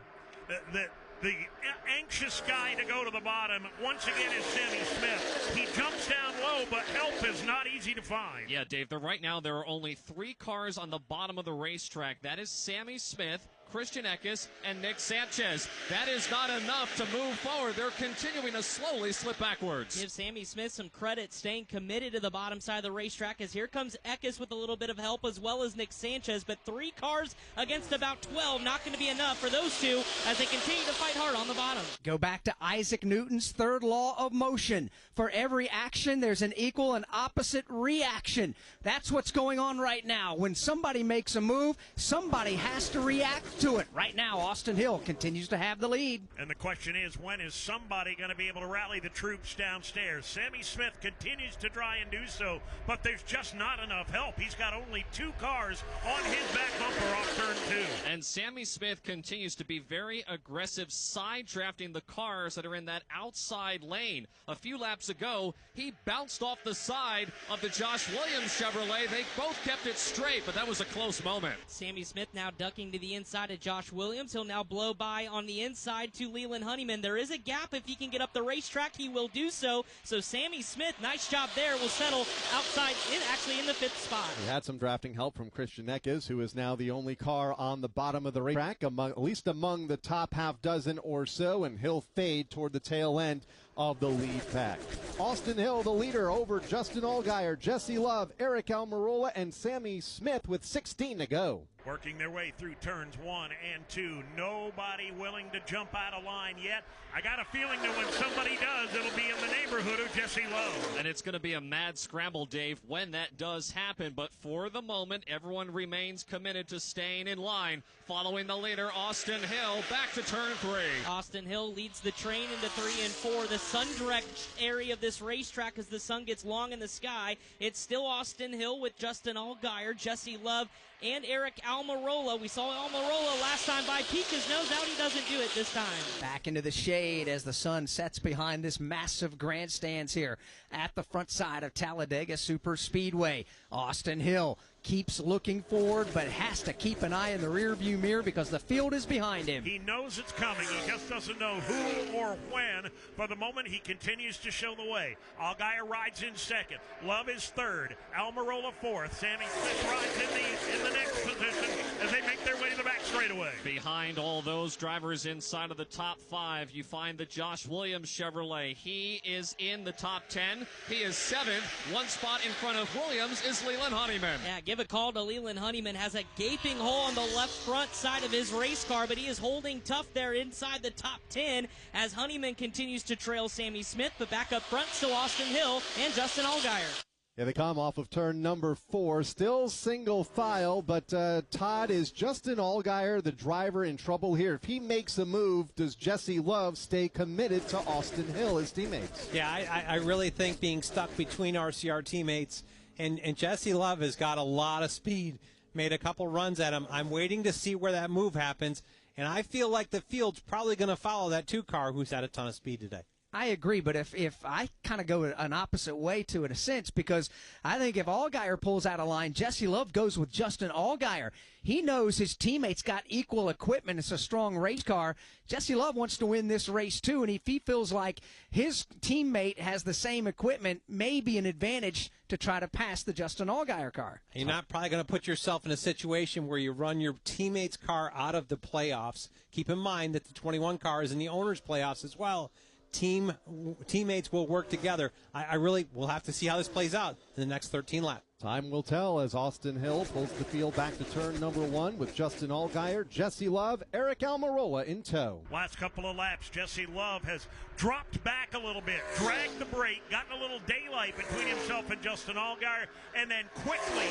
anxious guy to go to the bottom, once again, is Sammy Smith. He jumps down low, but help is not easy to find. Yeah, Dave, right now there are only 3 cars on the bottom of the racetrack. That is Sammy Smith, Christian Eckes, and Nick Sanchez. That is not enough to move forward. They're continuing to slowly slip backwards. Give Sammy Smith some credit, staying committed to the bottom side of the racetrack, as here comes Eckes with a little bit of help, as well as Nick Sanchez. But 3 cars against about 12, not going to be enough for those two as they continue to fight hard on the bottom. Go back to Isaac Newton's 3rd law of motion. For every action, there's an equal and opposite reaction. That's what's going on right now. When somebody makes a move, somebody has to react to it. Right now, Austin Hill continues to have the lead. And the question is, when is somebody going to be able to rally the troops downstairs? Sammy Smith continues to try and do so, but there's just not enough help. He's got only 2 cars on his back bumper off turn 2. And Sammy Smith continues to be very aggressive, side drafting the cars that are in that outside lane. A few laps ago, he bounced off the side of the Josh Williams Chevrolet. They both kept it straight, but that was a close moment. Sammy Smith now ducking to the inside of Josh Williams. He'll now blow by on the inside to Leland Honeyman. There is a gap. If he can get up the racetrack, he will do so. So Sammy Smith, nice job there, will settle outside, actually in the 5th spot. We had some drafting help from Christian Eckes, who is now the only car on the bottom of the racetrack, at least among the top half dozen or so, and he'll fade toward the tail end of the lead pack. Austin Hill, the leader, over Justin Allgaier, Jesse Love, Eric Almirola, and Sammy Smith with 16 to go. Working their way through turns 1 and 2. Nobody willing to jump out of line yet. I got a feeling that when somebody does, it'll be in the neighborhood of Jesse Love. And it's going to be a mad scramble, Dave, when that does happen. But for the moment, everyone remains committed to staying in line. Following the leader, Austin Hill, back to turn 3. Austin Hill leads the train into 3 and 4. The sun-direct area of this racetrack as the sun gets long in the sky. It's still Austin Hill with Justin Allgaier, Jesse Love, and Eric Almirola. We saw Almirola last time by peek his nose out. He doesn't do it this time. Back into the shade as the sun sets behind this massive grandstands here at the front side of Talladega Superspeedway. Austin Hill keeps looking forward, but has to keep an eye in the rearview mirror because the field is behind him. He knows it's coming. He just doesn't know who or when. For the moment, he continues to show the way. Allgaier rides in 2nd. Love is 3rd. Almirola 4th. Sammy Smith rides in the next position as they make their way to the back straightaway. Behind all those drivers inside of the top 5, you find the Josh Williams Chevrolet. He is in the top 10. He is 7th. 1 spot in front of Williams is Leland Honeyman. Yeah, give a call to Leland Honeyman. Has a gaping hole on the left front side of his race car, but he is holding tough there inside the top 10 as Honeyman continues to trail Sammy Smith, but back up front still Austin Hill and Justin Allgaier. Yeah, they come off of turn number 4, still single file, but Todd, is Justin Allgaier, the driver, in trouble here? If he makes a move, does Jesse Love stay committed to Austin Hill, his teammates? Yeah, I really think being stuck between RCR teammates and Jesse Love has got a lot of speed, made a couple runs at him. I'm waiting to see where that move happens, and I feel like the field's probably going to follow that 2 car who's had a ton of speed today. I agree, but if I kind of go an opposite way to it in a sense, because I think if Allgaier pulls out of line, Jesse Love goes with Justin Allgaier. He knows his teammates got equal equipment. It's a strong race car. Jesse Love wants to win this race too, and if he feels like his teammate has the same equipment, maybe an advantage to try to pass the Justin Allgaier car. You're not probably going to put yourself in a situation where you run your teammate's car out of the playoffs. Keep in mind that the 21 car is in the owner's playoffs as well. Teammates will work together. I really will have to see how this plays out in the next 13 laps. Time will tell as Austin Hill pulls the field back to turn number 1 with Justin Allgaier, Jesse Love, Eric Almirola in tow. Last couple of laps, Jesse Love has dropped back a little bit, dragged the brake, gotten a little daylight between himself and Justin Allgaier, and then quickly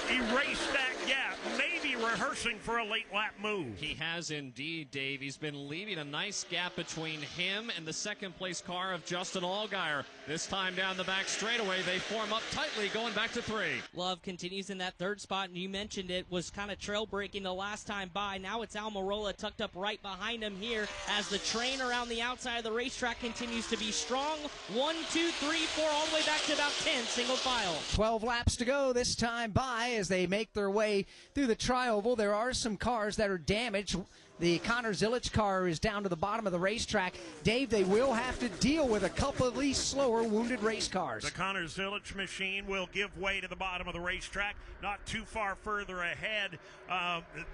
erased that gap, maybe rehearsing for a late lap move. He has indeed, Dave. He's been leaving a nice gap between him and the second place car of Justin Allgaier. This time down the back straightaway, they form up tightly going back to 3. Love continues in that 3rd spot, and you mentioned it was kind of trail breaking the last time by. Now it's Almirola tucked up right behind him here as the train around the outside of the racetrack continues to be strong. 1, 2, 3, 4, all the way back to about 10, single file. 12 laps to go this time by as they make their way through the tri-oval. There are some cars that are damaged. The Connor Zilic car is down to the bottom of the racetrack. Dave, they will have to deal with a couple of these slower wounded race cars. The Connor Zilic machine will give way to the bottom of the racetrack, not too far further ahead.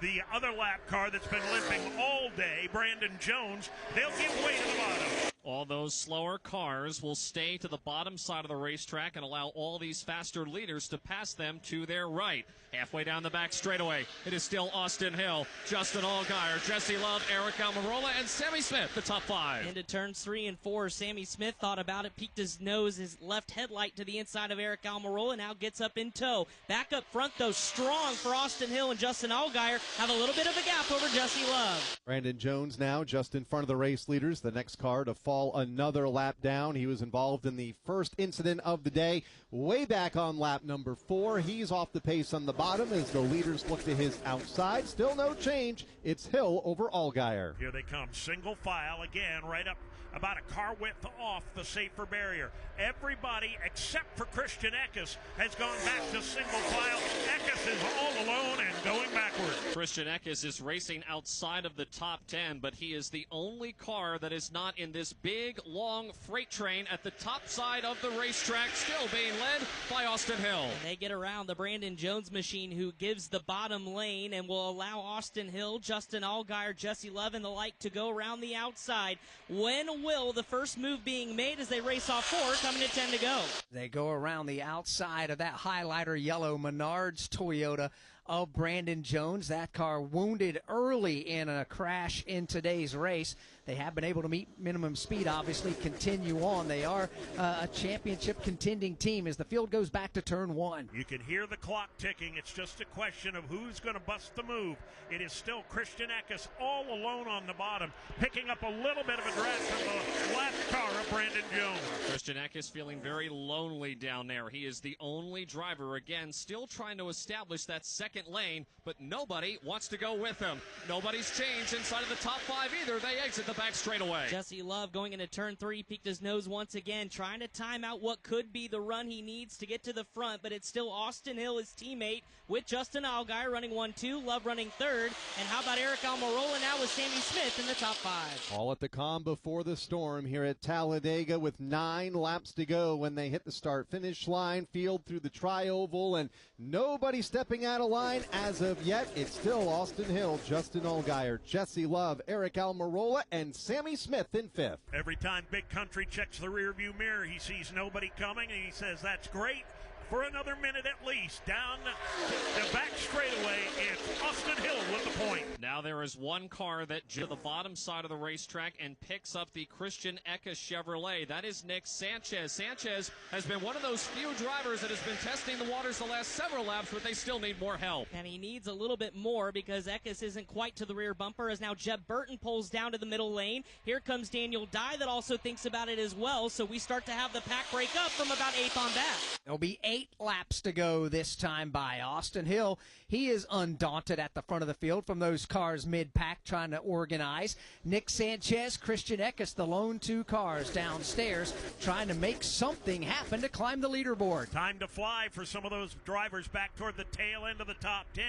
The other lap car that's been limping all day, Brandon Jones, they'll give way to the bottom. All those slower cars will stay to the bottom side of the racetrack and allow all these faster leaders to pass them to their right. Halfway down the back straightaway, it is still Austin Hill, Justin Allgaier, Jesse Love, Eric Almirola, and Sammy Smith, the top 5. Into turns 3 and 4, Sammy Smith thought about it, peeked his nose, his left headlight to the inside of Eric Almirola, now gets up in tow. Back up front, though, strong for Austin Hill and Justin Allgaier. Have a little bit of a gap over Jesse Love. Brandon Jones now just in front of the race leaders. The next car to fall another lap down. He was involved in the first incident of the day way back on lap number 4. He's off the pace on the bottom as the leaders look to his outside. Still no change. It's Hill over Allgaier. Here they come, single file again, right up about a car width off the safer barrier. Everybody except for Christian Eckes has gone back to single file. Eckes is all alone and going backward. Christian Eckes is racing outside of the top 10, but he is the only car that is not in this big, long freight train at the top side of the racetrack, still being led by Austin Hill. And they get around the Brandon Jones machine, who gives the bottom lane and will allow Austin Hill, Justin Allgaier, Jesse Love, and the like to go around the outside. When will the first move being made as they race off 4, coming to 10 to go? They go around the outside of that highlighter yellow Menards Toyota of Brandon Jones. That car wounded early in a crash in today's race. They have been able to meet minimum speed, obviously, continue on. They are a championship contending team as the field goes back to turn 1. You can hear the clock ticking. It's just a question of who's going to bust the move. It is still Christian Eckes all alone on the bottom, picking up a little bit of a drag from the left car of Brandon Jones. Christian Eckes feeling very lonely down there. He is the only driver, again, still trying to establish that second lane, but nobody wants to go with him. Nobody's changed inside of the top 5 either. They exit the back straightaway. Jesse Love going into turn 3, peeked his nose once again, trying to time out what could be the run he needs to get to the front, but it's still Austin Hill, his teammate, with Justin Allgaier running 1-2, Love running 3rd, and how about Eric Almirola now with Sammy Smith in the top 5. All at the calm before the storm here at Talladega with 9 laps to go when they hit the start-finish line, field through the tri-oval, and nobody stepping out of line as of yet. It's still Austin Hill, Justin Allgaier, Jesse Love, Eric Almirola, and Sammy Smith in 5th. Every time Big Country checks the rearview mirror, he sees nobody coming, and he says, that's great. For another minute at least, down the back straightaway, it's Austin Hill with the point. Now there is one car that to the bottom side of the racetrack and picks up the Christian Eckes Chevrolet. That is Nick Sanchez. Sanchez has been one of those few drivers that has been testing the waters the last several laps, but they still need more help. And he needs a little bit more because Eckes isn't quite to the rear bumper, as now Jeb Burton pulls down to the middle lane. Here comes Daniel Dye that also thinks about it as well, so we start to have the pack break up from about 8th on back. There'll be 8 laps to go this time by Austin Hill. He is undaunted at the front of the field from those cars mid-pack trying to organize. Nick Sanchez, Christian Eckes, the lone 2 cars downstairs trying to make something happen to climb the leaderboard. Time to fly for some of those drivers back toward the tail end of the top 10.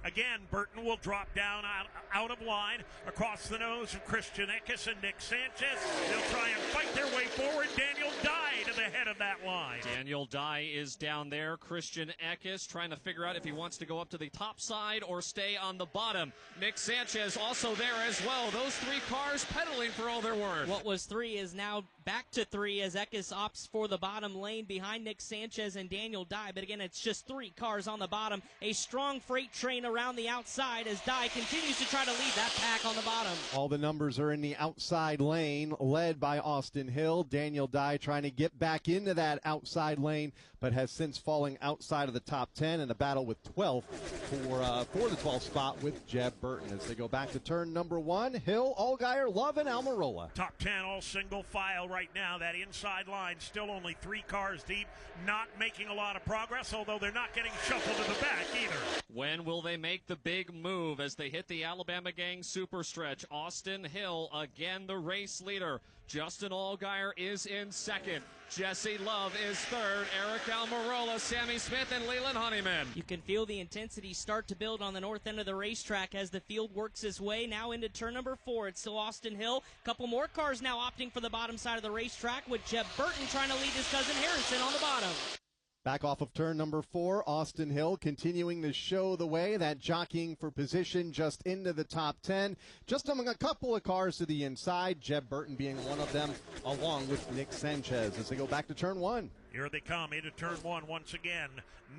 Again, Burton will drop down out of line across the nose of Christian Eckes and Nick Sanchez. They'll try and fight their way forward. Daniel Dye to the head of that line. Daniel Dye is down there. Christian Eckes trying to figure out if he wants to go up to the top side or stay on the bottom. Nick Sanchez also there as well. Those 3 cars pedaling for all they're worth. What was 3 is now back to 3 as Eckes opts for the bottom lane behind Nick Sanchez and Daniel Dye. But again, it's just 3 cars on the bottom. A strong freight train around the outside as Dye continues to try to lead that pack on the bottom. All the numbers are in the outside lane, led by Austin Hill. Daniel Dye trying to get back into that outside lane, but has since falling outside of the top 10 in a battle with 12th for the 12th spot with Jeb Burton. As they go back to turn number 1, Hill, Allgaier, Love, and Almirola. Top 10 all single file right now. That inside line still only 3 cars deep, not making a lot of progress, although they're not getting shuffled to the back either. When will they make the big move as they hit the Alabama Gang super stretch? Austin Hill, again the race leader. Justin Allgaier is in 2nd. Jesse Love is 3rd. Eric Almirola, Sammy Smith, and Leland Honeyman. You can feel the intensity start to build on the north end of the racetrack as the field works its way now into turn number 4. It's still Austin Hill. A couple more cars now opting for the bottom side of the racetrack with Jeb Burton trying to lead his cousin Harrison on the bottom. Back off of turn number 4, Austin Hill continuing to show the way. That jockeying for position just into the top 10. Just among a couple of cars to the inside, Jeb Burton being one of them, along with Nick Sanchez as they go back to turn 1. Here they come into turn 1 once again.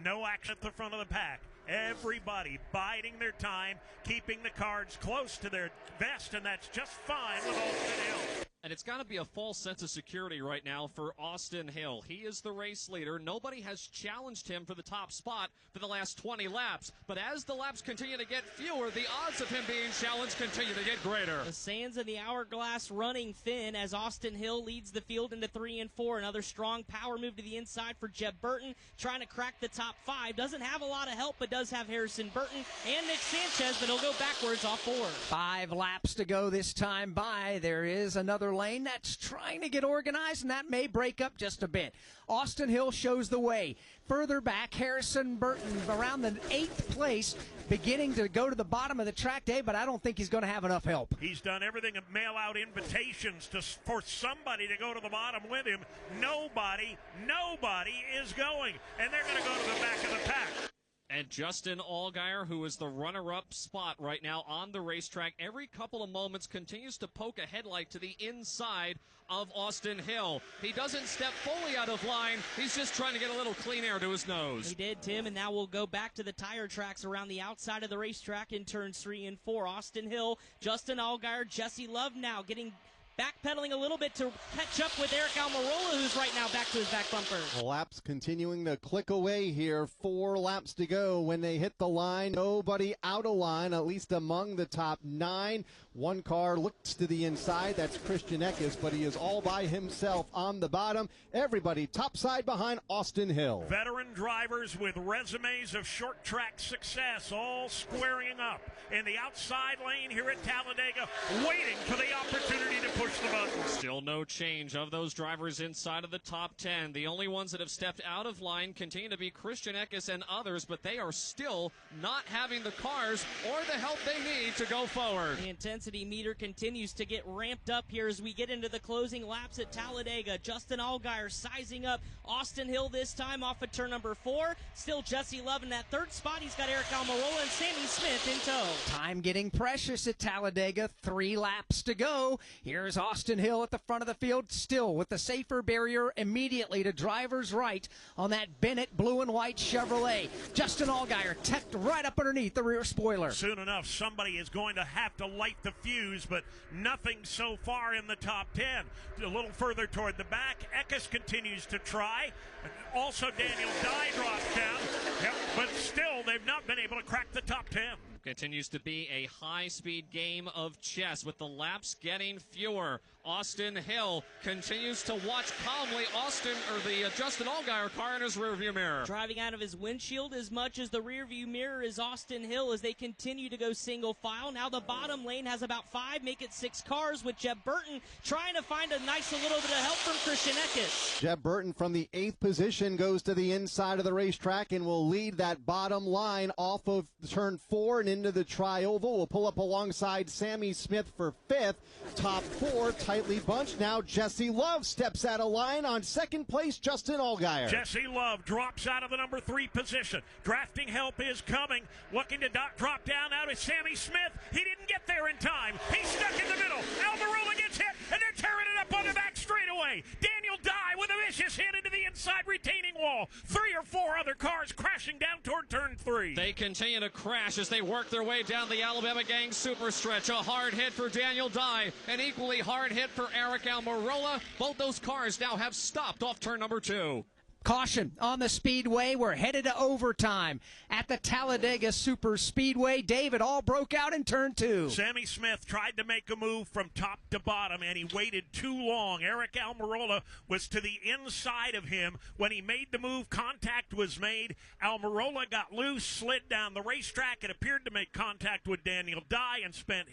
No action at the front of the pack. Everybody biding their time, keeping the cards close to their vest, and that's just fine with Austin Hill. And it's got to be a false sense of security right now for Austin Hill. He is the race leader. Nobody has challenged him for the top spot for the last 20 laps. But as the laps continue to get fewer, the odds of him being challenged continue to get greater. The sands of the hourglass running thin as Austin Hill leads the field into 3 and 4. Another strong power move to the inside for Jeb Burton, trying to crack the top 5. Doesn't have a lot of help, but does have Harrison Burton and Nick Sanchez, but he'll go backwards off 4. 5 laps to go this time by. There is another lane that's trying to get organized, and that may break up just a bit. Austin Hill shows the way. Further back, Harrison Burton around the 8th place, beginning to go to the bottom of the track, Dave, but I don't think he's going to have enough help. He's done everything to mail out invitations for somebody to go to the bottom with him. Nobody is going, and they're going to go to the back of the pack. And Justin Allgaier, who is the runner-up spot right now on the racetrack, every couple of moments continues to poke a headlight to the inside of Austin Hill. He doesn't step fully out of line. He's just trying to get a little clean air to his nose. He did, Tim, and now we'll go back to the tire tracks around the outside of the racetrack in turns 3 and 4. Austin Hill, Justin Allgaier, Jesse Love now getting backpedaling a little bit to catch up with Eric Almirola, who's right now back to his back bumper. Laps continuing to click away here. 4 laps to go when they hit the line. Nobody out of line, at least among the top 9. One car looks to the inside. That's Christian Eckes, but he is all by himself on the bottom. Everybody topside behind Austin Hill. Veteran drivers with resumes of short track success all squaring up in the outside lane here at Talladega, waiting for the opportunity to push the button. Still no change of those drivers inside of the top 10. The only ones that have stepped out of line continue to be Christian Eckes and others, but they are still not having the cars or the help they need to go forward. The intensity meter continues to get ramped up here as we get into the closing laps at Talladega. Justin Allgaier sizing up Austin Hill this time off of turn number 4. Still Jesse Love in that 3rd spot. He's got Eric Almirola and Sammy Smith in tow. Time getting precious at Talladega. 3 laps to go. Here's Austin Hill at the front of the field, still with the safer barrier immediately to driver's right on that Bennett blue and white Chevrolet. Justin Allgaier tucked right up underneath the rear spoiler. Soon enough, somebody is going to have to light the fuse, but nothing so far in the top 10. A little further toward the back, Eckes continues to try. Also, Daniel Dye drops down, but still, they've not been able to crack the top 10. Continues to be a high-speed game of chess with the laps getting fewer. Austin Hill continues to watch calmly Justin Allgaier car in his rearview mirror. Driving out of his windshield as much as the rearview mirror is Austin Hill as they continue to go single file. Now the bottom lane has about 5, make it 6 cars with Jeb Burton trying to find a nice little bit of help from Christian Eckes. Jeb Burton from the 8th position goes to the inside of the racetrack and will lead that bottom line off of turn 4 and into the tri-oval. Will pull up alongside Sammy Smith for 5th. Top 4 tightly bunched. Now Jesse Love steps out of line on 2nd place, Justin Allgaier. Jesse Love drops out of the number 3 position. Drafting help is coming. Looking to drop down out of Sammy Smith. He didn't get there in time. He's stuck in the middle. Almirola gets hit, and they're tearing it up on the back straightaway. Daniel Dye with a vicious hit into the inside retaining wall. 3 or 4 other cars crashing down toward turn 3. They continue to crash as they work their way down the Alabama Gang super stretch. A hard hit for Daniel Dye, an equally hard hit for Eric Almirola. Both those cars now have stopped off turn number 2. Caution on the speedway. We're headed to overtime at the Talladega Super Speedway. David, all broke out in turn 2. Sammy Smith tried to make a move from top to bottom, and he waited too long. Eric Almirola was to the inside of him. When he made the move, contact was made. Almirola got loose, slid down the racetrack. It appeared to make contact with Daniel Dye and sent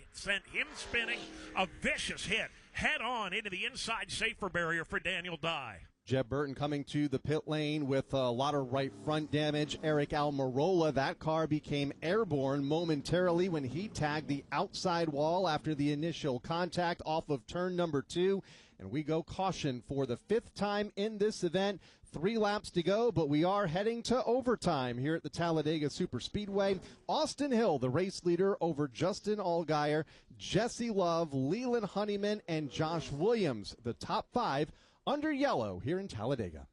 him spinning. A vicious hit head on into the inside safer barrier for Daniel Dye. Jeb Burton coming to the pit lane with a lot of right front damage. Eric Almirola, that car became airborne momentarily when he tagged the outside wall after the initial contact off of turn number 2. And we go caution for the 5th time in this event. 3 laps to go, but we are heading to overtime here at the Talladega Superspeedway. Austin Hill, the race leader, over Justin Allgaier, Jesse Love, Leland Honeyman, and Josh Williams, the top 5 under yellow here in Talladega.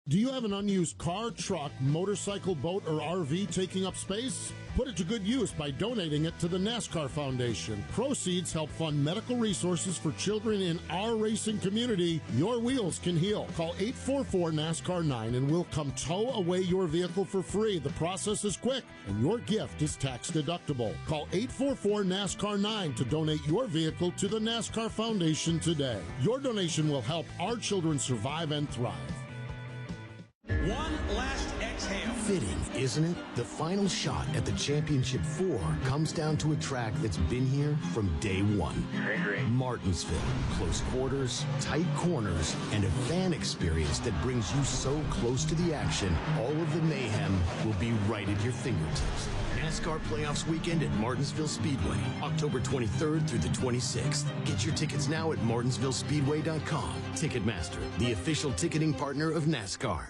Do you have an unused car, truck, motorcycle, boat, or RV taking up space? Put it to good use by donating it to the NASCAR Foundation. Proceeds help fund medical resources for children in our racing community. Your wheels can heal. Call 844-NASCAR-9 and we'll come tow away your vehicle for free. The process is quick and your gift is tax deductible. Call 844-NASCAR-9 to donate your vehicle to the NASCAR Foundation today. Your donation will help our children survive and thrive. One last exhale. Fitting, isn't it? The final shot at the Championship 4 comes down to a track that's been here from day one. Martinsville. Close quarters, tight corners, and a fan experience that brings you so close to the action, all of the mayhem will be right at your fingertips. NASCAR Playoffs Weekend at Martinsville Speedway, October 23rd through the 26th. Get your tickets now at martinsvillespeedway.com. Ticketmaster, the official ticketing partner of NASCAR.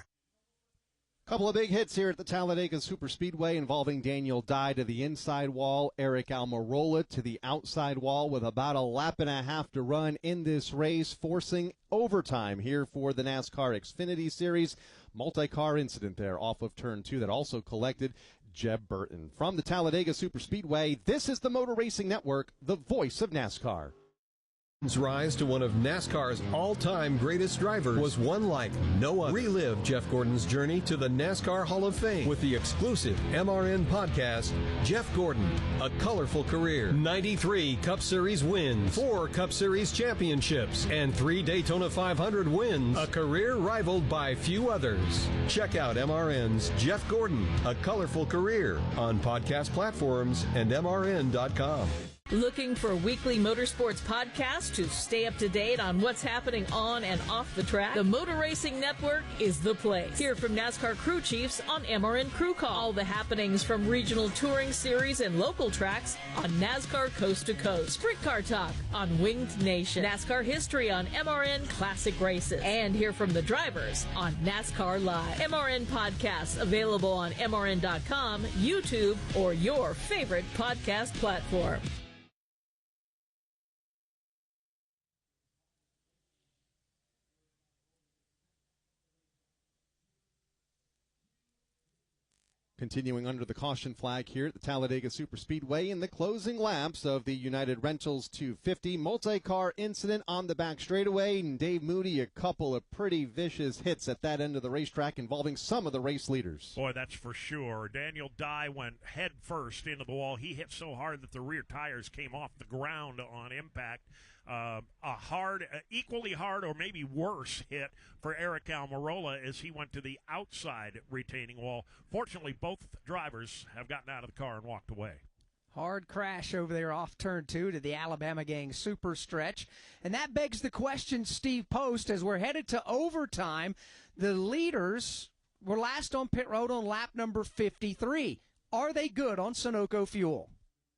Couple of big hits here at the Talladega Superspeedway involving Daniel Dye to the inside wall, Eric Almirola to the outside wall with about a lap and a half to run in this race, forcing overtime here for the NASCAR Xfinity Series. Multi-car incident there off of turn 2 that also collected Jeb Burton. From the Talladega Superspeedway, this is the Motor Racing Network, the voice of NASCAR. Rise to one of NASCAR's all-time greatest drivers was one like no other. Relive Jeff Gordon's journey to the NASCAR Hall of Fame with the exclusive MRN podcast, Jeff Gordon, A Colorful Career. 93 Cup Series wins, 4 Cup Series championships, and 3 Daytona 500 wins, a career rivaled by few others. Check out MRN's Jeff Gordon, A Colorful Career on podcast platforms and MRN.com. Looking for weekly motorsports podcasts to stay up to date on what's happening on and off the track? The Motor Racing Network is the place. Hear from NASCAR crew chiefs on MRN Crew Call. All the happenings from regional touring series and local tracks on NASCAR Coast to Coast. Sprint Car Talk on Winged Nation. NASCAR history on MRN Classic Races. And hear from the drivers on NASCAR Live. MRN podcasts available on MRN.com, YouTube, or your favorite podcast platform. Continuing under the caution flag here at the Talladega Superspeedway in the closing laps of the United Rentals 250 multi-car incident on the back straightaway. And Dave Moody, a couple of pretty vicious hits at that end of the racetrack involving some of the race leaders. Boy, that's for sure. Daniel Dye went head first into the wall. He hit so hard that the rear tires came off the ground on impact. Equally hard or maybe worse hit for Eric Almirola as he went to the outside retaining wall. Fortunately, both drivers have gotten out of the car and walked away. Hard crash over there off turn 2 to the Alabama Gang super stretch. And that begs the question, Steve Post, as we're headed to overtime, the leaders were last on pit road on lap number 53. Are they good on Sunoco fuel?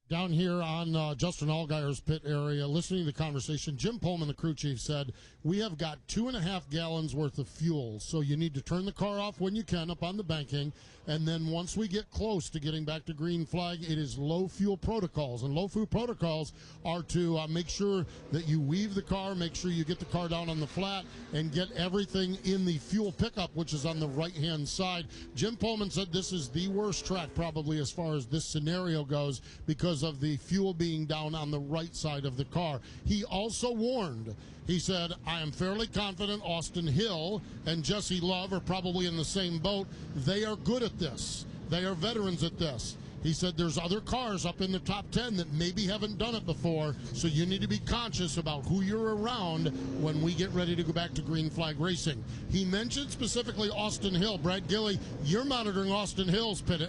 Down here on Justin Allgaier's pit area, listening to the conversation, Jim Pullman, the crew chief, said, we have got 2.5 gallons worth of fuel, so you need to turn the car off when you can up on the banking, and then once we get close to getting back to green flag, it is low fuel protocols, and low fuel protocols are to make sure that you weave the car, make sure you get the car down on the flat, and get everything in the fuel pickup, which is on the right-hand side. Jim Pullman said this is the worst track probably as far as this scenario goes because of the fuel being down on the right side of the car. He also warned, he said, I am fairly confident Austin Hill and Jesse Love are probably in the same boat. They are good at this. They are veterans at this. He said there's other cars up in the top 10 that maybe haven't done it before, so you need to be conscious about who you're around when we get ready to go back to green flag racing. He mentioned specifically Austin Hill. Brad Gilley, you're monitoring Austin Hill's pit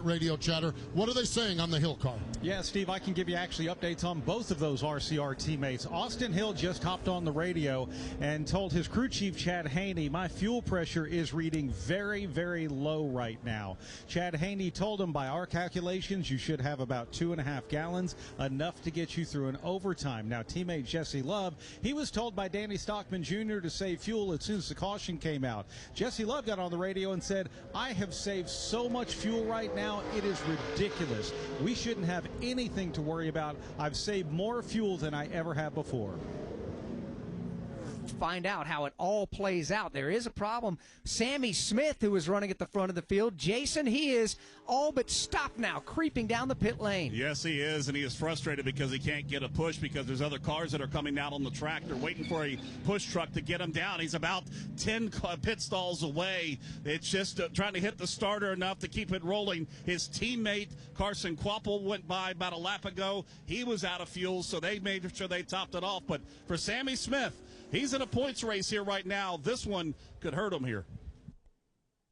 radio chatter. What are they saying on the Hill car? Yeah, Steve, I can give you actually updates on both of those RCR teammates. Austin Hill just hopped on the radio and told his crew chief, Chad Haney, my fuel pressure is reading very, very low right now. Chad Haney told him by our our calculations, you should have about 2.5 gallons, enough to get you through an overtime. Now, teammate Jesse Love, he was told by Danny Stockman Jr. to save fuel as soon as the caution came out. Jesse Love got on the radio and said, I have saved so much fuel right now, it is ridiculous. We shouldn't have anything to worry about. I've saved more fuel than I ever have before. Find out how it all plays out. There is a problem. Sammy Smith, who was running at the front of the field, Jason, he is all but stopped now, creeping down the pit lane. Yes, he is, and he is frustrated because he can't get a push because there's other cars that are coming out on the track. They're waiting for a push truck to get him down. He's about 10 pit stalls away. It's just trying to hit the starter enough to keep it rolling. His teammate, Carson Kvapil, went by about a lap ago. He was out of fuel, so they made sure they topped it off. But for Sammy Smith, he's in a points race here right now. This one could hurt him here.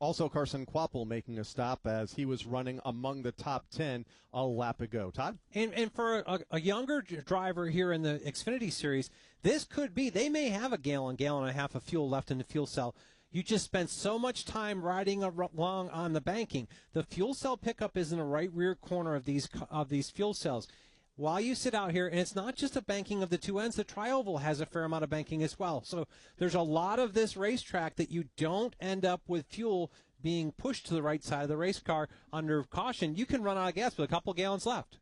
Also, Carson Kvapil making a stop as he was running among the top 10 a lap ago. Todd? And for a younger driver here in the Xfinity Series, this could be, they may have a gallon and a half of fuel left in the fuel cell. You just spent so much time riding along on the banking. The fuel cell pickup is in the right rear corner of these fuel cells. While you sit out here, and it's not just a banking of the two ends, the tri-oval has a fair amount of banking as well. So there's a lot of this racetrack that you don't end up with fuel being pushed to the right side of the race car under caution. You can run out of gas with a couple gallons left.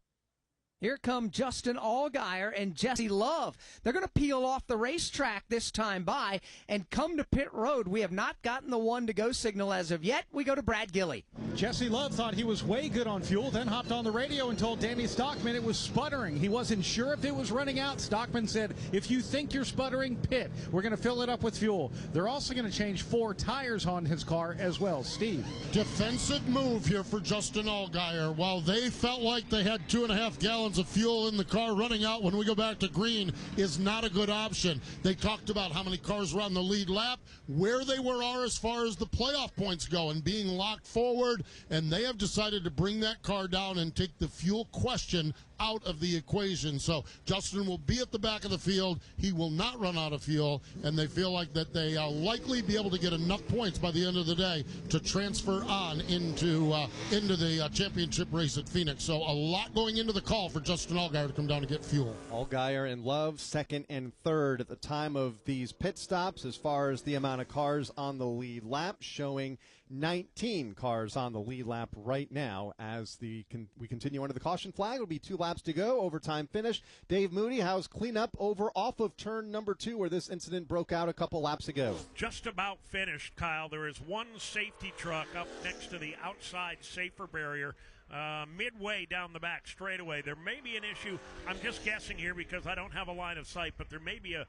Here come Justin Allgaier and Jesse Love. They're going to peel off the racetrack this time by and come to pit road. We have not gotten the one-to-go signal as of yet. We go to Brad Gilley. Jesse Love thought he was way good on fuel, then hopped on the radio and told Danny Stockman it was sputtering. He wasn't sure if it was running out. Stockman said, if you think you're sputtering, pit. We're going to fill it up with fuel. They're also going to change 4 tires on his car as well. Steve. Defensive move here for Justin Allgaier. While they felt like they had 2.5 gallons of fuel in the car, running out when we go back to green is not a good option. They talked about how many cars were on the lead lap, where they are as far as the playoff points go, and being locked forward, and they have decided to bring that car down and take the fuel question out of the equation. So Justin will be at the back of the field. He will not run out of fuel, and they feel like that they likely be able to get enough points by the end of the day to transfer on into the championship race at Phoenix. So a lot going into the call for Justin Allgaier to come down to get fuel. Allgaier and Love second and third at the time of these pit stops as far as the amount of cars on the lead lap, showing 19 cars on the lead lap right now as we continue under the caution flag. It'll be 2 laps to go, overtime finish. Dave Moody, how's cleanup over off of turn number 2 where this incident broke out a couple laps ago? Just about finished, Kyle. There is one safety truck up next to the outside safer barrier. Midway down the back straightaway. There may be an issue. I'm just guessing here because I don't have a line of sight, but there may be a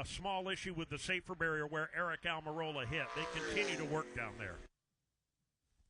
small issue with the safer barrier where Eric Almirola hit. They continue to work down there.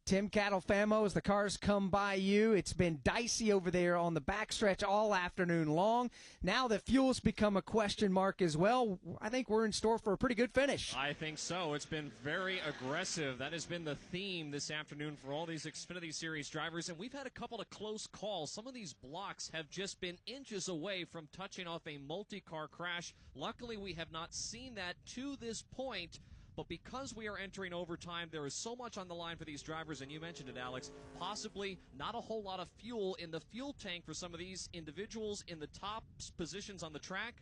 Tim Catalfamo, as the cars come by you, it's been dicey over there on the backstretch all afternoon long. Now the fuel's become a question mark as well. I think we're in store for a pretty good finish. I think so. It's been very aggressive. That has been the theme this afternoon for all these Xfinity Series drivers, and we've had a couple of close calls. Some of these blocks have just been inches away from touching off a multi-car crash. Luckily, we have not seen that to this point. But because we are entering overtime, there is so much on the line for these drivers, and you mentioned it, Alex, possibly not a whole lot of fuel in the fuel tank for some of these individuals in the top positions on the track.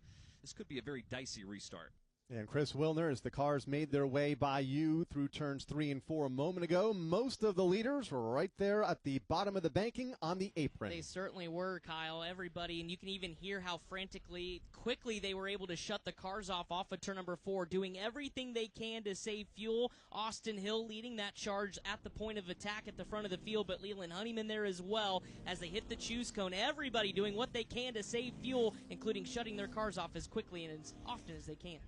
This could be a very dicey restart. And Chris Wilner, as the cars made their way by you through turns 3 and 4 a moment ago, most of the leaders were right there at the bottom of the banking on the apron. They certainly were, Kyle. Everybody, and you can even hear how quickly they were able to shut the cars off of turn number 4, doing everything they can to save fuel. Austin Hill leading that charge at the point of attack at the front of the field, but Leland Honeyman there as well as they hit the choose cone. Everybody doing what they can to save fuel, including shutting their cars off as quickly and as often as they can.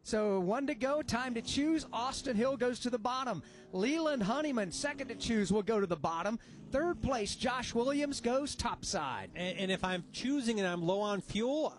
So 1 to go, time to choose. Austin Hill goes to the bottom. Leland Honeyman, second to choose, will go to the bottom. Third place, Josh Williams goes topside. And if I'm choosing and I'm low on fuel,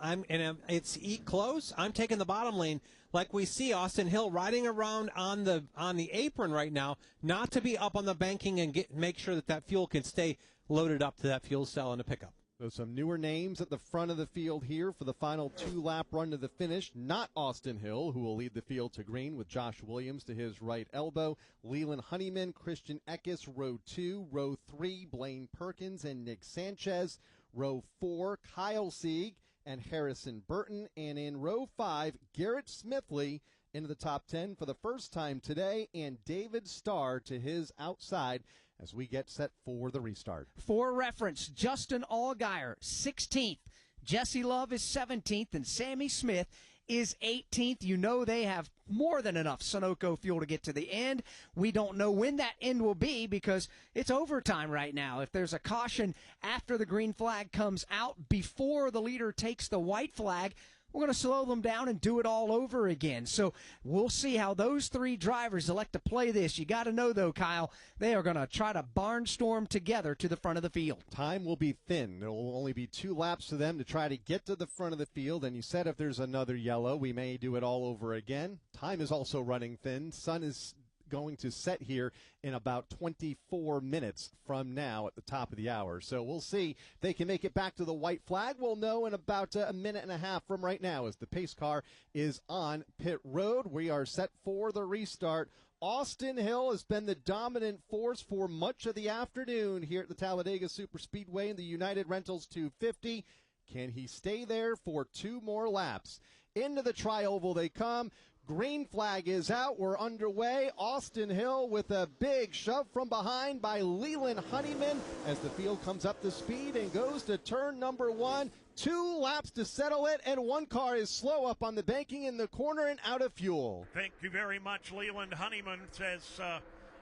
it's close, I'm taking the bottom lane. Like we see Austin Hill riding around on the apron right now, not to be up on the banking and make sure that fuel can stay loaded up to that fuel cell in the pickup. So some newer names at the front of the field here for the final 2-lap run to the finish. Not Austin Hill, who will lead the field to green with Josh Williams to his right elbow. Leland Honeyman, Christian Eckes, row 2. Row 3, Blaine Perkins and Nick Sanchez. Row 4, Kyle Sieg and Harrison Burton. And in row 5, Garrett Smithley into the top 10 for the first time today, and David Starr to his outside as we get set for the restart. For reference, Justin Allgaier, 16th. Jesse Love is 17th, and Sammy Smith is 18th. You know they have more than enough Sunoco fuel to get to the end. We don't know when that end will be because it's overtime right now. If there's a caution after the green flag comes out before the leader takes the white flag, we're going to slow them down and do it all over again. So we'll see how those three drivers elect to play this. You got to know, though, Kyle, they are going to try to barnstorm together to the front of the field. Time will be thin. There will only be 2 laps for them to try to get to the front of the field. And you said if there's another yellow, we may do it all over again. Time is also running thin. Sun is going to set here in about 24 minutes from now at the top of the hour. So we'll see if they can make it back to the white flag. We'll know in about a minute and a half from right now as the pace car is on pit road. We are set for the restart. Austin Hill has been the dominant force for much of the afternoon here at the Talladega Superspeedway in the United Rentals 250. Can he stay there for 2 more laps? Into the tri-oval they come. Green flag is out. We're underway. Austin Hill with a big shove from behind by Leland Honeyman as the field comes up to speed and goes to turn number 1. 2 laps to settle it, and one car is slow up on the banking in the corner and out of fuel. Thank you very much, Leland Honeyman, says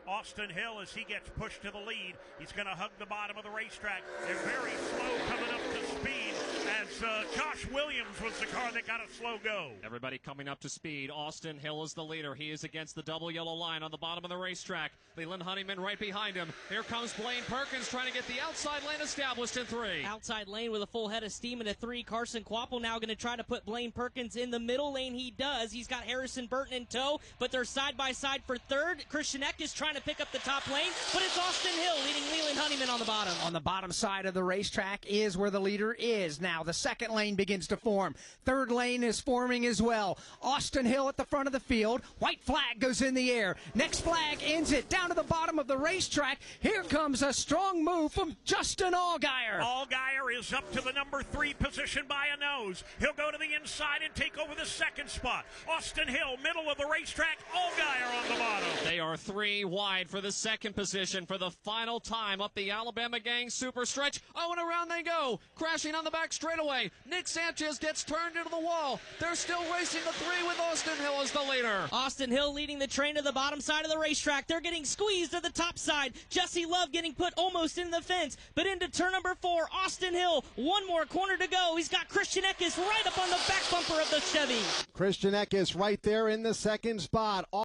Austin Hill as he gets pushed to the lead. He's going to hug the bottom of the racetrack. They're very slow coming up to speed as Josh Williams was the car that got a slow go. Everybody coming up to speed. Austin Hill is the leader. He is against the double yellow line on the bottom of the racetrack. Leland Honeyman right behind him. Here comes Blaine Perkins trying to get the outside lane established in 3. Outside lane with a full head of steam in a 3. Carson Quapple now going to try to put Blaine Perkins in the middle lane. He does. He's got Harrison Burton in tow, but they're side by side for 3rd. Christian Eck is trying to pick up the top lane, but it's Austin Hill leading Leland Honeyman on the bottom. On the bottom side of the racetrack is where the leader is. Now the 2nd lane begins to form. 3rd lane is forming as well. Austin Hill at the front of the field. White flag goes in the air. Next flag ends it down to the bottom of the racetrack. Here comes a strong move from Justin Allgaier. Allgaier is up to the number 3 position by a nose. He'll go to the inside and take over the 2nd spot. Austin Hill, middle of the racetrack. Allgaier on the bottom. They are 3 wide for the 2nd position for the final time up the Alabama Gang super stretch. Oh, and around they go. Crashing on the back straightaway. Nick Sanchez gets turned into the wall. They're still racing the 3 with Austin Hill as the leader. Austin Hill leading the train to the bottom side of the racetrack. They're getting squeezed to the top side. Jesse Love getting put almost in the fence, but into turn number 4. Austin Hill, 1 more corner to go. He's got Christian Eckes right up on the back bumper of the Chevy. Christian Eckes right there in the 2nd spot.